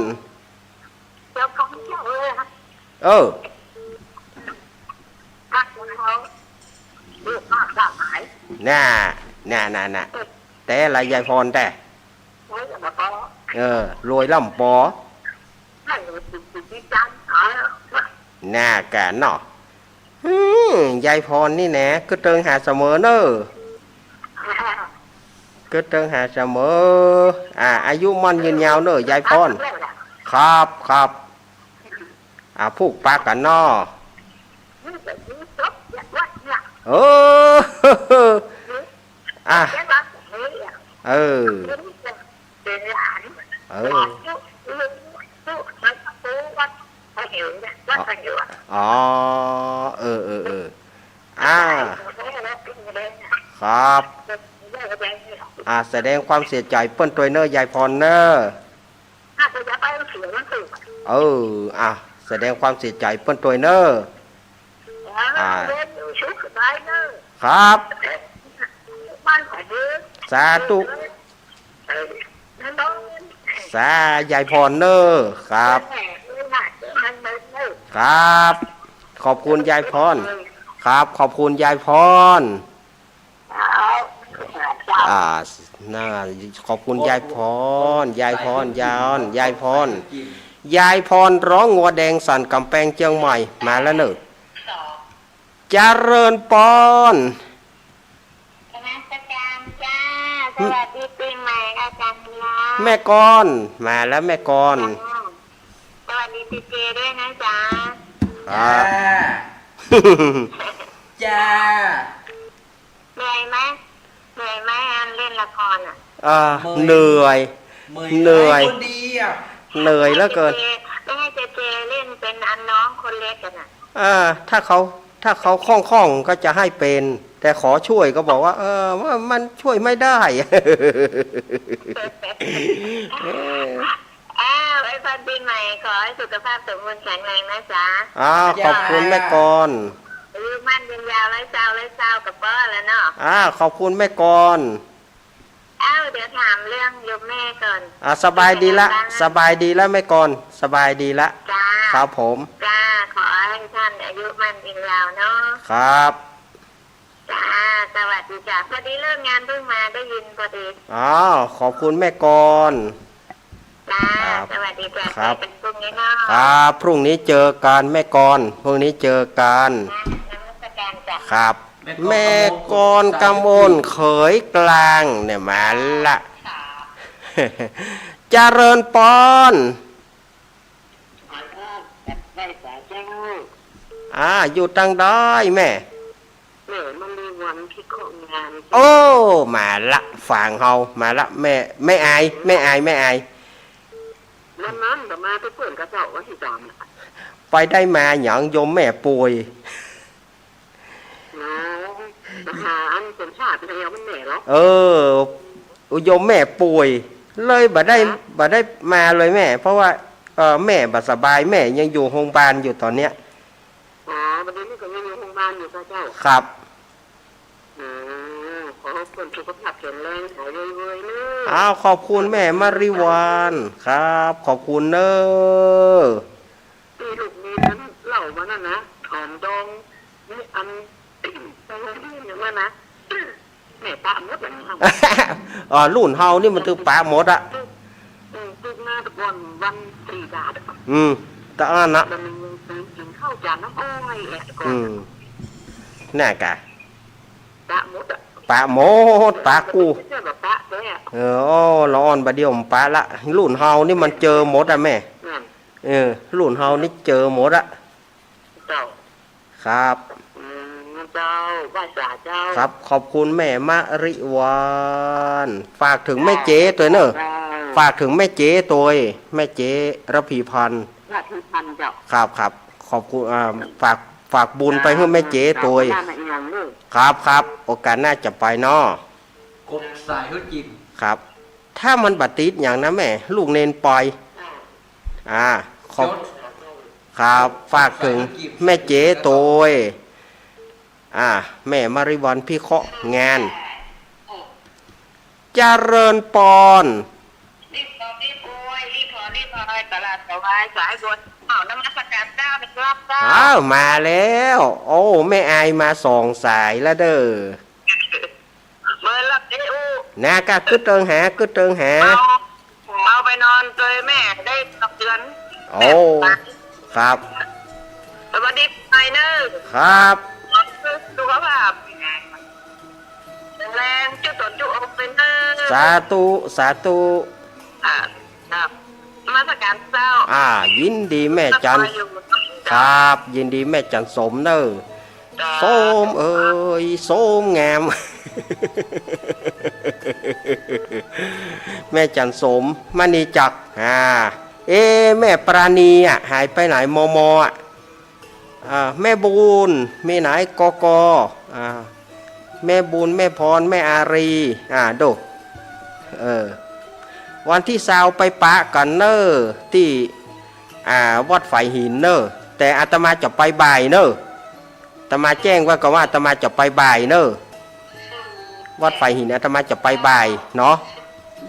A: น่ะแต่อะไรยายพรแต่รวยล่ำปอน่ากันเนาะยายพรนี่แหนะก็เติงหาเสมอเนอะก็เติงหาเสมออายุมันยืนยาวเนอะยายพรครับพูกปากกันเนาะครับแสดงความเสียใจเปิ้นตัวเนอะยายพรเนอะแสดงความเสียใจเปิ้นตัวเนอะครับสาธุสายายพรเนอะครับขอบคุณยายพรครับขอบคุณยายพรขอบคุณยายพรยายพรร้องงัวแดงสั่นกำแพงเชียงใหม่มาแล้วเนอะเจริญปอน
H: สวัสดีปีใหม่อาจารย์นะ
A: แม่กรมาแล้วแม่กร
H: สวัสดีเจด้วยนะจ๊ะ
B: จ้า
H: เหนื่อยไหมอันเล่นละคร
A: เหนื่อย
B: คนดี
A: เหนื่อยแล้วเกิน
H: ไม่ให้เจเล่นเป็นอันน้องคนเล็กกัน
A: ถ้าเขาคล่องก็จะให้เป็นแต่ขอช่วยก็บอกว่าว่ามันช่วยไม่ได้
H: ไอ้พันปีใหม่ขอให้สุขภาพสมบูรณ์แข็งแรงนะจ๊ะ
A: ขอบคุณแม่กร
H: มั่นยืนยาวไร้เศร้ากับป้อแล้วเนาะ
A: ขอบคุณแม่กร
H: เดี๋ยวถามเรื่องยมแม่ก่อน
A: สบายดีแล้วแม่กรสบายดีละ
H: จ้า
A: ครับผม
H: จ้าขอให้ท่านอายุมั่นยืนยาวเนาะ
A: ครับ
H: จ้าสวัสดีจ้าพอดีเลิกงานเพิ่งมาได้ยินพอดี
A: ขอบคุณแม่กร
H: จ้าสวัสดีจ้า
A: ครับ
H: เป็นพรุ่งนี้เนาะ
A: ครับพรุ่งนี้เจอกันแม่กรพรุ่งนี้เจอกันครับแม่กรกำมลเขยกลางเนี่ยมาละเจริญปอนอยู่ตังได้แม่
H: มันมีวันที่ของงาน
A: มาละฟังเฮามาละแม่ไม่อาย
H: นั้นแต่มาไปเปิดกระเจ้าว่าที่จำ
A: ไปได้มาหยังโยมแม่ป่วย
H: อันเป็นชาติแล้วมันแม่หร
A: อโยมแม่ป่วยเลยบ่ได้มาเลยแม่เพราะว่าแม่บ่สบายแม่ยังอยู่โรงพยาบาลอยู่ตอนเนี้ย
H: ประเด็นนี้ก็ยังอยู่โรงพยาบาลอยู่ ก็เจ้า
A: ครับ
H: ขอให้คนสุขภาพแข็งแรงหายรวยๆเนอะ
A: อ้าวขอบคุณแม่มาริวานครับ ขอบคุณเนอะ
H: ที่ลูกมีนั้นเล่ามานั่นนะหอมดองนี่อันอะไรอย่างว่านะแม่ตามมดเลยนะ
A: รุ่นเฮานี่มันคือปลาหมดอะ
H: ตึกหน้าตะกอนวันสี่ดาด
A: ตะอันนะ
H: แล้วมันยังกินข้าวจานน้ำอ้อยแอะก่อน
A: น่ากะ
H: ตะมดอ่ะ
A: ปลาหมดปลากู
H: ไม่ใช่แบบตะแก่
A: ร้อนบะเดียวผมปลาละรุ่นเฮานี่มันเจอหมดอะแม่
H: นั่น
A: รุ่นเฮานี่เจอหมดอะ
H: เจ้า
A: ครับ
H: เจ้าบ้านสาเจ้า
A: ครับขอบคุณแม่มาริวานฝากถึงแม่เจ๊ตัวเนอะฝากถึงแม่เจ๊ตัวแม่เจ๊ระพีพันธ์
H: ราชพันเจ้า
A: ครับขอบคุณฝากบุญไปให้แม่เจ๊ตัว
H: บ้านอีหยังเลย
A: ครับโอกาสหน้าจะไปเนาะ
B: กดสายฮึดจิม
A: ครับ ถ้ามันบัดติดอย่างนะแม่ ลูกเนนปล่อยขอบครับฝากถึงแม่เจ๊ตัวแม่มาริวันพี่เคาะงานเจริญปอน
H: รีบโอยรีบพอตลาดสวายสายบนน้ำมันสกัดเจ้าเป็นรอบเจ้า
A: อ้าวมาแล้ว โอ้แม่อายมา2 สายแล้วเด้อ
H: เมื่อรับได้อู้
A: นากะกึดเติงหา
H: เอาไปนอนเลยแม่ได้2 เดือน
A: โอ้ครับ
H: สวัสดีไปเนอร์
A: ครับ
H: สุขภาพแรงจุดตนจุดออกเป็นเนอร์
A: สาธุ
H: ครับมาสการเจ้า
A: ยินดีแม่จันครับ ยินดีแม่จันสมเนอส้มเอ้ยส้มงาม แม่จันสมมณีจักรแม่ปราณีหายไปไหนมอแม่บุญแม่ไหนกแม่บุญแม่พรแม่อารีดูวันที่20ไปปะกันเนอที่วัดไฟหินเนอแต่อาตมาจะไปบ่ายเนออาตมาแจ้งว่าก็ว่าอาตมาจะไปบ่ายเนอวัดไฟหินอาตมาจะไปบ่ายเนาะ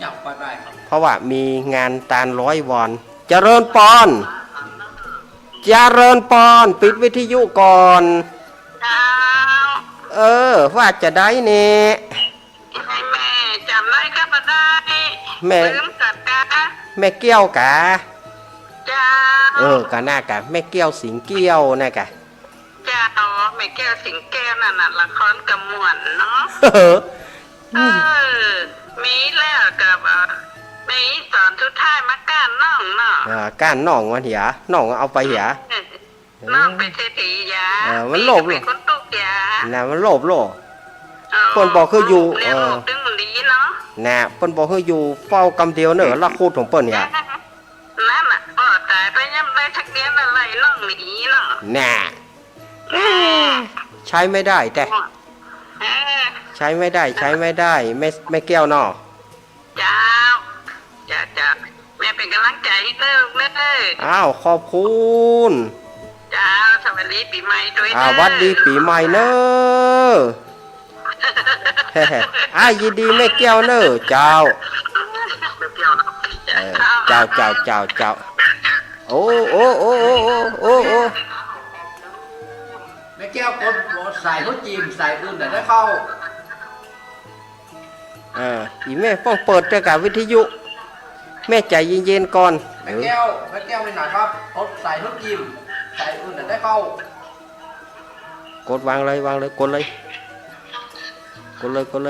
B: อยากไปครับ
A: เพราะว่ามีงานตาล100 วันเจริญปอนปิดวิทยุก่อน ว่าจะได้เนี่ย
H: ให้แม่จำได้ก็มาได้
A: แม่
H: ลืมสัตว์กะ
A: แม่เกี้ยวกะ
H: เจ้า
A: กะหน้ากะแม่เกี้ยวสิงเกี้ยวนะกะ
H: เจ้าแม่แก้วสิงแก้วนั่นน่ะละครกำมวนเนาะมีแล้วกับมีสอนทุกท่ายมาก้านน้องเนาะ
A: ก้านน่องวันเหียน่องเอาไปเหีย
H: น้องเป็นเศรษฐียา
A: มันโลภ
H: เป็นคนตุกยา
A: น่ะมันโลภคนบอกคืออยู่
H: เลี้ยงลูกดึงดีเนาะ
A: น่ะคนบอกคืออยู่เฝ้ากำเดียวเนอะละคูดของเปิ้นเนี่ย
H: นั่นน่ะตายไปยังได้ทักเดียนอะไรน้องหนีเนาะ
A: น่ะใช้ไม่ได้แต่ใช้ไม่ได้ไม่แก้วเนาะ
H: เจ้าแม่เป็นกำลังใจให้เต้ลูกเด้อ
A: อ้าวขอบคุณ
H: เจ้าสวัสดีปีใหม่ด้วย
A: วัดดีปีใหม่เนอะยินดีแม่แก้วเนอะเจ้าเจ้าโอ้
B: แม่แก้วกดสายฮึดจิมสายอื่นแต่ได้เข้า
A: อีแม่ฟ้องเปิดแต่กับวิทยุแม่ใจเย็นๆก่อน
B: แม่แก้วไม่หนาครับกดสายฮึดจิมสายอื่นแต่ได้เข้าก
A: ดวางเลยกดเล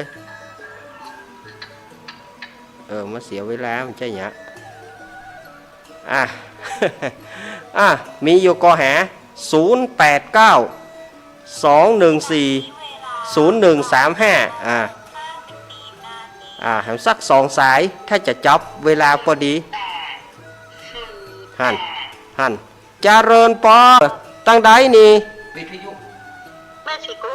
A: ยมาเสียเวลามันใช่เนี่ยมีอยู่กอหา089-214-0135ให้สัก2 สายถ้าจะจับเวลาพอดีหันเจริญปอตั้งใดนี่
B: วิทยุ
H: แม่ชิกุ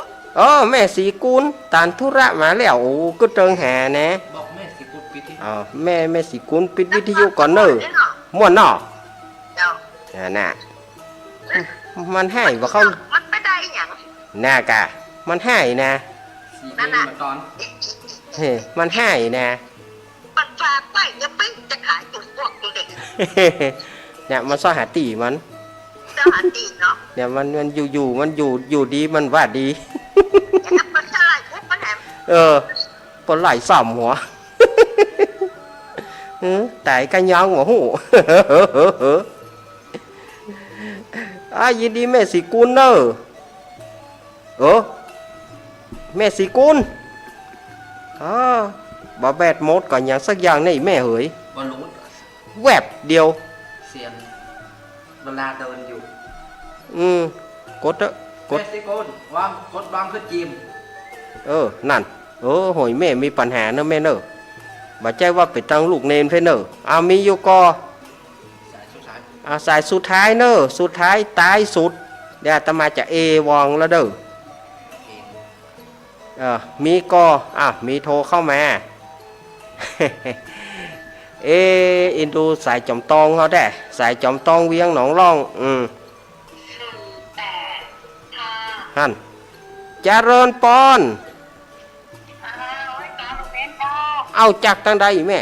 A: แม่สีกุลตานธุระมาแล้วโอ้ก็เติงแห่นะ
B: บอกแม่สิกุดวิทยุ
A: แม่สีกุลปิดวิทยุก่อนเนอะม่วนเนาะ
H: เจ้า
A: น่ะมันให้ว่าเขา
H: มันไม่ได้อย่าง
A: น่ากะมันให้นะ
B: สีเองมาตอน
A: เฮ้มันให้นะ
H: มันฝากไปยังไม่จะขายตัวพวกตัวเด็ก
A: เนี่ยมันซ่อหาตีมัน
H: เจ้าหาดีเนาะ
A: เนี่ยมันอยู่ดีมันว่าดี
H: แล้วมันเท่าไหร่พวกมันแหม
A: ปนไหลสามหัว แต่กันยังหัวหู ยินดีแม่สีกุลเนอะแม่สีกุลบ่แบดมดก่อนอย่างสักอย่างนี่แม่เหย
B: บอลลูน
A: แวบเดียว
B: เสียงเวลาเดินอยู่
A: กดเถอะก
B: เม
A: ด
B: สซิโกนวางกดวางคือจีม
A: นั่นโหยแม่มีปัญหาเนอะแม่เนอะบ่ใจว่าไปตั้งลูกเนนเพื่อนเนอะมีอยู่ก็
B: สายสุดท้าย
A: สายสุดท้ายเนอะสุดท้ายตายสุดเดี๋ยวอาตมาจะวองแล้วเด้อมีก็มีโทรเข้ามา อินดูสายจอมตองเขาได้สายจอมตองเวียงหนองร่องฮั่นเจริญปอน เอาจากทางใดแม่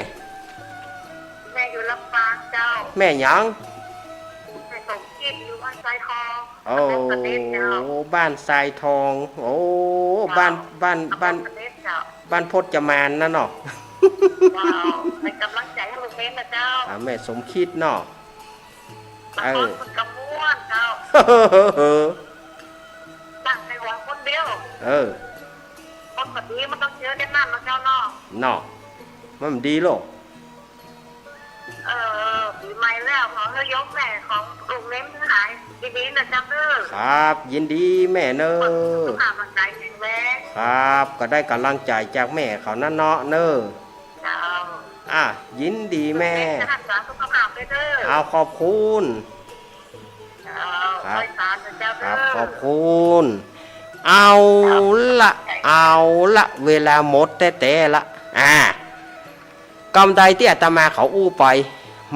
H: แม่อยู่ลำปางเจ้า
A: แม่หยัง
H: แม่ส่งกินอยู่บ้านไซทอง
A: โอ้บ้านทรายทองโอ้บ้านพจมานนั่นเนาะ
H: ว้าวเป็นกำลังใจให้ลูกเมนนะเจ้า
A: แม่สมคิดเนาะ
H: บางคนมันกำม้วนเจ้าตั้งในหัวคนเดียวคนแบบนี้มันต้องเจอกันนั่นนะเจ้าเนาะ
A: เนาะมันดีโลก
H: ปีใหม่แล้วขอให้ยกแม่ของลูกเมนทั้งหลายดีๆนะเจ้าเด้อ
A: ครับยินดีแม่เนอ
H: สุขภาพร่างกายแข็งแรง
A: ครับก็ได้กำลังใจจากแม่เขานั่นเนาะเนอ
H: เจ้า
A: ยินดีแม่
H: รักษาสุขภาพไปเด้อ
A: เอาขอบคุณ
H: เจ้าคอยสารนะเจ้า
A: ครั
H: เด้
A: บข
H: อ
A: อบคุณเอาละเวลาหมดแต่ละกรรมใดที่อาตมาเขาอู้ไป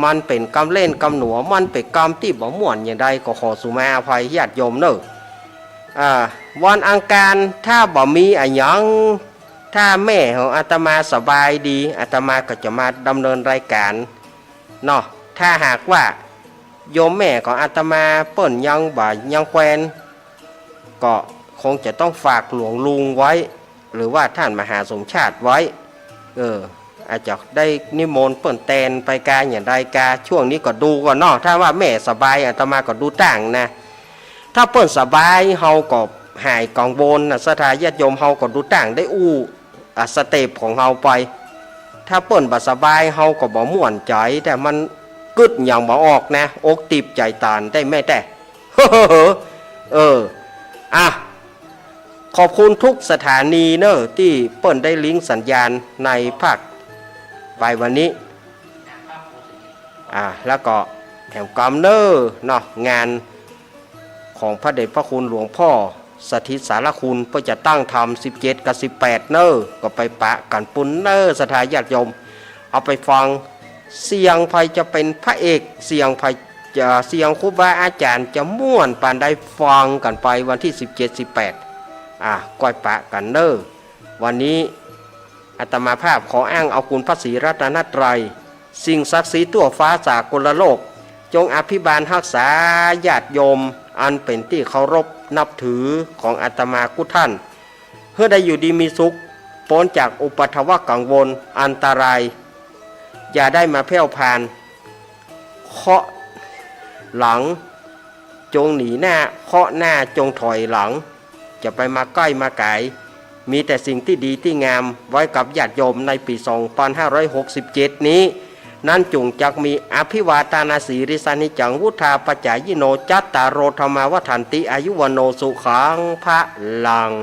A: มันเป็นกรรมเล่นกรรมหนัวมันเป็นกรรมที่บ่ม่วนอย่างใดก็ขอสุมาอภัยญาติโยมเนอะวันอังคารถ้าบ่มีอะไรหยังถ้าแม่ของอาตมาสบายดีอาตมาก็จะมาดำเนินรายการเนาะถ้าหากว่าโยมแม่ของอาตมาเปิ้นยังบ่ยังแควนก็คงจะต้องฝากหลวงลุงไว้หรือว่าท่านมหาสมชาติไว้อาจจะได้นิมนต์เปิ้นแตนไปกาอย่างใดกาช่วงนี้ก็ดูก่อนเนาะถ้าว่าแม่สบายอาตมาก็ดูต่างนะถ้าเปิ้นสบายเฮาก็หายกังวลสถาญาติโยมเฮาก็ดูต่างได้สเต็ปของเฮาไปถ้าเปิ้นบ่สบายเฮาก็บ่ม่วนใจแต่มันกึดอย่างบ่ออกนะอกติบใจตานได้แม่แต่ ขอบคุณทุกสถานีเนอะที่เปิ้นได้ลิงก์สัญญาณในภาคไปวันนี้แล้วก็แห่งกรรมเนอะเนาะงานของพระเดชพระคุณหลวงพ่อสถิตสารคุณเพื่อจะตั้งทำ17 กับ 18เนอะก็ไปปะกันปุนเนอะสถาญาติโยมเอาไปฟังเสียงภัยจะเป็นพระเอกเสียงภัยจะเสียงครูบาอาจารย์จะม่วนปานได้ฟังกันไปวันที่17 18ก้อยปะกันเนอะวันนี้อาตมาภาพขออ้างเอาคุณพระศรีรัตนตรัยสิ่งศักดิ์สิทธิ์ทั่วฟ้าสากลโลกจงอภิบาลรักษาญาติโยมอันเป็นที่เคารพนับถือของอาตมากุท่านเพื่อได้อยู่ดีมีสุขพ้นจากอุปัฏฐวกังวลอันตรายอย่าได้มาแผ่วพานเคาะหลังจงหนีหน้าเคาะหน้าจงถอยหลังจะไปมาใกล้มาไกลมีแต่สิ่งที่ดีที่งามไว้กับญาติโยมในปี2567นี้นั่นจุงจักมีอภิวาทานาสีริสานิจังวุธาปจายโนจัตตารโรธรรมวัฏันติอายุวโนสุขังพระลัง